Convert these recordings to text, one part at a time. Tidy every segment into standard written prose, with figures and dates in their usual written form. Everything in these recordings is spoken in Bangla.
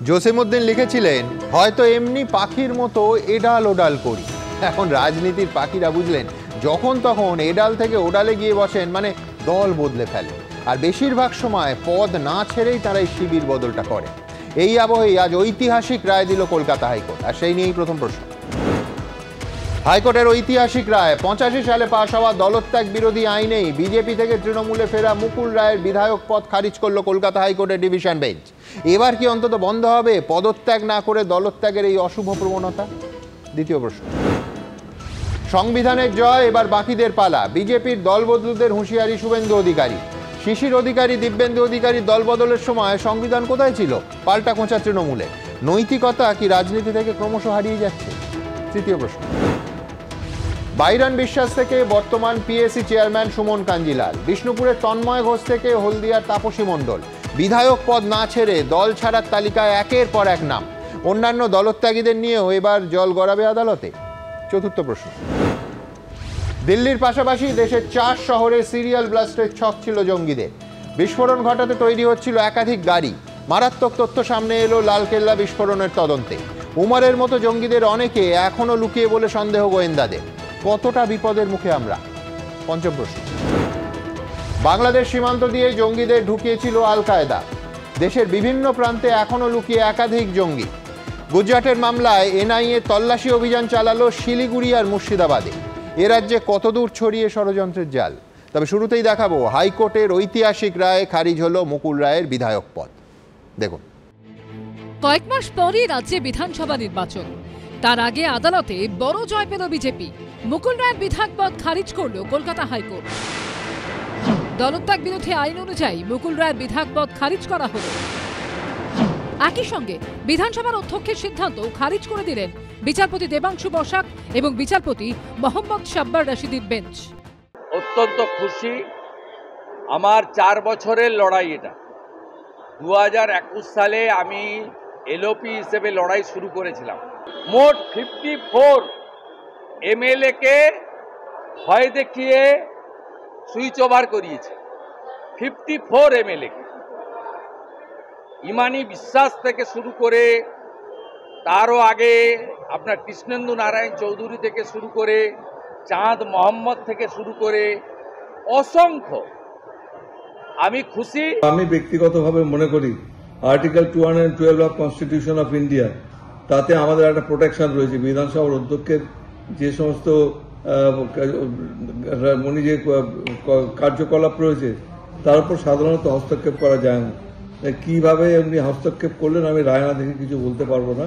জসিমউদ্দিন লিখেছিলেন, হয়তো এমনি পাখির মতো এডাল ওডাল করি। এখন রাজনীতির পাখিরা বুঝলেন যখন তখন এডাল থেকে ওডালে গিয়ে বসেন, মানে দল বদলে ফেলে। আর বেশিরভাগ সময় পদ না ছেড়েই তারা এই শিবির বদলটা করে। এই আবহেই আজ ঐতিহাসিক রায় দিল কলকাতা হাইকোর্ট, আর সেই নিয়েই প্রথম প্রশ্ন। হাইকোর্টের ঐতিহাসিক রায়, 85 সালে পাশ হওয়া দলত্যাগ বিরোধী আইনেই বিজেপি থেকে তৃণমূলে ফেরা মুকুল রায়ের বিধায়ক পদ খারিজ করল কলকাতা হাইকোর্টের ডিভিশন বেঞ্চ। এবার কি অন্তত বন্ধ হবে পদত্যাগ না করে দলত্যাগের এই অশুভ প্রবণতা? দ্বিতীয় প্রশ্ন। সংবিধানের জয়, এবার বাকিদের পালা। বিজেপির দলবদলুদের হুঁশিয়ারি শুভেন্দু অধিকারী। শিশির অধিকারী, দিব্যেন্দু অধিকারীর দলবদলের সময় সংবিধান কোথায় ছিল? পাল্টা খোঁচা তৃণমূলে। নৈতিকতা কি রাজনীতি থেকে ক্রমশ হারিয়ে যাচ্ছে? তৃতীয় প্রশ্ন। বাইরন বিশ্বাস থেকে বর্তমান পিএসসি চেয়ারম্যান সুমন কাঞ্জিলাল, বিষ্ণুপুরের তন্ময় ঘোষ থেকে হলদিয়ার তাপসী মণ্ডল বিধায়ক পদ না ছেড়ে দল ছাড়ার তালিকায় একের পর এক নাম। অন্যান্য দলত্যাগীদের নিয়েও এবার জল গড়াবে আদালতে। চতুর্থ প্রশ্ন। দিল্লির পাশাপাশি দেশের 4 শহরে সিরিয়াল ব্লাস্টের ছক ছিল জঙ্গিদের। বিস্ফোরণ ঘটাতে তৈরি হচ্ছিল একাধিক গাড়ি। মারাত্মক তথ্য সামনে এলো লালকেল্লা বিস্ফোরণের তদন্তে। উমরের মতো জঙ্গিদের অনেকে এখনো লুকিয়ে বলে সন্দেহ গোয়েন্দাদের। কতটা বিপদের মুখে আমরা? পঞ্চম প্রশ্ন। বাংলাদেশ সীমান্ত দিয়ে জঙ্গিদের ঢুকিয়েছিল আল কায়দা। দেশের বিভিন্ন প্রান্তে এখনো লুকিয়ে একাধিক জঙ্গি। গুজরাটের মামলায় এনআইএ তল্লাশি অভিযান চালালো শিলিগুড়ি আর মুর্শিদাবাদে। এ রাজ্যে কতদূর ছড়িয়ে ষড়যন্ত্রের জাল? তবে শুরুতেই দেখাবো হাইকোর্টের ঐতিহাসিক রায়ে খারিজ হলো মুকুল রায়ের বিধায়ক পদ। দেখুন, কয়েক মাস পরই রাজ্যে বিধানসভা নির্বাচন। তার আগে আদালতে বড় জয় পেল বিজেপি। মুকুল রায়ের বিধায়ক পদ খারিজ করল কলকাতা হাইকোর্ট। দলত্যাগ বিরোধী আইন অনুযায়ী মুকুল রায়ের বিধায়ক পদ খারিজ করা হলো। একই সঙ্গে বিধানসভার অধ্যক্ষের সিদ্ধান্ত খারিজ করে দিলেন বিচারপতি দেবাংশু বসাক এবং বিচারপতি মোহাম্মদ সাব্বার রশিদির বেঞ্চ। অত্যন্ত খুশি। আমার 4 বছরের লড়াই এটা। 2021 সালে আমি এলওপি হিসেবে লড়াই শুরু করেছিলাম। মোট 54 এমএলএকে ভয় দেখিয়ে সুইচ ওভার করিয়েছে। 54 এমএলএকে, ইমানি বিশ্বাস থেকে শুরু করে, তারও আগে আপনার কৃষ্ণেন্দু নারায়ণ চৌধুরী থেকে শুরু করে, চাঁদ মোহাম্মদ থেকে শুরু করে অসংখ্য। আমি খুশি। আমি ব্যক্তিগতভাবে মনে করি article 212 of constitution of India, তাতে আমাদের একটা প্রোটেকশন রয়েছে। বিধানসভার অধ্যক্ষের যে সমস্ত যে কার্যকলাপ রয়েছে তার উপর সাধারণত হস্তক্ষেপ করা যায় না। কিভাবে এমনি হস্তক্ষেপ করলেন আমি রায় না দেখে কিছু বলতে পারবো না।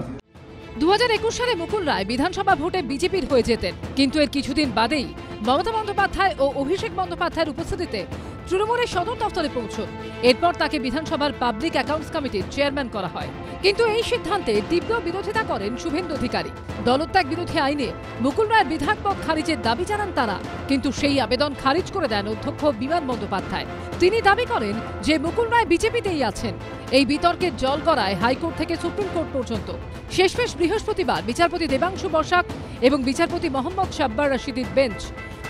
2021 সালে মুকুল রায় বিধানসভা ভোটে বিজেপির হয়ে যেতেন, কিন্তু এর কিছুদিন বাদেই মমতা বন্দ্যোপাধ্যায় ও অভিষেক বন্দ্যোপাধ্যায়ের উপস্থিতিতে তৃণমূলের সদর দফতরে পৌঁছন। এরপর তাকে বিধানসভার পাবলিক অ্যাকাউন্টস কমিটির চেয়ারম্যান করা হয়। কিন্তু এই সিদ্ধান্তে তীব্র বিরোধিতা করেন শুভেন্দু অধিকারী। দলত্যাগ বিরোধী আইনে মুকুল রায়ের বিধায়ক পদ খারিজের দাবি জানান তারা, কিন্তু সেই আবেদন খারিজ করে দেন অধ্যক্ষ বিমান বন্দ্যোপাধ্যায়। তিনি দাবি করেন যে মুকুল রায় বিজেপিতেই আছেন। এই বিতর্কের জল গড়ায় হাইকোর্ট থেকে সুপ্রিম কোর্ট পর্যন্ত। শেষমেশ বৃহস্পতিবার বিচারপতি দেবাংশু বসাক এবং বিচারপতি মোহাম্মদ সাব্বার রশিদির বেঞ্চ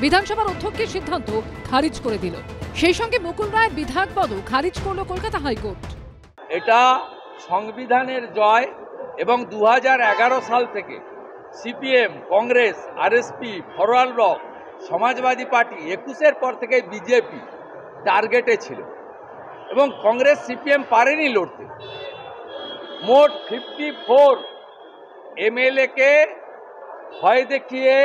বিধানসভার অধ্যক্ষের সিদ্ধান্ত খারিজ করে দিল। সেই সঙ্গে মুকুল রায়ের বিধায়ক পদও খারিজ করল কলকাতা হাইকোর্ট। এটা সংবিধানের জয় এবং 2011 সাল থেকে CPM, Congress, RSP, forward bloc, Samajwadi party 21-এর পর থেকে বিজেপি টার্গেটে ছিল এবং কংগ্রেস সিপিএম পারেনি লড়তে। মোট 54 এমএলএকে ভয় দেখিয়ে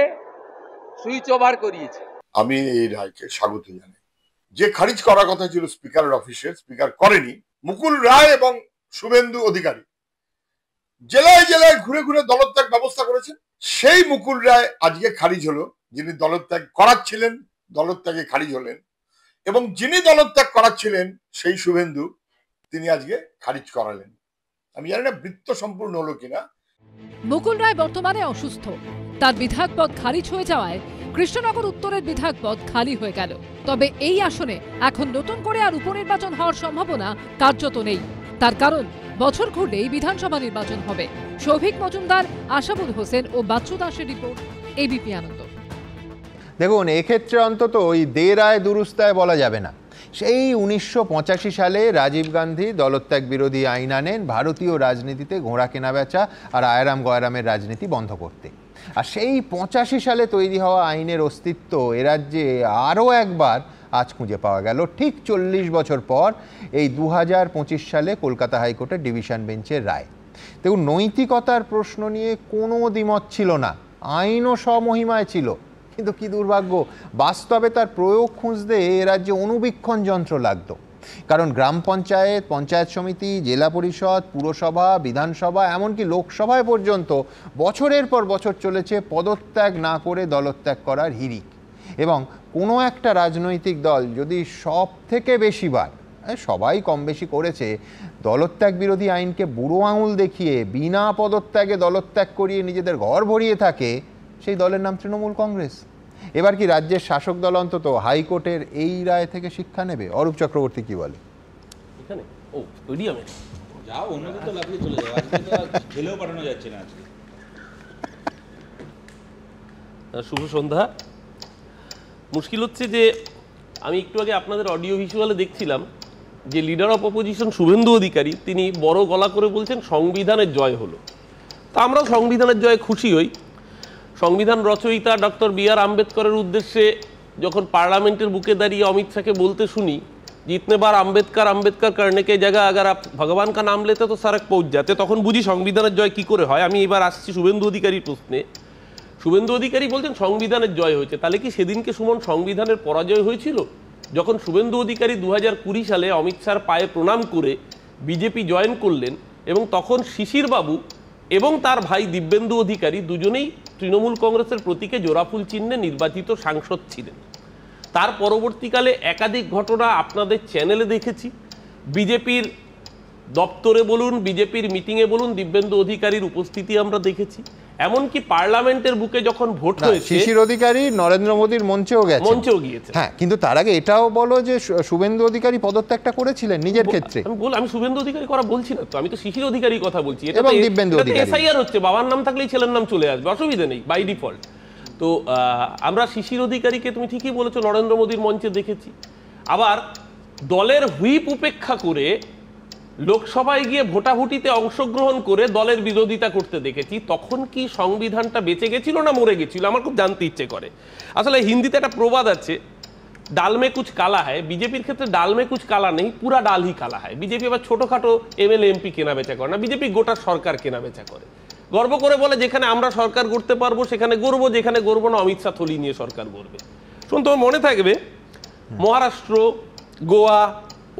সুইচ ওভার করিয়েছে। আমি এই রায়কে স্বাগত জানাই। যে খারিজ করার কথা ছিল স্পিকারের অফিসে, স্পিকার করেনি। মুকুল রায় এবং শুভেন্দু অধিকারী জেলায় জেলায় ঘুরে ঘুরে দলত্যাগ ব্যবস্থা করেছেন। সেই মুকুল রায় আজকে খারিজ হলো। যিনি দলত্যাগ করাচ্ছিলেন দলত্যাগে খারিজ হলেন, এবং যিনি দলত্যাগ করাচ্ছিলেন সেই শুভেন্দু, তিনি আজকে খারিজ করালেন। আমি জানি না বৃত্ত সম্পূর্ণ হলো কিনা। মুকুল রায় বর্তমানে অসুস্থ। তার বিধায়ক পদ খারিজ হয়ে যাওয়ায় কৃষ্ণনগর উত্তরের বিধায়ক পদ খালি হয়ে গেল। তবে এই আসনে এখন নতুন করে আর উপনির্বাচন হওয়ার সম্ভাবনা কার্যত নেই। তার কারণ বছর ঘুরলেই বিধানসভা নির্বাচন হবে। সৌভিক মজুমদার, আশাবুল হোসেন ও বাচ্চু দাসের রিপোর্ট, এবিপি আনন্দ। দেখুন, এক্ষেত্রে অন্তত ওই দে রায় দুরুস্তায় বলা যাবে না। সেই 1985 সালে রাজীব গান্ধী দলত্যাগ বিরোধী আইন আনেন ভারতীয় রাজনীতিতে ঘোড়া কেনা বেচা আর আয়রাম গয়রামের রাজনীতি বন্ধ করতে। আর সেই 85 সালে তৈরি হওয়া আইনের অস্তিত্ব এ রাজ্যে আরও একবার আজ খুঁজে পাওয়া গেল ঠিক 40 বছর পর এই 2025 সালে কলকাতা হাইকোর্টের ডিভিশন বেঞ্চের রায়। দেখুন, নৈতিকতার প্রশ্ন নিয়ে কোনো দ্বিমত ছিল না, আইনও স্বমহিমায় ছিল, কিন্তু কি দুর্ভাগ্য, বাস্তবে তার প্রয়োগ খুঁজতে এ রাজ্যে অনুবীক্ষণ যন্ত্র লাগতো। কারণ গ্রাম পঞ্চায়েত, পঞ্চায়েত সমিতি, জেলা পরিষদ, পুরসভা, বিধানসভা, এমনকি লোকসভায় পর্যন্ত বছরের পর বছর চলেছে পদত্যাগ না করে দলত্যাগ করার হিড়িক। এবং কোনো একটা রাজনৈতিক দল যদি সব থেকে বেশিবার, সবাই কম বেশি করেছে, দলত্যাগ বিরোধী আইনকে বুড়ো আঙুল দেখিয়ে বিনা পদত্যাগে দলত্যাগ করিয়ে নিজেদের ঘর ভরিয়ে থাকে, সেই দলের নাম তৃণমূল কংগ্রেস। এবার কি রাজ্যের শাসক দল অন্তত হাইকোর্টের এই রায় থেকে শিক্ষা নেবে? অরূপ চক্রবর্তী কি বলে? এখানে ও স্টেডিয়ামে যাও, অন্যদিন তো লাফিয়ে চলে যাও, আজকে তো খেলেও পাঠানো যাচ্ছে না আজকে। শুভ সন্ধ্যা। মুশকিল হচ্ছে যে আমি একটু আগে আপনাদের অডিও ভিজুয়ালে দেখছিলাম যে leader of opposition Suvendu Adhikari তিনি বড় গলা করে বলছেন সংবিধানের জয় হলো। তা আমরাও সংবিধানের জয়ে খুশি হই। সংবিধান রচয়িতা ডক্টর বি.আর. আম্বেদকরের উদ্দেশ্যে যখন পার্লামেন্টের বুকে দাঁড়িয়ে অমিত শাহকে বলতে শুনি যে ইতনে বার আম্বেদকর আম্বেদকর করনে কে জায়গা আগার আপ ভগবান কা নাম লেতে তো সারক পৌঁছ যাতে, তখন বুঝি সংবিধানের জয় কি করে হয়। আমি এবার আসছি শুভেন্দু অধিকারীর প্রশ্নে। শুভেন্দু অধিকারী বলছেন সংবিধানের জয় হয়েছে, তাহলে কি সেদিনকে সুমন সংবিধানের পরাজয় হয়েছিল? যখন শুভেন্দু অধিকারী 2020 সালে অমিত শাহর পায়ে প্রণাম করে বিজেপি জয়েন করলেন এবং তখন শিশির বাবু এবং তার ভাই দিব্যেন্দু অধিকারী দুজনেই তৃণমূল কংগ্রেসের প্রতীকে জোড়াফুল চিহ্নে নির্বাচিত সাংসদ ছিলেন। তার পরবর্তীকালে একাধিক ঘটনা আপনাদের চ্যানেলে দেখেছি। বিজেপির দপ্তরে বলুন, বিজেপির মিটিংয়ে বলুন, দিব্যেন্দু অধিকারীর উপস্থিতি আমরা দেখেছি। এমনকি পার্লামেন্টের বুকে যখন ভোট হয়েছে, শিশির অধিকারী নরেন্দ্র মোদীর মঞ্চেও গিয়েছে। হ্যাঁ, কিন্তু তার আগে এটাও বলো যে শুভেন্দু অধিকারী পদত্যাগটা করেছিলেন নিজের ক্ষেত্রে। আমি শুভেন্দু অধিকারী করা বলছি না তো, আমি তো শিশির অধিকারী কথা বলছি। এটা এবং দিব্যেন্দু অধিকারী এসআইআর হচ্ছে, বাবার নাম থাকলেই ছেলের নাম চলে আসবে, অসুবিধা নেই বাই ডিফল্ট। তো আমরা শিশির অধিকারীকে তুমি ঠিকই বলেছো নরেন্দ্র মোদীর মঞ্চে দেখেছি। আবার দলের হুইপ উপেক্ষা করে লোকসভায় গিয়ে ভোটাভুটিতে অংশগ্রহণ করে দলের বিরোধিতা করতে দেখেছি। তখন কি সংবিধানটা বেঁচে গেছিল না মরে গেছিল? আমার খুব জানতে ইচ্ছে করে। আসলে হিন্দিতে একটা প্রবাদ আছে, ডাল মে কুচ কালা হয়। বিজেপির ক্ষেত্রে ডাল মে কুচ কালা নেই, পুরা ডাল হি কালা হয়। বিজেপি আবার ছোটখাটো এমএলএ এমপি কেনা বেচা করে না, বিজেপি গোটা সরকার কেনা বেচা করে। গর্ব করে বলে যেখানে আমরা সরকার করতে পারবো সেখানে গড়বো, যেখানে গড়বো না অমিত শাহ থলি নিয়ে সরকার গড়বে। শুন, তোমার মনে থাকবে মহারাষ্ট্র, গোয়া,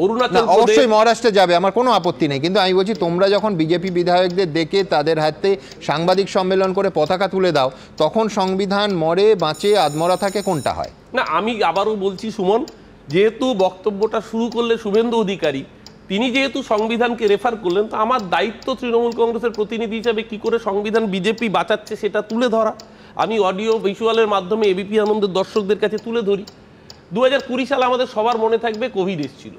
অরুণাচল, অবশ্যই মহারাষ্ট্রে যাবে, আমার কোনো আপত্তি নেই, কিন্তু আমি বলছি তোমরা যখন বিজেপি বিধায়কদের ডেকে তাদের হাতে সাংবাদিক সম্মেলন করে পতাকা তুলে দাও, তখন সংবিধান মরে বাঁচে আধমরা থাকে, কোনটা হয়? না, আমি আবারও বলছি সুমন, যেহেতু বক্তব্যটা শুরু করলে শুভেন্দু অধিকারী, তিনি যেহেতু সংবিধানকে রেফার করলেন, তো আমার দায়িত্ব তৃণমূল কংগ্রেসের প্রতিনিধি হিসাবে কি করে সংবিধান বিজেপি বাঁচাচ্ছে সেটা তুলে ধরা। আমি অডিও ভিজুয়ালের মাধ্যমে এবিপি আনন্দের দর্শকদের কাছে তুলে ধরি। 2020 সালে আমাদের সবার মনে থাকবে কোভিড এসেছিল,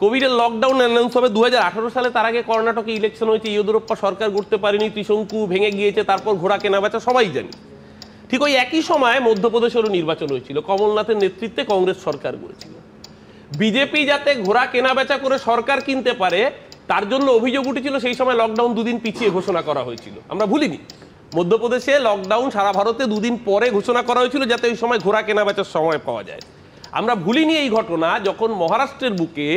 কোভিডের লকডাউন অ্যানাউন্স হবে 2018 সালে। তার আগে কর্ণাটকে ইলেকশন হয়েছে, ইয়েদুরাপ্পা সরকার করতে পারেনি, ত্রিশঙ্কু ভেঙে গিয়েছে, তারপর ঘোড়া কেনা বেচা সবাই জানি। ঠিক ওই একই সময় মধ্যপ্রদেশেরও নির্বাচন হয়েছিল, কমলনাথের নেতৃত্বে কংগ্রেস সরকার করেছিল। বিজেপি যাতে ঘোড়া কেনা বেচা করে সরকার কিনতে পারে তার জন্য অভিযোগ উঠেছিল। সেই সময় লকডাউন 2 দিন পিছিয়ে ঘোষণা করা হয়েছিল, আমরা ভুলিনি। মধ্যপ্রদেশে লকডাউন সারা ভারতে 2 দিন পরে ঘোষণা করা হয়েছিল যাতে ওই সময় ঘোড়া কেনা বেচার সময় পাওয়া যায়। আমরা ভুলিনি এই ঘটনা যখন মহারাষ্ট্রের বুকে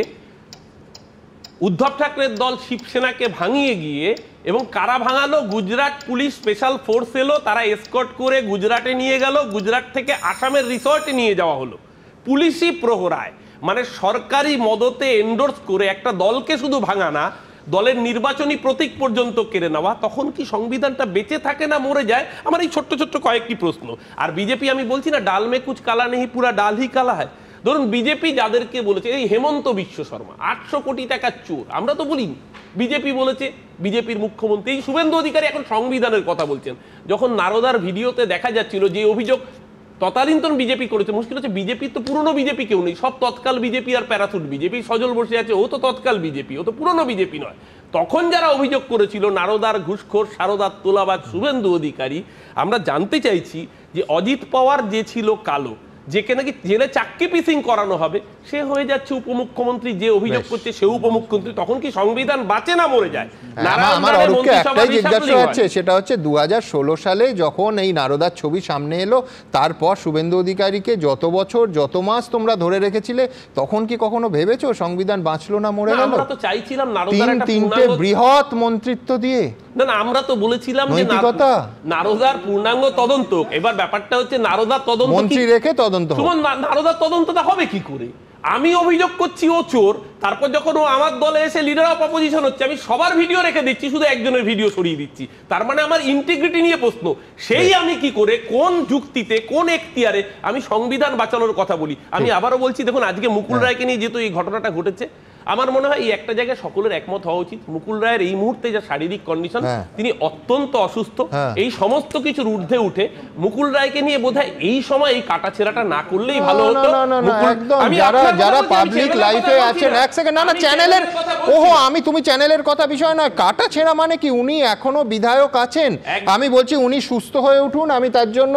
উদ্ধব ঠাকরের দল শিবসেনাকে ভাঙিয়ে গিয়ে, এবং কারা ভাঙালো, গুজরাট পুলিশ স্পেশাল ফোর্স এলো, তারা এসকর্ট করে গুজরাটে নিয়ে গেল, গুজরাট থেকে আসামের রিসর্টে নিয়ে যাওয়া হলো পুলিশি প্রহরায়। মানে সরকারি মদতে এন্ডোর্স করে একটা দলকে শুধু ভাঙা না, দলের নির্বাচনী প্রতীক পর্যন্ত কেড়ে নেওয়া। তখন কি সংবিধানটা বেঁচে থাকে না মরে যায়? আমার এই ছোট্ট ছোট্ট কয়েকটি প্রশ্ন। আর বিজেপি, আমি বলছি না ডাল মে কুচ কালা নেই, পুরা ডাল হি কালা হয়। ধরুন বিজেপি যাদেরকে বলেছে, এই হেমন্ত বিশ্ব শর্মা 800 কোটি টাকার চোর, আমরা তো বলিনি, বিজেপি বলেছে। বিজেপির মুখ্যমন্ত্রী শুভেন্দু অধিকারী এখন সংবিধানের কথা বলছেন। যখন নারদার ভিডিওতে দেখা যাচ্ছিল যে অভিযোগ তদানীন্তন বিজেপি করেছে, মুশকিল হচ্ছে বিজেপির তো পুরনো বিজেপি কেউ নেই, সব তৎকাল বিজেপি আর প্যারাসুট বিজেপি। সজল বসে আছে, ও তো তৎকাল বিজেপি, ও তো পুরনো বিজেপি নয়। তখন যারা অভিযোগ করেছিল নারদার ঘুষখোর, সারদার তোলাবাজ শুভেন্দু অধিকারী, আমরা জানতে চাইছি যে অজিত পাওয়ার যে ছিল কালো, যেকে নাকি জেলে চাকরি পিসিং করানো হবে, সে হয়ে যাচ্ছে উপমুখ্যমন্ত্রী, যে অভিযোগ করছে সে উপমুখ্যমন্ত্রী। তখন কি সংবিধান বাঁচে না মরে যায়? আমার অরূপকে একটাই জিজ্ঞাসা আছে, সেটা হচ্ছে 2016 সালে যখন এই নারদার ছবি সামনে এলো, তারপর শুভেন্দু অধিকারীকে যত বছর যত মাস তোমরা ধরে রেখেছিলে, তখন কি কখনো ভেবেছো সংবিধান বাঁচলো না মরে গেল? আমরা তো চাইছিলাম নারদার একটা তিনটে বৃহৎ মন্ত্রিত্ব দিয়ে। না, আমরা তো বলেছিলাম যে নারদার পূর্ণাঙ্গ তদন্ত। এবার ব্যাপারটা হচ্ছে নারদার তদন্ত মন্ত্রী রেখে তদন্ত, নারদার তদন্তটা হবে কি করে? আমি অভিযোগ করছি ও চোর, তারপর যখন ও আমার দলে এসে লিডার অফ অপোজিশন হচ্ছে, আমি সবার ভিডিও রেখে দিচ্ছি, শুধু একজনের ভিডিও সরিয়ে দিচ্ছি। তার মানে আমার ইন্টিগ্রিটি নিয়ে প্রশ্ন। সেই আমি কি করে, কোন যুক্তিতে, কোন এখতিয়ারে আমি সংবিধান বাঁচানোর কথা বলি? আমি আবারও বলছি, দেখুন আজকে মুকুল রায়কে নিয়ে যেহেতু এই ঘটনাটা ঘটেছে, আমার মনে হয় এই একটা জায়গায় সকলের একমত হওয়া উচিত। মুকুল রায়ের এই মুহূর্তে যা শারীরিক কন্ডিশন, তিনি অত্যন্ত অসুস্থ। এই সমস্ত কিছুর ঊর্ধ্বে উঠে মুকুল রায়কে নিয়ে বোধহয় এই সময় এই কাটাছেড়াটা না করলেই ভালো হতো। যারা পাবলিক লাইফে আছেন, এক সেকেন্ড, না চ্যানেলের, তুমি চ্যানেলের কথা বিষয় নয়, কাটাছেড়া মানে কি? উনি এখনো বিধায়ক আছেন। আমি বলছি উনি সুস্থ হয়ে উঠুন, আমি তার জন্য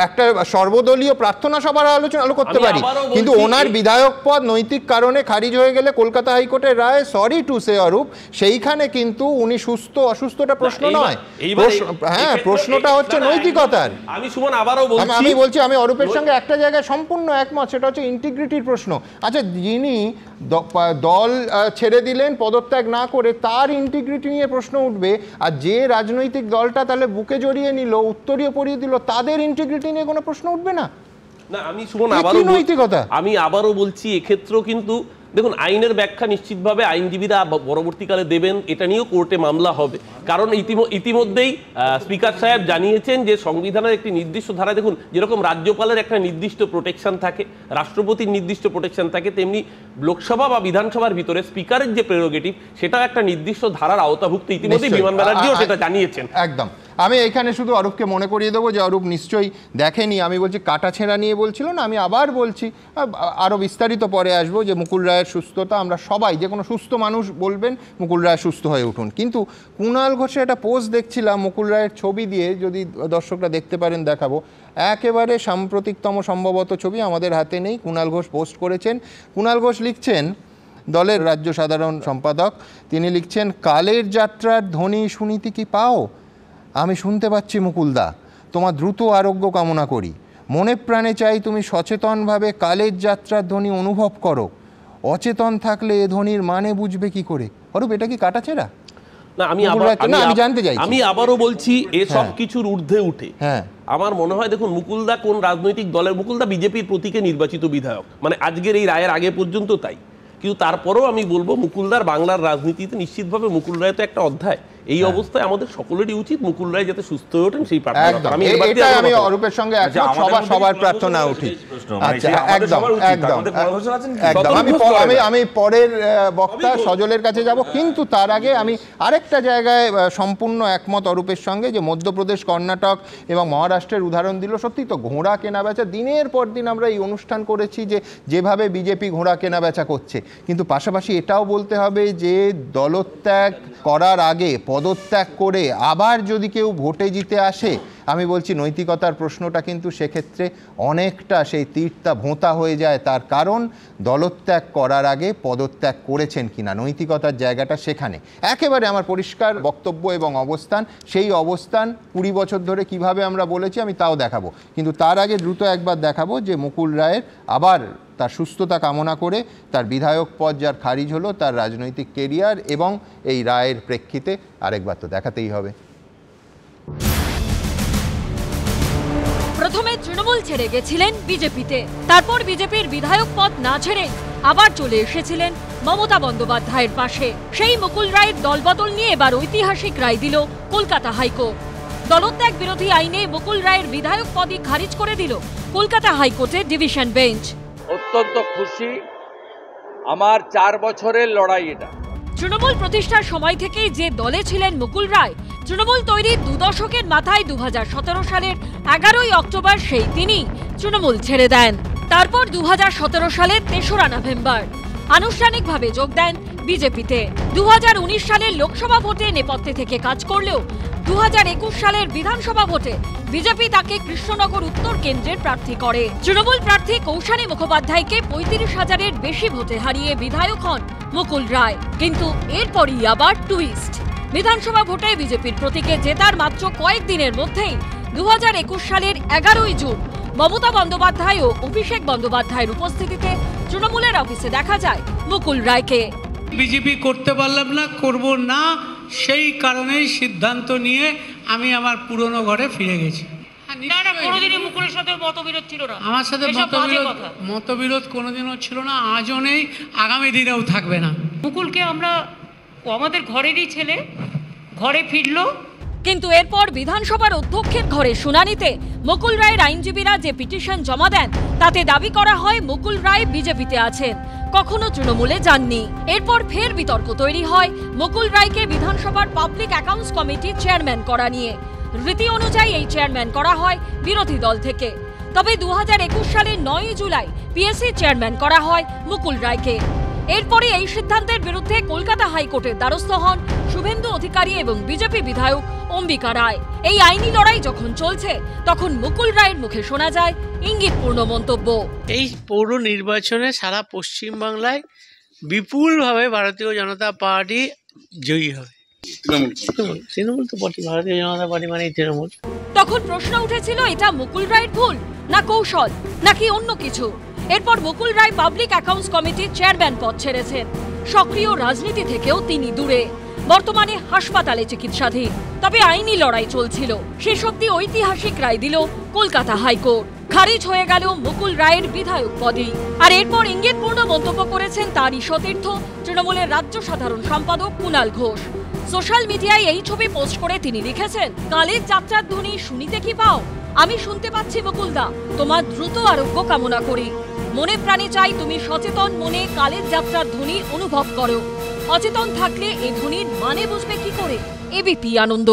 একটা সর্বদলীয় প্রার্থনা সভার আলোচনা করতে পারি, কিন্তু ওনার বিধায়ক পদ নৈতিক কারণে খারিজ হয়ে গেলে কলকাতা হাইকোর্টের রায়, সরি টু সে অরূপ, সেইখানে কিন্তু উনি সুস্থ অসুস্থটা প্রশ্ন নয়। হ্যাঁ, প্রশ্নটা হচ্ছে নৈতিকতার। আমি সুমন আবারও বলছি, আমি বলছি আমি অরূপের সঙ্গে একটা জায়গায় সম্পূর্ণ একমত, সেটা হচ্ছে ইন্টিগ্রিটির প্রশ্ন। আচ্ছা, যিনি দল ছেড়ে দিলেন পদত্যাগ না করে, তার ইন্টিগ্রিটি নিয়ে প্রশ্ন উঠবে, আর যে রাজনৈতিক দলটা তাহলে বুকে জড়িয়ে নিল, উত্তরীয় পরিয়ে দিল, তাদের ইন্টিগ্রিটি নিয়ে কোনো প্রশ্ন উঠবে না? না, আমি আবারও বলছি, এক্ষেত্রেও কিন্তু দেখুন আইনের ব্যাখ্যা নিশ্চিতভাবে আইনজীবীরা পরবর্তীকালে দেবেন, এটা নিয়েও কোর্টে মামলা হবে। কারণ ইতিমধ্যেই স্পিকার সাহেব জানিয়েছেন যে সংবিধানের একটি নির্দিষ্ট ধারা, দেখুন যেরকম রাজ্যপালের একটা নির্দিষ্ট প্রোটেকশন থাকে, রাষ্ট্রপতির নির্দিষ্ট প্রোটেকশন থাকে, তেমনি লোকসভা বা বিধানসভার ভিতরে স্পিকারের যে প্রেরোগেটিভ, সেটাও একটা নির্দিষ্ট ধারার আওতাভুক্ত। ইতিমধ্যেই বিমান ব্যানার্জিও সেটা জানিয়েছেন। একদম। আমি এখানে শুধু অরূপকে মনে করিয়ে দেবো যে অরূপ নিশ্চয়ই দেখেনি, আমি বলছি কাটাছেঁড়া নিয়ে বলছিল না, আমি আবার বলছি, আরও বিস্তারিত পরে আসবো, যে মুকুল রায়ের সুস্থতা, আমরা সবাই, যে কোনো সুস্থ মানুষ বলবেন মুকুল রায় সুস্থ হয়ে উঠুন। কিন্তু কুণাল ঘোষের একটা পোস্ট দেখছিলাম মুকুল রায়ের ছবি দিয়ে, যদি দর্শকরা দেখতে পারেন দেখাবো, একেবারে সাম্প্রতিকতম সম্ভবত ছবি, আমাদের হাতে নেই, কুণাল ঘোষ পোস্ট করেছেন। কুণাল ঘোষ লিখছেন, দলের রাজ্য সাধারণ সম্পাদক, তিনি লিখছেন, কালের যাত্রার ধ্বনি শুনিতে কি পাও? আমি শুনতে পাচ্ছি মুকুলদা, তোমার দ্রুত আরোগ্য কামনা করি। মনে প্রাণে চাই তুমি সচেতনভাবে কালের যাত্রার ধ্বনি অনুভব করো। অচেতন থাকলে এ ধ্বনির মানে বুঝবে কি করে? অরূপ, এটা কি কাটাছেঁড়া? না, আমি জানতে চাই। আমি আবারও বলছি, এসব কিছুর ঊর্ধ্বে উঠে আমার মনে হয়, দেখুন মুকুলদা কোন রাজনৈতিক দলের, মুকুলদা বিজেপির প্রতীকে নির্বাচিত বিধায়ক, মানে আজকের এই রায়ের আগে পর্যন্ত তাই। কিন্তু তারপরেও আমি বলবো, মুকুলদার বাংলার রাজনীতিতে নিশ্চিতভাবে মুকুল রায় তো একটা অধ্যায়। এই অবস্থায় আমাদের সকলেরই উচিত মুকুল রায় যাতে সুস্থ হয়ে ওঠেন সেই প্রার্থনা। আমি অরূপের সঙ্গে সবার প্রার্থনা উঠি। আমি পরের বক্তা সজলের কাছে যাব, কিন্তু তার আগে আমি আরেকটা জায়গায় সম্পূর্ণ একমত অরূপের সঙ্গে, যে মধ্যপ্রদেশ, কর্ণাটক এবং মহারাষ্ট্রের উদাহরণ দিল। সত্যি তো, ঘোড়া কেনা বেচা, দিনের পর দিন আমরা এই অনুষ্ঠান করেছি যে যেভাবে বিজেপি ঘোড়া কেনা বেচা করছে, কিন্তু পাশাপাশি এটাও বলতে হবে যে দলত্যাগ করার আগে, পদত্যাগ করে আবার যদি কেউ ভোটে জিতে আসে, আমি বলছি নৈতিকতার প্রশ্নটা কিন্তু সেক্ষেত্রে অনেকটা সেই তীরটা ভোঁতা হয়ে যায়। তার কারণ দলত্যাগ করার আগে পদত্যাগ করেছেন কিনা, নৈতিকতার জায়গাটা সেখানে। একেবারে আমার পরিষ্কার বক্তব্য এবং অবস্থান, সেই অবস্থান 20 বছর ধরে কিভাবে আমরা বলেছি আমি তাও দেখাবো। কিন্তু তার আগে দ্রুত একবার দেখাবো যে মুকুল রায়ের আবার তার সুস্থতা কামনা করে, তার বিধায়ক পদ যার খারিজ হলো, তার রাজনৈতিক কেরিয়ার এবং এই রায়ের প্রেক্ষিতে আরেকবার তো দেখাতেই হবে। প্রথমে তৃণমূল ছেড়ে গেছিলেন বিজেপিতে, তারপর বিজেপির বিধায়ক পদ না ছেড়ে আবার চলে এসেছিলেন মমতা বন্দ্যোপাধ্যায়ের পাশে। সেই মুকুল রায়ের দলবদল নিয়ে এবার ঐতিহাসিক রায় দিল কলকাতা হাইকোর্ট। দলত্যাগ বিরোধী আইনে মুকুল রায়ের বিধায়ক পদই খারিজ করে দিল কলকাতা হাইকোর্টের ডিভিশন বেঞ্চ। অত্যন্ত খুশি, আমার 4 বছরের লড়াই এটা। তৃণমূল প্রতিষ্ঠার সময় থেকেই যে দলে ছিলেন মুকুল রায়, তৃণমূল তৈরির 2 দশকের মাথায় 2017 সালের 11ই অক্টোবর সেই তিনি তৃণমূল ছেড়ে দেন। তারপর 2017 সালের 3রা নভেম্বর আনুষ্ঠানিকভাবে যোগ দেন বিজেপিতে। 2019 সালের লোকসভা ভোটে নেপথ্যে থেকে কাজ করলেও 2021 সালের বিধানসভা ভোটে বিজেপি তাকে কৃষ্ণনগর উত্তর কেন্দ্রের প্রার্থী করে। তৃণমূল প্রার্থী কৌশানী মুখোপাধ্যায়কে 35,000-এর বেশি ভোটে হারিয়ে বিধায়ক হন মুকুল রায়। কিন্তু এরপরই আবার টুইস্ট। বিধানসভা ভোটে বিজেপির প্রতীকে জেতার মাত্র কয়েকদিনের মধ্যেই 2021 সালের 11ই জুন মমতা বন্দ্যোপাধ্যায় ও অভিষেক বন্দ্যোপাধ্যায়ের উপস্থিতিতে তৃণমূলের অফিসে দেখা যায় মুকুল রায়কে। বিজেপি করতে পারলাম না, করব না, সেই কারণেই সিদ্ধান্ত নিয়ে আমি আমার পুরনো ঘরে ফিরে গেছি। আমার সাথে মতবিরোধ কোনোদিনও ছিল না, আজও নেই, আগামী দিনেও থাকবে না। মুকুলকে আমরা আমাদের ঘরেরই ছেলে, ঘরে ফিরলো। কিন্তু এরপর বিধানসভার অধ্যক্ষের ঘরে শুনানিতে মুকুল রায়ের আইনজীবীরা যে পিটিশন জমা দেন তাতে দাবি করা হয় মুকুল রায় বিজেপিতে আছেন, কখনো তৃণমূলে যাননি। এরপর ফের বিতর্ক তৈরি হয় মুকুল রায়কে বিধানসভার পাবলিক অ্যাকাউন্টস কমিটির চেয়ারম্যান করা নিয়ে। রীতি অনুযায়ী এই চেয়ারম্যান করা হয় বিরোধী দল থেকে। তবে 2021 সালের 9 জুলাই পিএসসি চেয়ারম্যান করা হয় মুকুল রায়কে। এরপরে এই সিদ্ধান্তের বিরুদ্ধে কলকাতা হাইকোর্টের দ্বারস্থ হন শুভেন্দু অধিকারী এবং বিজেপি বিধায়ক অম্বিকা রায়। এই আইনি লড়াই যখন চলছে তখন মুকুল রায়ের মুখে শোনা যায় ইঙ্গিতপূর্ণ মন্তব্য। এই পৌর নির্বাচনে সারা পশ্চিমবাংলায় বিপুলভাবে ভারতীয় জনতা পার্টি জয়ী হবে। তৃণমূল তো ভারতীয় জনতা পার্টি মানে তৃণমূল। তখন প্রশ্ন উঠেছিল এটা মুকুল রায়ের ভুল, না কৌশল, নাকি অন্য কিছু। এরপর মুকুল রায় পাবলিক অ্যাকাউন্টস কমিটির চেয়ারম্যান পদ ছেড়েছেন। সক্রিয় রাজনীতি থেকেও তিনি দূরে, বর্তমানে হাসপাতালে চিকিৎসাধীন। তবে আইনি লড়াই চলছিল, শেষ অবধি ঐতিহাসিক রায় দিল কলকাতা হাইকোর্ট। খারিজ হয়ে গেল মুকুল রায়ের বিধায়ক পদই। আর এরপর ইঙ্গিতপূর্ণ মন্তব্য করেছেন তারই সতীর্থ তৃণমূলের রাজ্য সাধারণ সম্পাদক কুণাল ঘোষ। সোশ্যাল মিডিয়ায় এই ছবি পোস্ট করে তিনি লিখেছেন, কালের যাত্রার ধ্বনি শুনিতে কি পাও? আমি শুনতে পাচ্ছি মুকুলদা, তোমার দ্রুত আরোগ্য কামনা করি। মনে প্রাণে চাই তুমি সচেতন মনে কালের যাত্রার ধ্বনি অনুভব করো। অচেতন থাকলে এই ধ্বনির মানে বুঝবে কি করে? এবিপি আনন্দ।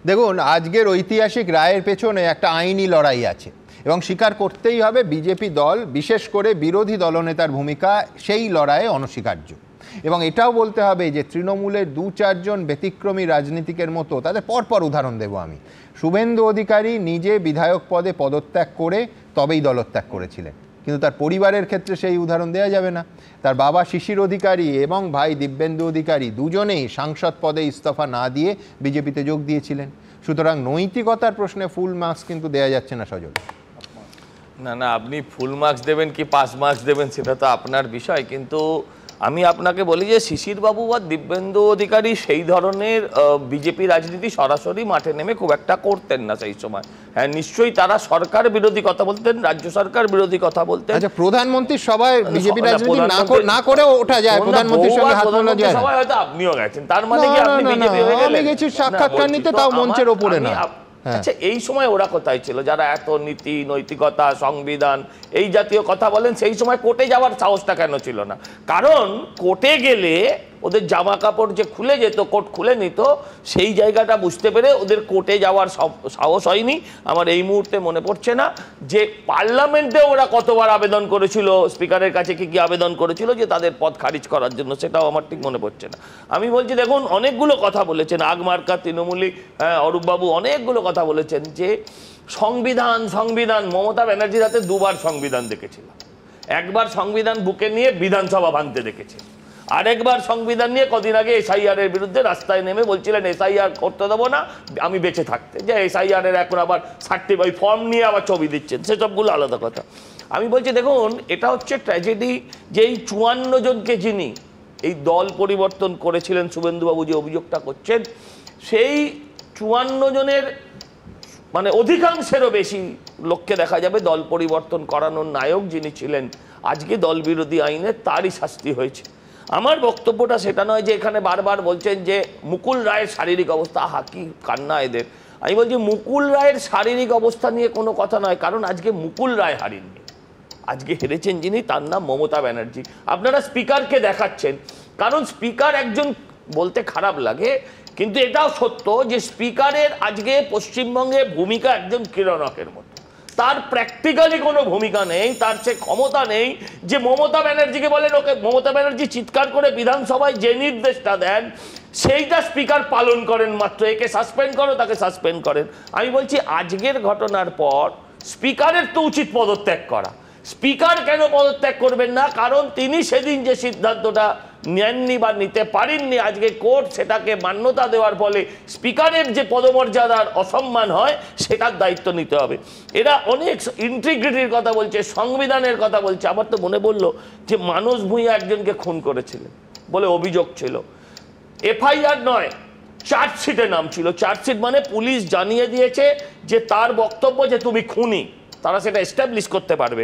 দেখুন, আজকের ঐতিহাসিক রায়ের পেছনে একটা আইনি লড়াই আছে এবং স্বীকার করতেই হবে বিজেপি দল, বিশেষ করে বিরোধী দলনেতার ভূমিকা সেই লড়াইয়ে অনস্বীকার্য। এবং এটাও বলতে হবে যে তৃণমূলের 2-4 জন ব্যতিক্রমী রাজনীতিকের মতো, তাদের পরপর উদাহরণ দেব আমি। শুভেন্দু অধিকারী নিজে বিধায়ক পদে পদত্যাগ করে তবেই দলত্যাগ করেছিলেন, কিন্তু তার পরিবারের ক্ষেত্রে সেই উদাহরণ দেওয়া যাবে না। তার বাবা শিশির অধিকারী এবং ভাই দিব্যেন্দু অধিকারী দুজনেই সাংসদ পদে ইস্তফা না দিয়ে বিজেপিতে যোগ দিয়েছিলেন। সুতরাং নৈতিকতার প্রশ্নে ফুল মার্কস কিন্তু দেওয়া যাচ্ছে না সজল। না না, আপনি ফুল মার্কস দেবেন কি 5 মার্কস দেবেন সেটা তো আপনার বিষয়, কিন্তু আমি আপনাকে বলি যে শিশিরবাবু বা দিব্যেন্দু অধিকারী সেই ধরনের বিজেপি রাজনীতি সরাসরি মাঠে নেমে খুব একটা করতেন না সেই সময়। হ্যাঁ, নিশ্চয়ই তারা সরকার বিরোধী কথা বলতেন, রাজ্য সরকার বিরোধী কথা বলতেন। আচ্ছা, প্রধানমন্ত্রীর সভায় বিজেপি রাজনীতি না করেও ওঠা যায়, প্রধানমন্ত্রীর সঙ্গে হাত মেলানো যায়। সভায় হয়তো আপনিও গেছেন, তার মানে কি আপনি বিজেপি হয়ে গেলেন? আমি গেছি সাক্ষাৎকার নিতে, তাও মঞ্চের ওপরে না। আচ্ছা, এই সময় ওরা কোথায় ছিল যারা এত নীতি, নৈতিকতা, সংবিধান এই জাতীয় কথা বলেন? সেই সময় কোর্টে যাওয়ার সাহসটা কেন ছিল না? কারণ কোর্টে গেলে ওদের জামা কাপড় যে খুলে যেত, কোর্ট খুলে নিত, সেই জায়গাটা বুঝতে পেরে ওদের কোর্টে যাওয়ার সাহস হয়নি। আমার এই মুহূর্তে মনে পড়ছে না যে পার্লামেন্টে ওরা কতবার আবেদন করেছিল, স্পিকারের কাছে কি কি আবেদন করেছিল যে তাদের পদ খারিজ করার জন্য, সেটাও আমার ঠিক মনে পড়ছে না। আমি বলছি, দেখুন, অনেকগুলো কথা বলেছেন আগমার্কা তৃণমূলী অরূপবাবু, অনেকগুলো কথা বলেছেন যে সংবিধান সংবিধান। মমতা ব্যানার্জির হাতে 2বার সংবিধান দেখেছিলাম। একবার সংবিধান বুকে নিয়ে বিধানসভা ভাঙতে দেখেছি, আরেকবার সংবিধান নিয়ে কদিন আগে এসআইআর এর বিরুদ্ধে রাস্তায় নেমে বলছিলেন এসআইআর করতে দেবো না আমি বেঁচে থাকতে, যে এসআইআর এর এখন আবার সার্টিফাই ফর্ম নিয়ে আবার ছবি দিচ্ছেন, সেসবগুলো আলাদা কথা। আমি বলছি, দেখুন, এটা হচ্ছে ট্র্যাজেডি যে এই 54 জনকে যিনি এই দল পরিবর্তন করেছিলেন, শুভেন্দুবাবু যে অভিযোগটা করছেন, সেই 54 জনের মানে অধিকাংশেরও বেশি লোককে দেখা যাবে দল পরিবর্তন করানোর নায়ক যিনি ছিলেন আজকে দল বিরোধী আইনে, তারই শাস্তি হয়েছে। আমার বক্তব্যটা সেটা নয় যে এখানে বারবার বলছেন যে মুকুল রায়ের শারীরিক অবস্থা, কি কান্না এদের। আমি বলছি মুকুল রায়ের শারীরিক অবস্থা নিয়ে কোনো কথা নয়, কারণ আজকে মুকুল রায় হারেননি, আজকে হেরেছেন যিনি, তার নাম মমতা ব্যানার্জি। আপনারা স্পিকারকে দেখাচ্ছেন, কারণ স্পিকার একজন, বলতে খারাপ লাগে কিন্তু এটাও সত্য যে স্পিকারের আজকে পশ্চিমবঙ্গে ভূমিকা একজন কিরণকের মতো। তার প্র্যাকটিক্যালি কোনো ভূমিকা নেই, তার সে ক্ষমতা নেই যে মমতা ব্যানার্জিকে বলেন ওকে, মমতা ব্যানার্জি চিৎকার করে বিধানসভায় যে নির্দেশটা দেন সেইটা স্পিকার পালন করেন মাত্র, একে সাসপেন্ড করো তাকে সাসপেন্ড করেন। আমি বলছি আজকের ঘটনার পর স্পিকারের তো উচিত পদত্যাগ করা। স্পিকার কেন পদত্যাগ করবেন না? কারণ তিনি সেদিন যে সিদ্ধান্তটা নেননি বা নিতে পারেননি, আজকে কোর্ট সেটাকে মান্যতা দেওয়ার ফলে স্পিকারের যে পদমর্যাদার অসম্মান হয় সেটার দায়িত্ব নিতে হবে। এরা অনেক ইন্টিগ্রিটির কথা বলছে, সংবিধানের কথা বলছে। আমার তো মনে পড়লো যে মানস ভূঁইয়া একজনকে খুন করেছিলেন বলে অভিযোগ ছিল, এফআইআর নয় চার্জশিটে নাম ছিল। চার্জশিট মানে পুলিশ জানিয়ে দিয়েছে যে তার বক্তব্য যে তুমি খুনি, তারা সেটা এস্টাবলিশ করতে পারবে।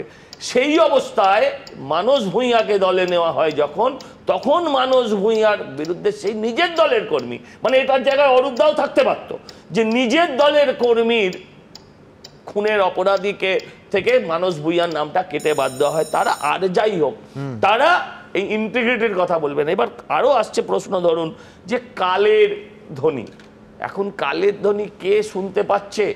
সেই অবস্থায় মানস ভূঁইয়াকে দলে নেওয়া হয় যখন, তখন মানস ভূঁইয়ার বিরুদ্ধে সেই নিজের দলের কর্মী, মানে এটার জায়গায় অরূপদাও থাকতে পারত, যে নিজের দলের কর্মীর খুনের অপরাধীকে থেকে মানস ভূঁইয়ার নামটা কেটে বাদ দেওয়া হয়। তারা আর যাই হোক, তারা এই ইন্টিগ্রিটির কথা বলবেন। এবার আরো আসছে প্রশ্ন, ধরুন যে কালের ধ্বনি, এখন কালের ধ্বনি কে শুনতে পাচ্ছে?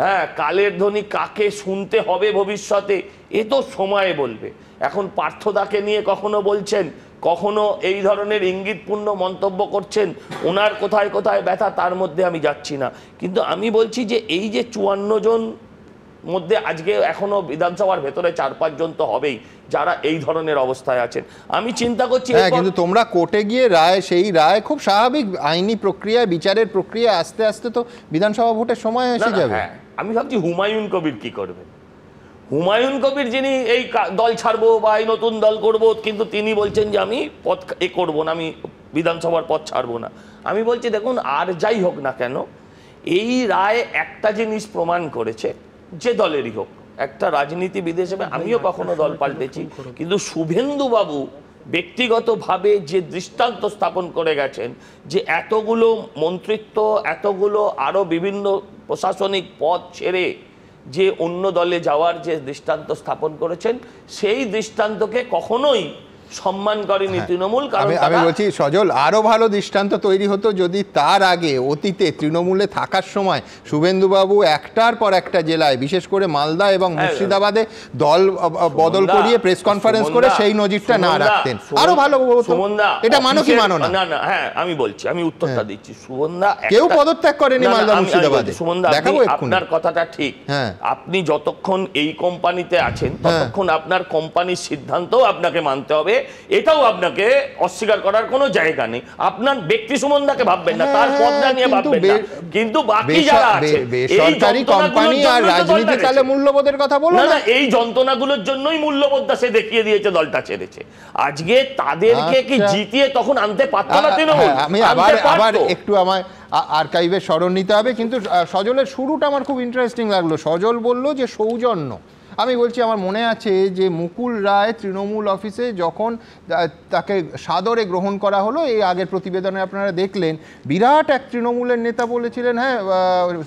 হ্যাঁ, কালের ধ্বনি কাকে শুনতে হবে ভবিষ্যতে এ তো সময় বলবে। এখন পার্থদাকে নিয়ে কখনো বলছেন, কখনো এই ধরনের ইঙ্গিতপূর্ণ মন্তব্য করছেন, ওনার কোথায় কোথায় ব্যথা তার মধ্যে আমি যাচ্ছি না। কিন্তু আমি বলছি যে এই যে 54 জন মধ্যে আজকে এখনো বিধানসভার ভেতরে 4-5 জন তো হবেই যারা এই ধরনের অবস্থায় আছেন। আমি চিন্তা করছি, কিন্তু তোমরা কোর্টে গিয়ে রায়, সেই রায় খুব স্বাভাবিক আইনি প্রক্রিয়া, বিচারের প্রক্রিয়া, আস্তে আস্তে তো বিধানসভা ভোটের সময় এসে যাবে। আমি ভাবছি হুমায়ুন কবির কি করবেন। হুমায়ুন কবির যিনি এই দল ছাড়বো বা এই নতুন দল করব, কিন্তু তিনি বলছেন যে আমি পদ এ করবো না, আমি বিধানসভার পদ ছাড়বো না। আমি বলছি দেখুন, আর যাই হোক না কেন, এই রায় একটা জিনিস প্রমাণ করেছে, যে দলেরই হোক, একটা রাজনীতিবিদ হিসেবে আমিও কখনো দল পাল্টেছি, কিন্তু শুভেন্দু বাবু ব্যক্তিগতভাবে যে দৃষ্টান্ত স্থাপন করে গেছেন, যে এতগুলো মন্ত্রিত্ব, এতগুলো আরো বিভিন্ন প্রশাসনিক পদ ছেড়ে যে অন্য দলে যাওয়ার যে দৃষ্টান্ত স্থাপন করেছেন, সেই দৃষ্টান্তকে কখনোই সম্মান করেনি তৃণমূল। আমি বলছি সজল, আরো ভালো দৃষ্টান্ত তৈরি হতো যদি তার আগে অতীতে তৃণমূলে থাকার সময় শুভেন্দুবাবু একটার পর একটা জেলায়, বিশেষ করে মালদা এবং মুর্শিদাবাদে দল বদল করিয়ে প্রেস কনফারেন্স করে সেই নজিরটা না রাখতেন, আরো ভালো হতো। এটা মানো কি মানো না? না, হ্যাঁ আমি বলছি, আমি উত্তরটা দিচ্ছি। সুমনদা কেউ পদত্যাগ করেনি মালদা মুর্শিদাবাদে। সুমনদা, আপনার কথাটা ঠিক। আপনি যতক্ষণ এই কোম্পানিতে আছেন ততক্ষণ আপনার কোম্পানির সিদ্ধান্তও আপনাকে মানতে হবে, এটাও আপনাকে অস্বীকার করার কোনো জায়গা নেই। আপনার ব্যক্তি সুমনদাকে ভাববেন না, তার পদটা নিয়ে ভাববেন না, কিন্তু বাকি যারা আছে বেসরকারি কোম্পানি আর রাজনীতিকালে মূল্যবোধের কথা বলো না। এই যন্ত্রণাগুলোর জন্যই মূল্যবোধটা সে দেখিয়ে দিয়েছে, দলটা ছেড়েছে। আজকে তাদেরকে কি জিতিয়ে তখন আনতে পারতো না তৃণমূল? আমি আবার একটু আমায় আর্কাইভের স্মরণ নিতে হবে, কিন্তু সজলের শুরুটা আমার খুব ইন্টারেস্টিং লাগলো। সজল বলল যে সৌজন্য। আমি বলছি আমার মনে আছে যে মুকুল রায় তৃণমূল অফিসে যখন তাকে সাদরে গ্রহণ করা হলো, এই আগের প্রতিবেদনে আপনারা দেখলেন, বিরাট এক তৃণমূলের নেতা বলেছিলেন হ্যাঁ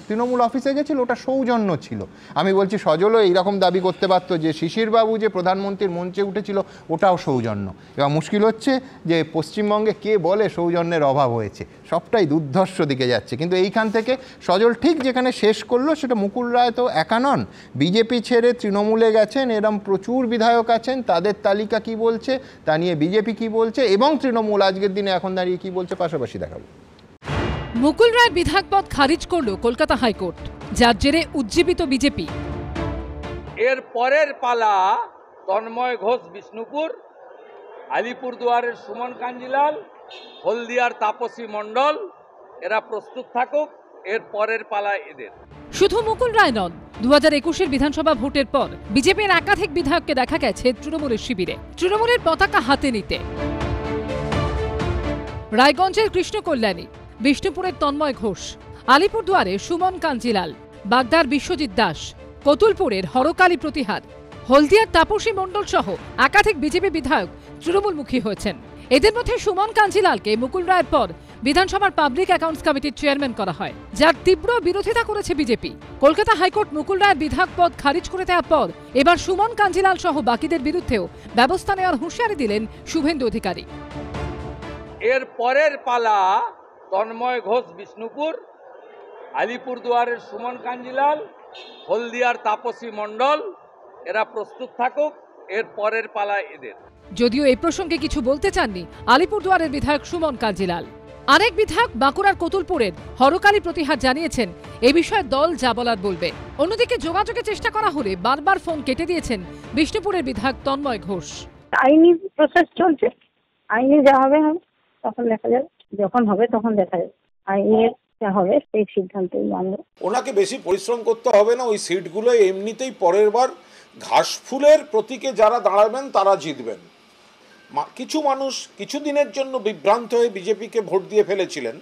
তৃণমূল অফিসে গেছিল, ওটা সৌজন্য ছিল। আমি বলছি সজলও এইরকম দাবি করতে পারতো যে শিশিরবাবু যে প্রধানমন্ত্রীর মঞ্চে উঠেছিল ওটাও সৌজন্য। এবার মুশকিল হচ্ছে যে পশ্চিমবঙ্গে কে বলে সৌজন্যের অভাব হয়েছে, সবটাই দুর্ধর্ষ দিকে যাচ্ছে। কিন্তু এইখান থেকে সজল ঠিক যেখানে শেষ করলো, সেটা মুকুল রায় তো একা নন, বিজেপি ছেড়ে তৃণমূলে গেছেন এরম প্রচুর বিধায়ক আছেন, তাদের তালিকা কি বলছে তা নিয়ে বিজেপি কি বলছে এবং তৃণমূল আজকের দিনে এখন দাঁড়িয়ে কি বলছে পাশাপাশি দেখাবো। মুকুল রায়ের বিধায়ক পদ খারিজ করল কলকাতা হাইকোর্ট, যার জেরে উজ্জীবিত বিজেপি। এর পরের পালা তন্ময় ঘোষ বিষ্ণুপুর, আলিপুরদুয়ারের সুমন কাঞ্জিলাল, হলদিয়ার তাপসী মণ্ডল, এরা প্রস্তুত থাকুক, এর পরের পালা এদের। শুধু মুকুল রায় নন, 2021-এর বিধানসভা ভোটের পর বিজেপির একাধিক বিধায়ককে দেখা গেছে তৃণমূলের শিবিরে, তৃণমূলের পতাকা হাতে নিতে। রায়গঞ্জের কৃষ্ণ কল্যাণী, বিষ্ণুপুরের তন্ময় ঘোষ, আলিপুরদুয়ারে সুমন কাঞ্জিলাল, বাগদার বিশ্বজিৎ দাস, কতুলপুরের হরকালী প্রতিহার, হলদিয়ার তাপসী মণ্ডল সহ একাধিক বিজেপি বিধায়ক তৃণমূলমুখী হয়েছেন। এদের মধ্যে সুমন কাঞ্জিলালকে মুকুল রায়ের পর বিধানসভার পাবলিক অ্যাকাউন্টস কমিটির চেয়ারম্যান করা হয়, যার তীব্র বিরোধিতা করেছে বিজেপি। কলকাতা হাইকোর্ট মুকুল রায়ের বিধায়ক পদ খারিজ করে দেওয়ার পর এবার সুমন কাঞ্জিলাল সহ বাকিদের বিরুদ্ধেও ব্যবস্থা নেওয়ার হুঁশিয়ারি দিলেন শুভেন্দু অধিকারী। এর পরের পালা তন্ময় ঘোষ বিষ্ণুপুর, আলিপুরদুয়ারের সুমন কাঞ্জিলাল, হলদিয়ার তাপসী মণ্ডল, এরা প্রস্তুত থাকুক, এর পরের পালা এদের। যদিও এই প্রসঙ্গে কিছু বলতে চাননি আলিপুরদুয়ারের বিধায়ক সুমন কাঞ্জিলাল। আরেক বিধায়ক বাঁকুড়ার কতুলপুরের হরকালী প্রতিহার জানিয়েছেন এ বিষয়ে দল যা বলার বলবে। অন্যদিকে যোগাযোগের চেষ্টা করা হলে বারবার ফোন কেটে দিয়েছেন বিষ্ণুপুরের বিধায়ক তন্ময় ঘোষ। আইনি প্রসেস চলছে, আইনে যা হবে হবে, তখন দেখা যাবে, যখন হবে তখন দেখা যাবে। আইনের যা হবে সেই সিদ্ধান্তই মানব। ওনাকে বেশি পরিশ্রম করতে হবে না, ওই সিটগুলো এমনিতেই পরের বার ঘাসফুলের প্রতীকে যারা দাঁড়াবেন তারা জিতবেন। কিছু মানুষ কিছুদিনের জন্য বিভ্রান্ত হয়ে বিজেপিকে ভোট দিয়ে ফেলেছিলেন,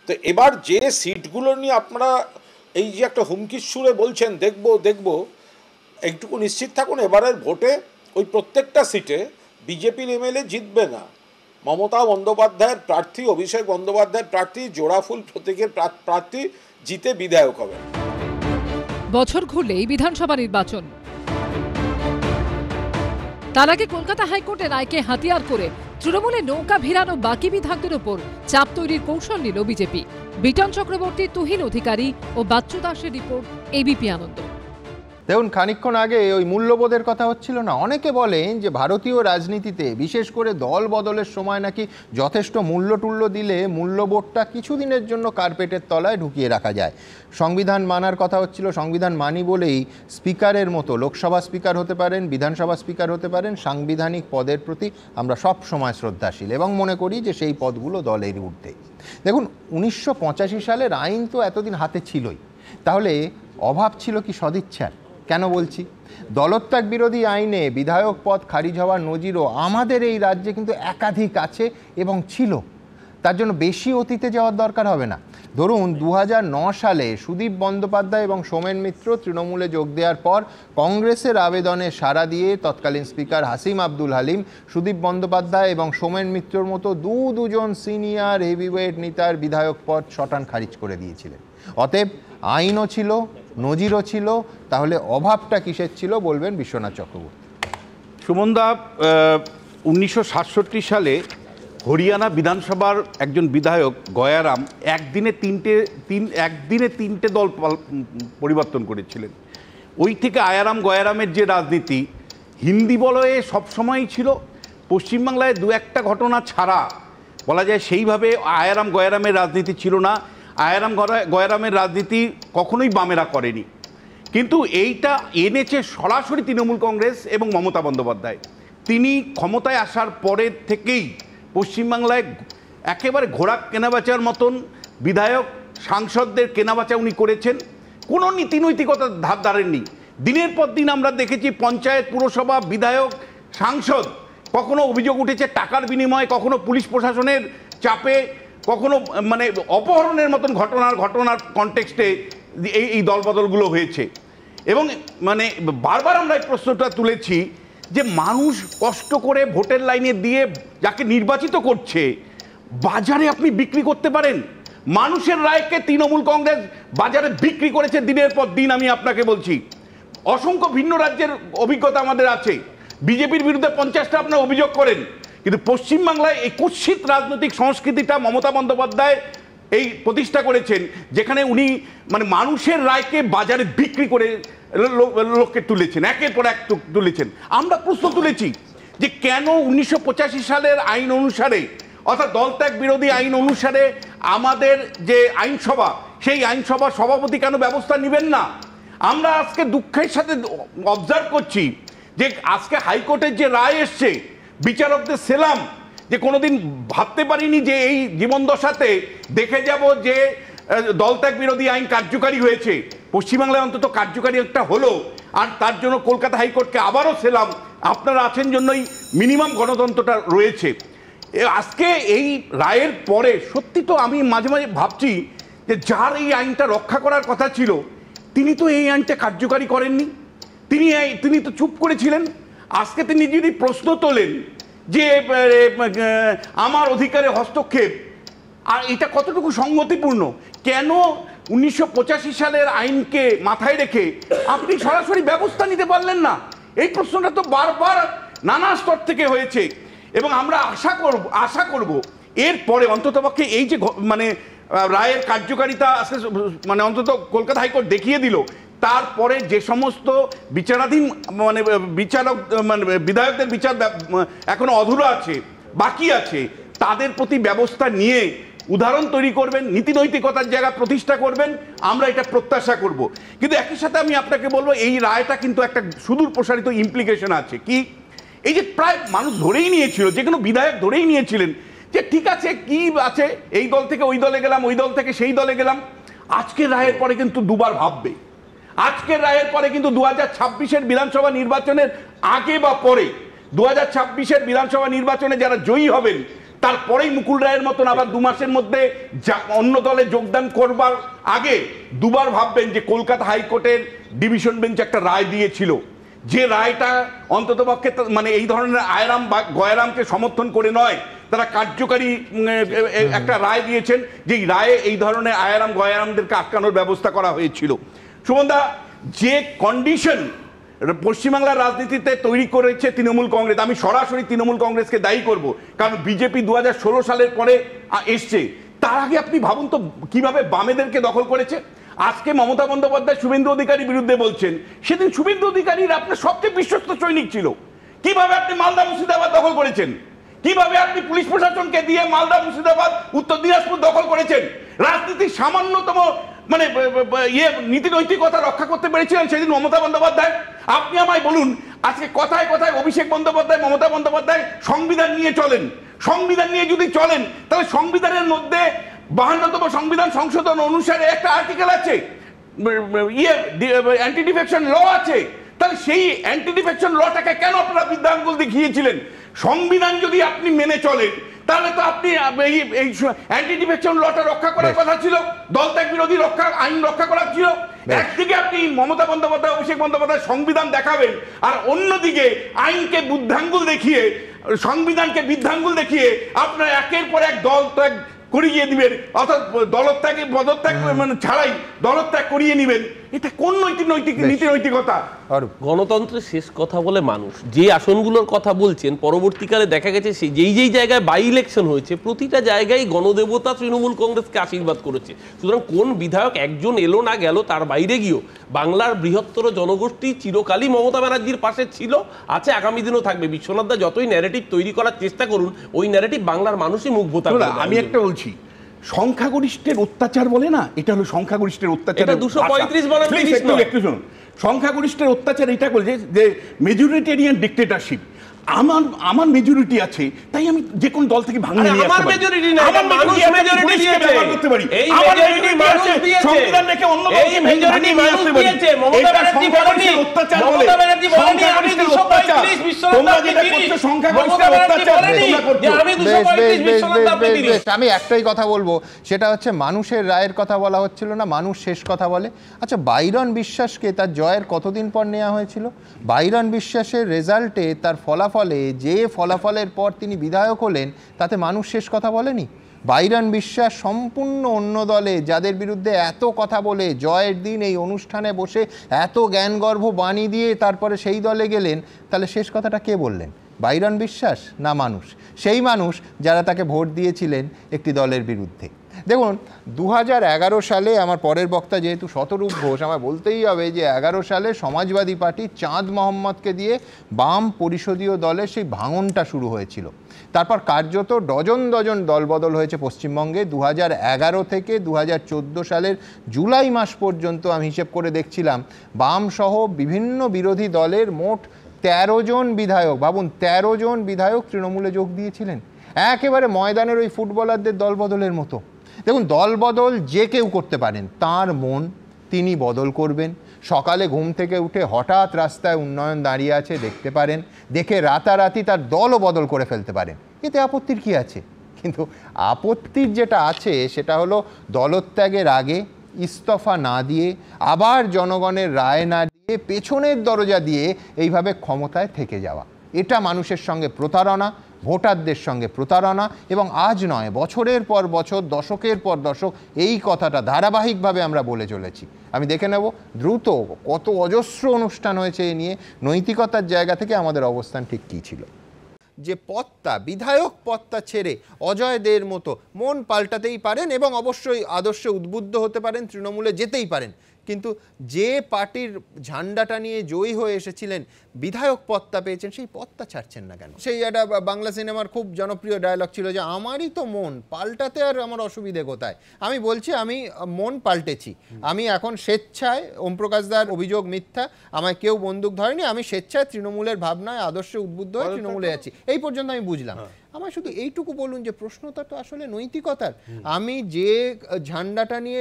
তো এবার যে সিটগুলো নিয়ে আপনারা এই যে একটা হুমকির সুরে বলছেন দেখব দেখব, একটুকু নিশ্চিত থাকুন এবারের ভোটে ওই প্রত্যেকটা সিটে বিজেপির এমএলএ জিতবে না। মমতা বন্দ্যোপাধ্যায়ের প্রার্থী, অভিষেক বন্দ্যোপাধ্যায়ের প্রার্থী, জোড়াফুল প্রতীকের প্রার্থী জিতে বিধায়ক হবেন। বছর ঘুরলেই বিধানসভা নির্বাচন, তার আগে কলকাতা হাইকোর্টের রায়কে হাতিয়ার করে তৃণমূলে নৌকা ভিড়ানো বাকি বিধায়কদের ওপর চাপ তৈরির কৌশল নিল বিজেপি। বিটন চক্রবর্তী, তুহিন অধিকারী ও বাচ্চু দাসের রিপোর্ট, এবিপি আনন্দ। দেখুন, খানিকক্ষণ আগে ওই মূল্যবোধের কথা হচ্ছিল না। অনেকে বলেন যে ভারতীয় রাজনীতিতে বিশেষ করে দল বদলের সময় নাকি যথেষ্ট মূল্য দিলে মূল্যবোধটা কিছুদিনের জন্য কার্পেটের তলায় ঢুকিয়ে রাখা যায়। সংবিধান মানার কথা হচ্ছিল, সংবিধান মানি বলেই স্পিকারের মতো লোকসভা স্পিকার হতে পারেন, বিধানসভা স্পিকার হতে পারেন, সাংবিধানিক পদের প্রতি আমরা সব সময় শ্রদ্ধাশীল এবং মনে করি যে সেই পদগুলো দলের ঊর্ধ্বে। দেখুন, 1985 সালের আইন তো এতদিন হাতে ছিলই, তাহলে অভাব ছিল কি সদিচ্ছার? কেন বলছি? দলত্যাগ বিরোধী আইনে বিধায়ক পদ খারিজ হওয়ার নজিরও আমাদের এই রাজ্যে কিন্তু একাধিক আছে এবং ছিল। তার জন্য বেশি অতীতে যাওয়ার দরকার হবে না। ধরুন 2009 সালে সুদীপ বন্দ্যোপাধ্যায় এবং সোমেন মিত্র তৃণমূলে যোগ দেওয়ার পর কংগ্রেসের আবেদনে সাড়া দিয়ে তৎকালীন স্পিকার হাসিম আব্দুল হালিম সুদীপ বন্দ্যোপাধ্যায় এবং সোমেন মিত্রর মতো দুজন সিনিয়র হেভিওয়েট নেতার বিধায়ক পদ শটান খারিজ করে দিয়েছিলেন। অতএব আইনও ছিল, নজিরও ছিল, তাহলে অভাবটা কিসের ছিল বলবেন বিশ্বনাথ চক্রবর্তী। সুমনদা, 1967 সালে হরিয়ানা বিধানসভার একজন বিধায়ক গয়ারাম একদিনে তিনটে দল পরিবর্তন করেছিলেন। ওই থেকে আয়ারাম গয়ারামের যে রাজনীতি হিন্দি বলয়ে সবসময়ই ছিল, পশ্চিমবাংলায় দু একটা ঘটনা ছাড়া বলা যায় সেইভাবে আয়ারাম গয়ারামের রাজনীতি ছিল না। আয়ারাম গয়ারামের রাজনীতি কখনোই বামেরা করেনি, কিন্তু এইটা এনেছে সরাসরি তৃণমূল কংগ্রেস এবং মমতা বন্দ্যোপাধ্যায়। তিনি ক্ষমতায় আসার পরের থেকেই পশ্চিমবাংলায় একেবারে ঘোড়া কেনাবেচার মতন বিধায়ক সাংসদদের কেনাবেচা উনি করেছেন। কোনো নীতিনৈতিকতার ধার ধারেননি। দিনের পর দিন আমরা দেখেছি পঞ্চায়েত, পুরসভা, বিধায়ক, সাংসদ, কখনো অভিযোগ উঠেছে টাকার বিনিময়ে, কখনো পুলিশ প্রশাসনের চাপে, কখনো মানে অপহরণের মতন ঘটনার কনটেক্সটে এই দলবদলগুলো হয়েছে। এবং মানে বারবার আমরা এই প্রশ্নটা তুলেছি যে মানুষ কষ্ট করে ভোটের লাইনে দিয়ে যাকে নির্বাচিত করছে বাজারে আপনি বিক্রি করতে পারেন? মানুষের রায়কে তৃণমূল কংগ্রেস বাজারে বিক্রি করেছে দিনের পর দিন। আমি আপনাকে বলছি, অসংখ্য ভিন্ন রাজ্যের অভিজ্ঞতা আমাদের আছে। বিজেপির বিরুদ্ধে 50টা আপনার অভিযোগ করেন, কিন্তু পশ্চিমবাংলায় এই কুৎসিত রাজনৈতিক সংস্কৃতিটা মমতা বন্দ্যোপাধ্যায় এই প্রতিষ্ঠা করেছেন, যেখানে উনি মানে মানুষের রায়কে বাজারে বিক্রি করে লোককে তুলেছেন, একের পর এক তুলেছেন। আমরা প্রশ্ন তুলেছি যে কেন 1985 সালের আইন অনুসারে, অর্থাৎ দলত্যাগ বিরোধী আইন অনুসারে আমাদের যে আইনসভা, সেই আইনসভার সভাপতি কেন ব্যবস্থা নেবেন না? আমরা আজকে দুঃখের সাথে অবজার্ভ করছি যে আজকে হাইকোর্টের যে রায় এসছে, বিচারকদের সেলাম, যে কোনোদিন ভাবতে পারিনি যে এই জীবনদশাতে দেখে যাব যে দলত্যাগ বিরোধী আইন কার্যকারী হয়েছে। পশ্চিমবাংলায় অন্তত কার্যকারী একটা হলো, আর তার জন্য কলকাতা হাইকোর্টকে আবারও সেলাম। আপনারা আছেন জন্যই মিনিমাম গণতন্ত্রটা রয়েছে। আজকে এই রায়ের পরে সত্যি তো আমি মাঝে মাঝে ভাবছি যে যার এই আইনটা রক্ষা করার কথা ছিল তিনি তো এই আইনটা কার্যকারী করেননি, তিনি তো চুপ করেছিলেন। আজকে তিনি যদি প্রশ্ন তোলেন যে আমার অধিকারে হস্তক্ষেপ, আর এটা কতটুকু সংগতিপূর্ণ? কেন 1985 সালের আইনকে মাথায় রেখে আপনি সরাসরি ব্যবস্থা নিতে পারলেন না? এই প্রশ্নটা তো বারবার নানা স্তর থেকে হয়েছে এবং আমরা আশা করব এরপরে অন্ততপক্ষে এই যে মানে রায়ের কার্যকারিতা আজকে মানে অন্তত কলকাতা হাইকোর্ট দেখিয়ে দিল, তারপরে যে সমস্ত বিচারাধীন মানে বিচারক মানে বিধায়কদের বিচার এখনো অধুরা আছে, বাকি আছে, তাদের প্রতি ব্যবস্থা নিয়ে উদাহরণ তৈরি করবেন, নীতিনৈতিকতার জায়গা প্রতিষ্ঠা করবেন, আমরা এটা প্রত্যাশা করব। কিন্তু একই সাথে আমি আপনাকে বলবো এই রায়টা কিন্তু একটা সুদূর প্রসারিত ইমপ্লিকেশন আছে। কি, এই যে প্রায় মানুষ ধরেই নিয়েছিল, যে কোনো বিধায়ক ধরেই নিয়েছিলেন যে ঠিক আছে কি আছে, এই দল থেকে ওই দলে গেলাম, ওই দল থেকে সেই দলে গেলাম। আজকের রায়ের পরে কিন্তু দুবার ভাববে। আজকের রায়ের পরে কিন্তু 2026-এর বিধানসভা নির্বাচনের আগে বা পরে, 2026-এর বিধানসভা নির্বাচনে যারা জয়ী হবেন তারপরেই মুকুল রায়ের মতন আবার 2 মাসের মধ্যে অন্য দলে যোগদান করবার আগে দুবার ভাববেন যে কলকাতা হাইকোর্টের ডিভিশন বেঞ্চ একটা রায় দিয়েছিল, যে রায়টা অন্ততপক্ষে মানে এই ধরনের আয়রাম বা গয়রামকে সমর্থন করে নয়, তারা কার্যকারী একটা রায় দিয়েছেন, যে রায়ে এই ধরনের আয়রাম গয়রামদেরকে আটকানোর ব্যবস্থা করা হয়েছিল। সুমনদা, যে কন্ডিশন পশ্চিমবাংলার রাজনীতিতে তৈরি করেছে তৃণমূল কংগ্রেস, আমি সরাসরি তৃণমূল কংগ্রেসকে দায়ী করব, কারণ বিজেপি 2016 সালের পরে এসছে। তার আগে আপনি ভাবুন তো কিভাবে বামেদেরকে দখল করেছে। আজকে মমতা বন্দ্যোপাধ্যায় শুভেন্দু অধিকারীর বিরুদ্ধে বলছেন, সেদিন শুভেন্দু অধিকারীর আপনার সবচেয়ে বিশ্বস্ত সৈনিক ছিল। কিভাবে আপনি মালদা মুর্শিদাবাদ দখল করেছেন, কিভাবে আপনি পুলিশ প্রশাসনকে দিয়ে মালদা মুর্শিদাবাদ উত্তর দিনাজপুর দখল করেছেন। রাজনীতির সামান্যতম মানে নীতি নৈতিকতা রক্ষা করতে পেরেছিলেন সেদিন মমতা বন্দ্যোপাধ্যায়। আপনি আমায় বলুন, আজকে কথায় কথায় অভিষেক বন্দ্যোপাধ্যায়, মমতা বন্দ্যোপাধ্যায় সংবিধান নিয়ে চলেন। সংবিধান নিয়ে যদি চলেন তাহলে সংবিধানের মধ্যে 52তম সংবিধান সংশোধন অনুসারে একটা আর্টিকেল আছে, অ্যান্টি ডিফেকশন ল আছে। তাহলে সেই অ্যান্টি ডিফেকশন লটাকে কেন আপনারা বৃদ্ধাঙ্গুল দেখিয়েছিলেন? সংবিধান যদি আপনি মেনে চলেন তাহলে তো আপনি এই অ্যান্টি ডিফেকশন লটা রক্ষা করার কথা ছিল, দলত্যাগ বিরোধী আইন রক্ষা করার ছিল। একদিকে আপনি মমতা বন্দ্যোপাধ্যায়, অভিষেক বন্দ্যোপাধ্যায় সংবিধান দেখাবেন, আর অন্যদিকে আইনকে বুদ্ধাঙ্গুল দেখিয়ে, সংবিধানকে বৃদ্ধাঙ্গুল দেখিয়ে আপনার একের পর এক দল ত্যাগ করিয়ে দিবেন, অর্থাৎ দলত্যাগে পদত্যাগ মানে ছাড়াই দলত্যাগ করিয়ে নেবেন। এটা কোন নীতি নৈতিকতা? গণতন্ত্রের শেষ কথা বলে মানুষ। যে আসনগুলোর কথা বলছেন, পরবর্তীকালে দেখা গেছে যেই জায়গায় বাই ইলেকশন হয়েছে প্রতিটা জায়গায় গণদেবতা তৃণমূল কংগ্রেসকে আশীর্বাদ করেছে। সুতরাং কোন বিধায়ক একজন এলো না গেল, তার বাইরে গিয়েও বাংলার বৃহত্তর জনগোষ্ঠী চিরকালই মমতা ব্যানার্জির পাশে ছিল, আছে, আগামী দিনও থাকবে। বিশ্বনাথ দা যতই ন্যারেটিভ তৈরি করার চেষ্টা করুন, ওই ন্যারেটিভ বাংলার মানুষই মুখ ভোতা। আমি একটা বলছি, সংখ্যাগরিষ্ঠের অত্যাচার বলে না, এটা হলো সংখ্যাগরিষ্ঠের অত্যাচার। 235 বলেন, একটু শুনুন, সংখ্যাগরিষ্ঠের অত্যাচার এটা বলছে যে মেজরিটেরিয়ান ডিক্টেটরশিপ। আমার মেজরিটি আছে, তাই আমি যে কোন দল থেকে ভাঙিয়ে নিয়ে আসতে পারি। মেজরিটি না, মানুষ মেজরিটি দিয়েছে। এই মেজরিটি মানুষ দিয়েছে, সংবিধান রেখে অন্য দলকে মেজরিটি মানুষ দিয়েছে। মমতা ব্যানার্জি বলেনি, মমতা ব্যানার্জি বলেনি আমি 235 বিশ্বনাথ আপনি 30। সংখ্যাগরিষ্ঠের অত্যাচার তোমরা করছো, আমি 235 বিশ্বনাথ আপনি 30। আমি একটাই কথা বলবো, সেটা হচ্ছে মানুষের রায়ের কথা বলা হচ্ছিল না, মানুষ শেষ কথা বলে। আচ্ছা, বাইরন বিশ্বাসকে তার জয়ের কতদিন পর নেওয়া হয়েছিল? বাইরন বিশ্বাসের রেজাল্টে, তার ফলাফলে, যে ফলাফলের পর তিনি বিধায়ক হলেন, তাতে মানুষ শেষ কথা বলেনি। বাইরন বিশ্বাস সম্পূর্ণ অন্য দলে, যাদের বিরুদ্ধে এত কথা বলে জয়ের দিন এই অনুষ্ঠানে বসে এত জ্ঞানগর্ভ বাণী দিয়ে তারপরে সেই দলে গেলেন, তাহলে শেষ কথাটা কে বললেন? বাইরন বিশ্বাস না মানুষ? সেই মানুষ যারা তাকে ভোট দিয়েছিলেন একটি দলের বিরুদ্ধে। দেখুন, 2011 সালে, আমার পরের বক্তা যেহেতু শতরূপ ঘোষ, আমার বলতেই হবে যে 11 সালে সমাজবাদী পার্টি চাঁদ মোহাম্মদকে দিয়ে বাম পরিষদীয় দলের সেই ভাঙনটা শুরু হয়েছিল। তারপর কার্যত ডজন ডজন দলবদল হয়েছে পশ্চিমবঙ্গে। 2011 থেকে 2014 সালের জুলাই মাস পর্যন্ত আমি হিসেব করে দেখছিলাম, বাম সহ বিভিন্ন বিরোধী দলের মোট 13 জন বিধায়ক, ভাবুন 13 জন বিধায়ক তৃণমূলে যোগ দিয়েছিলেন, একেবারে ময়দানের ওই ফুটবলারদের দলবদলের মতো। দেখুন, দলবদল যে কেউ করতে পারেন, তার মন, তিনি বদল করবেন। সকালে ঘুম থেকে উঠে হঠাৎ রাস্তায় উন্নয়ন দাঁড়িয়ে আছে দেখতে পারেন, দেখে রাতারাতি তার দলও বদল করে ফেলতে পারেন। এতে আপত্তির কি আছে? কিন্তু আপত্তির যেটা আছে সেটা হলো দলত্যাগের আগে ইস্তফা না দিয়ে, আবার জনগণের রায় না দিয়ে, পেছনের দরজা দিয়ে এইভাবে ক্ষমতায় থেকে যাওয়া, এটা মানুষের সঙ্গে প্রতারণা, ভোটারদের সঙ্গে প্রতারণা। এবং আজ নয়, বছরের পর বছর, দশকের পর দশক এই কথাটা ধারাবাহিকভাবে আমরা বলে চলেছি। আমি দেখে নেব দ্রুত কত অজস্র অনুষ্ঠান হয়েছে এ নিয়ে, নৈতিকতার জায়গা থেকে আমাদের অবস্থান ঠিক কী ছিল। যে পদটা, বিধায়ক পদটা ছেড়ে অজয় দের মতো মন পাল্টাতেই পারেন এবং অবশ্যই আদর্শে উদ্বুদ্ধ হতে পারেন, তৃণমূলে যেতেই পারেন, কিন্তু যে পার্টির ঝান্ডাটা নিয়ে জয়ী হয়ে এসেছিলেন, বিধায়ক পদটা পেয়েছেন, সেই পদটা ছাড়ছেন না কেন? সেই একটা বাংলা সিনেমার খুব জনপ্রিয় ডায়লগ ছিল যে আমারই তো মন, পাল্টাতে আর আমার অসুবিধে কোথায়? আমি বলছি আমি মন পাল্টেছি, আমি এখন স্বেচ্ছায়, ওমপ্রকাশ দার অভিযোগ মিথ্যা, আমায় কেউ বন্দুক ধরেনি, আমি স্বেচ্ছায় তৃণমূলের ভাবনায় আদর্শে উদ্বুদ্ধ হয়ে তৃণমূলে যাচ্ছি, এই পর্যন্ত আমি বুঝলাম। আমার শুধু এইটুকু বলুন যে প্রশ্নটা তো আসলে নৈতিকতার। আমি যে ঝান্ডাটা নিয়ে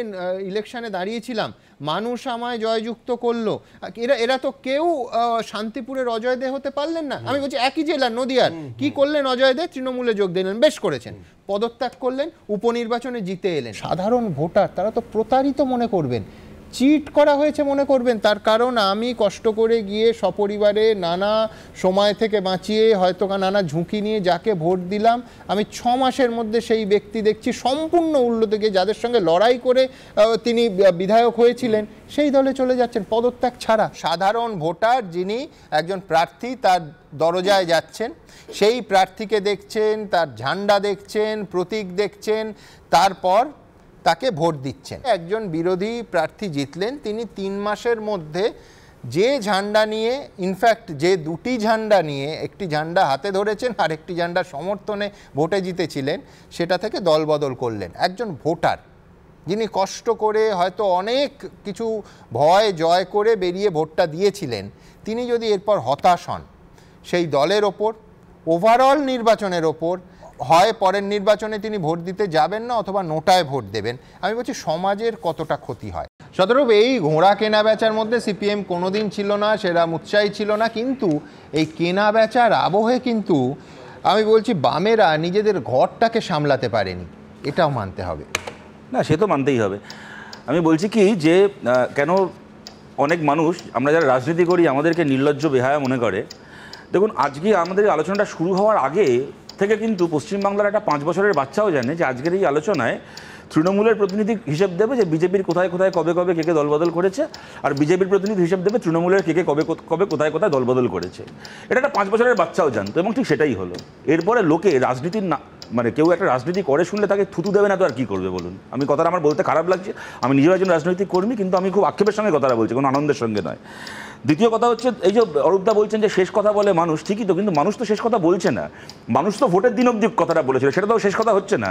ইলেকশনে দাঁড়িয়েছিলাম, মানুষ আমায় জয়যুক্ত করলো, এরা তো কেউ শান্তিপুরের অজয় দে হতে পারলেন না। আমি বলছি একই জেলার নদিয়ার, কি করলেন অজয় দে? তৃণমূলে যোগ দিলেন, বেশ করেছেন, পদত্যাগ করলেন, উপনির্বাচনে জিতে এলেন। সাধারণ ভোটার তারা তো প্রতারিত মনে করবেন, চিট করা হয়েছে মনে করবেন। তার কারণ আমি কষ্ট করে গিয়ে সপরিবারে নানা সময় থেকে বাঁচিয়ে হয়তো নানা ঝুঁকি নিয়ে যাকে ভোট দিলাম, আমি 6 মাসের মধ্যে সেই ব্যক্তি দেখছি সম্পূর্ণ উল্টো থেকে, যাদের সঙ্গে লড়াই করে তিনি বিধায়ক হয়েছিলেন, সেই দলে চলে যাচ্ছেন পদত্যাগ ছাড়া। সাধারণ ভোটার যিনি একজন প্রার্থী, তার দরজায় যাচ্ছেন, সেই প্রার্থীকে দেখছেন, তার ঝান্ডা দেখছেন, প্রতীক দেখছেন, তারপর তাকে ভোট দিচ্ছেন। একজন বিরোধী প্রার্থী জিতলেন, তিনি 3 মাসের মধ্যে যে ঝান্ডা নিয়ে, ইনফ্যাক্ট যে দুটি ঝান্ডা নিয়ে, একটি ঝান্ডা হাতে ধরেছেন আর একটি ঝান্ডা সমর্থনে ভোটে জিতেছিলেন, সেটা থেকে দলবদল করলেন। একজন ভোটার যিনি কষ্ট করে হয়তো অনেক কিছু ভয় জয় করে বেরিয়ে ভোটটা দিয়েছিলেন, তিনি যদি এরপর হতাশ হন সেই দলের ওপর, ওভারঅল নির্বাচনের ওপর, হয় পরের নির্বাচনে তিনি ভোট দিতে যাবেন না অথবা নোটায় ভোট দেবেন, আমি বলছি সমাজের কতটা ক্ষতি হয়। সদরূপ এই ঘোড়া কেনা বেচার মধ্যে সিপিএম কোনোদিন ছিল না, সেরা উৎসাহী ছিল না, কিন্তু এই কেনা বেচার আবহে কিন্তু আমি বলছি বামেরা নিজেদের ঘরটাকে সামলাতে পারেনি, এটাও মানতে হবে। না, সে তো মানতেই হবে। আমি বলছি কি যে কেন অনেক মানুষ, আমরা যারা রাজনীতি করি, আমাদেরকে নির্লজ্জ বেহায়া মনে করে। দেখুন, আজকে আমাদের আলোচনাটা শুরু হওয়ার আগে থেকে কিন্তু পশ্চিমবাংলার একটা 5 বছরের বাচ্চাও জানে যে আজকের এই আলোচনায় তৃণমূলের প্রতিনিধি হিসেব দেবে যে বিজেপির কোথায় কোথায় কবে কবে কে কে দলবদল করেছে, আর বিজেপির প্রতিনিধি হিসেব দেবে তৃণমূলের কে কে কবে কবে কোথায় কোথায় দলবদল করেছে। এটা একটা 5 বছরের বাচ্চাও জানতো, এবং ঠিক সেটাই হলো। এরপরে লোকে রাজনীতির না, মানে কেউ একটা রাজনীতি করে শুনলে তাকে থুতু দেবে না তো আর কী করবে বলুন? আমি কথাটা আমার বলতে খারাপ লাগছে, আমি নিজেও একজন রাজনৈতিক কর্মী, কিন্তু আমি খুব আক্ষেপের সঙ্গে কথাটা বলছি, কোনো আনন্দের সঙ্গে নয়। দ্বিতীয় কথা হচ্ছে, এই যে অরূপদা বলছেন যে শেষ কথা বলে মানুষ, ঠিকই তো, কিন্তু মানুষ তো শেষ কথা বলছে না। মানুষ তো ভোটের দিন অবধি কথাটা বলেছিল, সেটা তো শেষ কথা হচ্ছে না।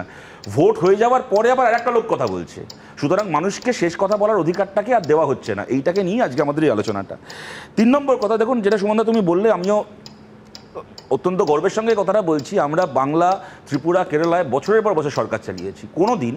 ভোট হয়ে যাওয়ার পরে আবার আরেকটা লোক কথা বলছে। সুতরাং মানুষকে শেষ কথা বলার অধিকারটাকে আর দেওয়া হচ্ছে না, এইটাকে নিয়ে আজকে আমাদের এই আলোচনাটা। 3 নম্বর কথা, দেখুন, যেটা সুমনদা তুমি বললে, আমিও অত্যন্ত গর্বের সঙ্গে কথাটা বলছি। আমরা বাংলা, ত্রিপুরা, কেরালায় বছরের পর বছর সরকার চালিয়েছি, কোনো দিন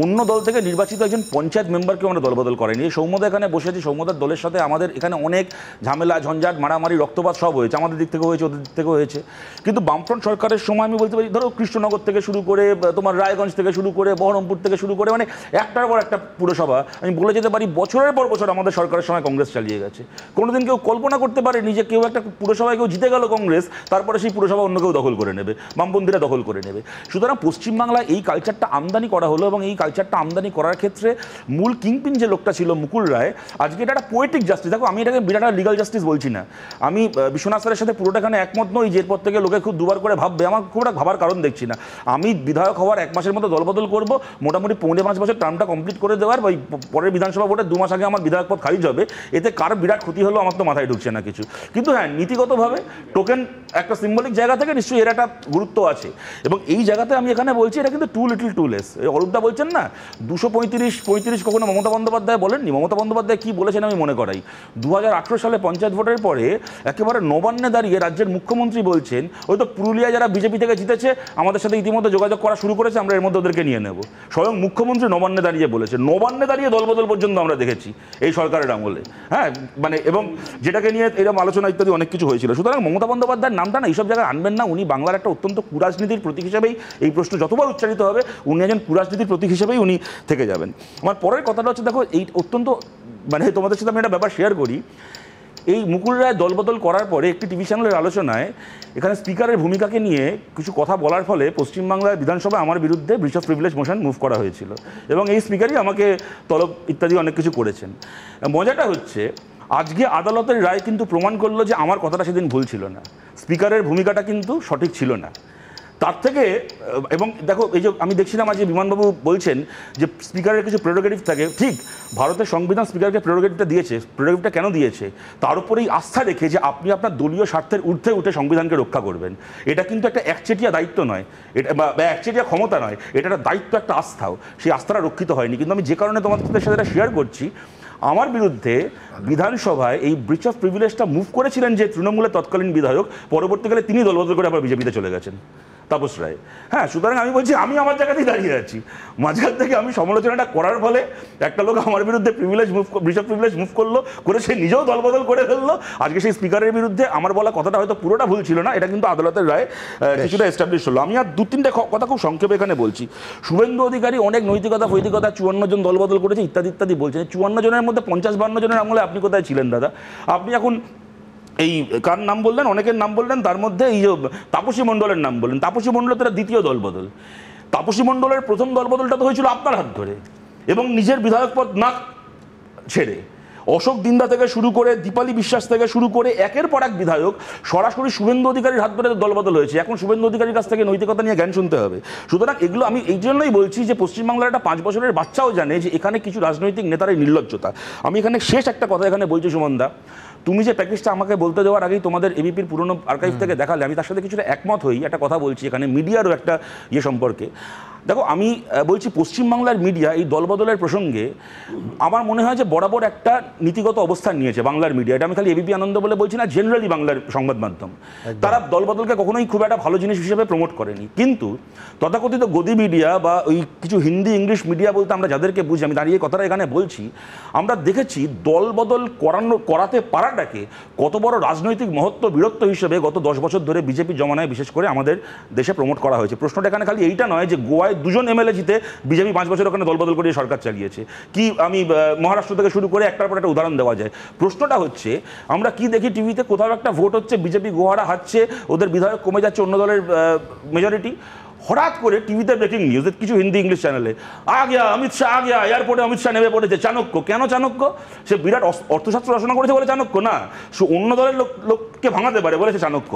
অন্য দল থেকে নির্বাচিত একজন পঞ্চায়েত মেম্বারকে আমরা দলবদল করেনি। এই সৌম্যদা এখানে বসেছি, সৌম্যদার দলের সাথে আমাদের এখানে অনেক ঝামেলা, ঝঞ্ঝাট, মারামারি, রক্তপাত সব হয়েছে, আমাদের দিক থেকেও হয়েছে, ওদের দিক থেকেও হয়েছে। কিন্তু বামফ্রন্ট সরকারের সময় আমি বলতে পারি, ধরো কৃষ্ণনগর থেকে শুরু করে, তোমার রায়গঞ্জ থেকে শুরু করে, বহরমপুর থেকে শুরু করে, মানে একটার পর একটা পুরসভা, আমি বলে যেতে পারি বছরের পর বছর আমাদের সরকারের সময় কংগ্রেস চালিয়ে গেছে। কোনোদিন কেউ কল্পনা করতে পারেনি যে কেউ একটা পুরসভায় কেউ জিতে গেল কংগ্রেস, তারপরে সেই পুরসভা অন্য কেউ দখল করে নেবে, বামপন্থীরা দখল করে নেবে। সুতরাং পশ্চিমবাংলায় এই কালচারটা আমদানি করা হলো, এবং এই কালচারটা আমদানি করার ক্ষেত্রে মূল কিংপিন যে লোকটা ছিল মুকুল রায়, আজকে এটা একটা পোয়েটিক জাস্টিস। দেখো, আমি এটাকে বিরাট লিগাল জাস্টিস বলছি না, আমি বিশ্বনাথ স্যারের সাথে পুরোটা এখানে একমত নই যে এরপর থেকে লোকে খুব দুবার করে ভাববে, আমার খুব একটা ভাবার কারণ দেখছি না। আমি বিধায়ক হওয়ার 1 মাসের মধ্যে দলবদল করব, মোটামুটি 5.5 বছর টার্মটা কমপ্লিট করে দেওয়ার, ওই পরের বিধানসভা ভোটে 2 মাস আগে আমার বিধায়ক পদ খারিজ হবে, এতে কার বিরাট ক্ষতি হলো আমার তো মাথায় ঢুকছে না কিছু। কিন্তু হ্যাঁ, নীতিগতভাবে টোকেন একটা সিম্বলিক জায়গা থেকে নিশ্চয়ই এর একটা গুরুত্ব আছে, এবং এই জায়গাতে আমি এখানে বলছি এটা কিন্তু টু লিটল টু লেস। অরূপদা বলছেন না 235 কখনো মমতা বন্দ্যোপাধ্যায় বলেননি। মমতা বন্দ্যোপাধ্যায় কি বলেছেন আমি মনে করাই, 2018 সালে পঞ্চায়েত ভোটের পরে একেবারে নবান্নে দাঁড়িয়ে রাজ্যের মুখ্যমন্ত্রী বলছেন, ওই তো পুরুলিয়া যারা বিজেপি থেকে জিতেছে আমাদের সাথে ইতিমধ্যে যোগাযোগ করা শুরু করেছে, আমরা এর মধ্যে ওদেরকে নিয়ে নেব। স্বয়ং মুখ্যমন্ত্রী নবান্নে দাঁড়িয়ে বলেছে, নবান্নে দাঁড়িয়ে দলবদল পর্যন্ত আমরা দেখেছি এই সরকারের আমলে। হ্যাঁ, মানে এবং যেটাকে নিয়ে এরকম আলোচনা ইত্যাদি অনেক কিছু হয়েছিল। সুতরাং মমতা বন্দ্যোপাধ্যায়ের নামটা না এইসব জায়গায় আনবেন না। উনি বাংলার একটা অত্যন্ত কুরাজনীতির প্রতীক হিসেবেই, এই প্রশ্ন যতবার উচ্চারিত হবে, উনি একজন কুরাজনীতির প্রতীক হিসেবেই উনি থেকে যাবেন। আমার পরের কথাটা হচ্ছে, দেখো, এই অত্যন্ত, মানে তোমাদের সাথে আমি একটা ব্যাপার শেয়ার করি। এই মুকুল রায় দলবদল করার পরে একটি টিভি চ্যানেলের আলোচনায় এখানে স্পিকারের ভূমিকাকে নিয়ে কিছু কথা বলার ফলে পশ্চিমবাংলার বিধানসভায় আমার বিরুদ্ধে breach of privilege motion move করা হয়েছিল, এবং এই স্পিকারই আমাকে তলব ইত্যাদি অনেক কিছু করেছেন। মজাটা হচ্ছে, আজকে আদালতের রায় কিন্তু প্রমাণ করলো যে আমার কথাটা সেদিন ভুল ছিল না, স্পিকারের ভূমিকাটা কিন্তু সঠিক ছিল না। তার থেকে এবং দেখো এই যে আমি দেখছিলাম আজ বিমানবাবু বলছেন যে স্পিকারের কিছু প্রেরোগেটিভ থাকে, ঠিক ভারতের সংবিধান স্পিকারকে প্রেরোগেটিভটা দিয়েছে, প্রেরোগেটিভটা কেন দিয়েছে? তার উপরেই আস্থা রেখে যে আপনি আপনার দলীয় স্বার্থের ঊর্ধ্বে উঠে সংবিধানকে রক্ষা করবেন। এটা কিন্তু একটা একচেটিয়া দায়িত্ব নয়, এটা বা একচেটিয়া ক্ষমতা নয়, এটা একটা দায়িত্ব, একটা আস্থাও। সেই আস্থাটা রক্ষিত হয়নি। কিন্তু আমি যে কারণে তোমাদের সাথে এটা শেয়ার করছি, আমার বিরুদ্ধে বিধানসভায় এই ব্রিচ অফ প্রিভিলেজটা মুভ করেছিলেন যে তৃণমূলের তৎকালীন বিধায়ক, পরবর্তীকালে তিনি দলবদল করে আবার বিজেপিতে চলে গেছেন, তাপস রায়। হ্যাঁ, সুতরাং আমি বলছি আমি আমার জায়গাতেই দাঁড়িয়ে আছি। মাঝখান থেকে আমি সমালোচনাটা করার ফলে একটা লোক আমার বিরুদ্ধে ব্রিচ অফ প্রিভিলেজ মুভ করলো, করে সে নিজেও দলবদল করে ফেললো। আজকে সেই স্পিকারের বিরুদ্ধে আমার বলা কথাটা হয়তো পুরোটা ভুল ছিল না, এটা কিন্তু আদালতের রায় কিছুটা এস্টাবলিশ হলো। আমি আর 2-3টে কথা খুব সংক্ষেপে এখানে বলছি। শুভেন্দু অধিকারী অনেক নৈতিকতা ফৈতিকতা 54 জন দলবদল করেছে ইত্যাদি ইত্যাদি বলছেন। 54 জনের মধ্যে 50-52 জনের আমলে আপনি কোথায় ছিলেন দাদা? আপনি এখন এই কার নাম বললেন, অনেকের নাম বললেন, তার মধ্যে এই যে তাপসী মণ্ডলের নাম বললেন। তাপসী মণ্ডলের তারা দ্বিতীয় দলবদল। তাপসী মণ্ডলের প্রথম দলবদলটা তো হয়েছিল আপনার হাত ধরে এবং নিজের বিধায়ক পদ না ছেড়ে। অশোক দিন্দা থেকে শুরু করে দীপালি বিশ্বাস থেকে শুরু করে একের পর এক বিধায়ক সরাসরি শুভেন্দু অধিকারীর হাত ধরে দলবদল হয়েছে। এখন শুভেন্দু অধিকারীর কাছ থেকে নৈতিকতা নিয়ে জ্ঞান শুনতে হবে। সুতরাং এগুলো আমি এই জন্যই বলছি যে পশ্চিমবাংলার একটা 5 বছরের বাচ্চাও জানে যে এখানে কিছু রাজনৈতিক নেতার নির্লজ্জতা। আমি এখানে শেষ একটা কথা এখানে বলছি, সুমনদা, তুমি যে প্যাকেজটা আমাকে বলতে দেওয়ার আগেই তোমাদের এবিপির পুরনো আর্কাইভ থেকে দেখালে, আমি তার সাথে কিছুটা একমত হই। একটা কথা বলছি এখানে মিডিয়ারও একটা সম্পর্কে। দেখো, আমি বলছি পশ্চিমবাংলার মিডিয়া এই দলবদলের প্রসঙ্গে আমার মনে হয় যে বরাবর একটা নীতিগত অবস্থান নিয়েছে বাংলার মিডিয়া। এটা আমি খালি এবিপি আনন্দ বলে বলছি না, জেনারেলি বাংলার সংবাদ মাধ্যম তারা দলবদলকে কখনোই খুব একটা ভালো জিনিস হিসেবে প্রমোট করেনি। কিন্তু তথাকথিত গদি মিডিয়া বা ওই কিছু হিন্দি ইংলিশ মিডিয়া বলতে আমরা যাদেরকে বুঝি, আমি দাঁড়িয়ে কথাটা এখানে বলছি, আমরা দেখেছি দলবদল করাতে পারাটাকে কত বড় রাজনৈতিক মহত্ব বীরত্ব হিসেবে গত 10 বছর ধরে বিজেপি জমানায় বিশেষ করে আমাদের দেশে প্রমোট করা হয়েছে। প্রশ্নটা এখানে খালি এইটা নয় যে গোয়ায় 2 জন এমএলএ জিতে বিজেপি 5 বছর ওখানে দলবদল করে সরকার চালিয়েছে, কি আমি মহারাষ্ট্র থেকে শুরু করে একটার পর একটা উদাহরণ দেওয়া যায়। প্রশ্নটা হচ্ছে আমরা কি দেখি টিভিতে, কোথাও একটা ভোট হচ্ছে, বিজেপি গোহারা হারছে, ওদের বিধায়ক কমে যাচ্ছে, অন্য দলের মেজরিটি। হঠাৎ করে টিভিতে ব্রেকিং নিউজ, কিছু হিন্দি ইংলিশ চ্যানেলে, অমিত শাহ আ গিয়া, এয়ারপোর্টে অমিত শাহ নেমে পড়েছে। চাণক্য, কেন চাণক্য? সে বিরাট অর্থশাস্ত্র রচনা করেছে বলে চাণক্য না, সে অন্য দলের লোককে ভাঙাতে পারে বলেছে চাণক্য।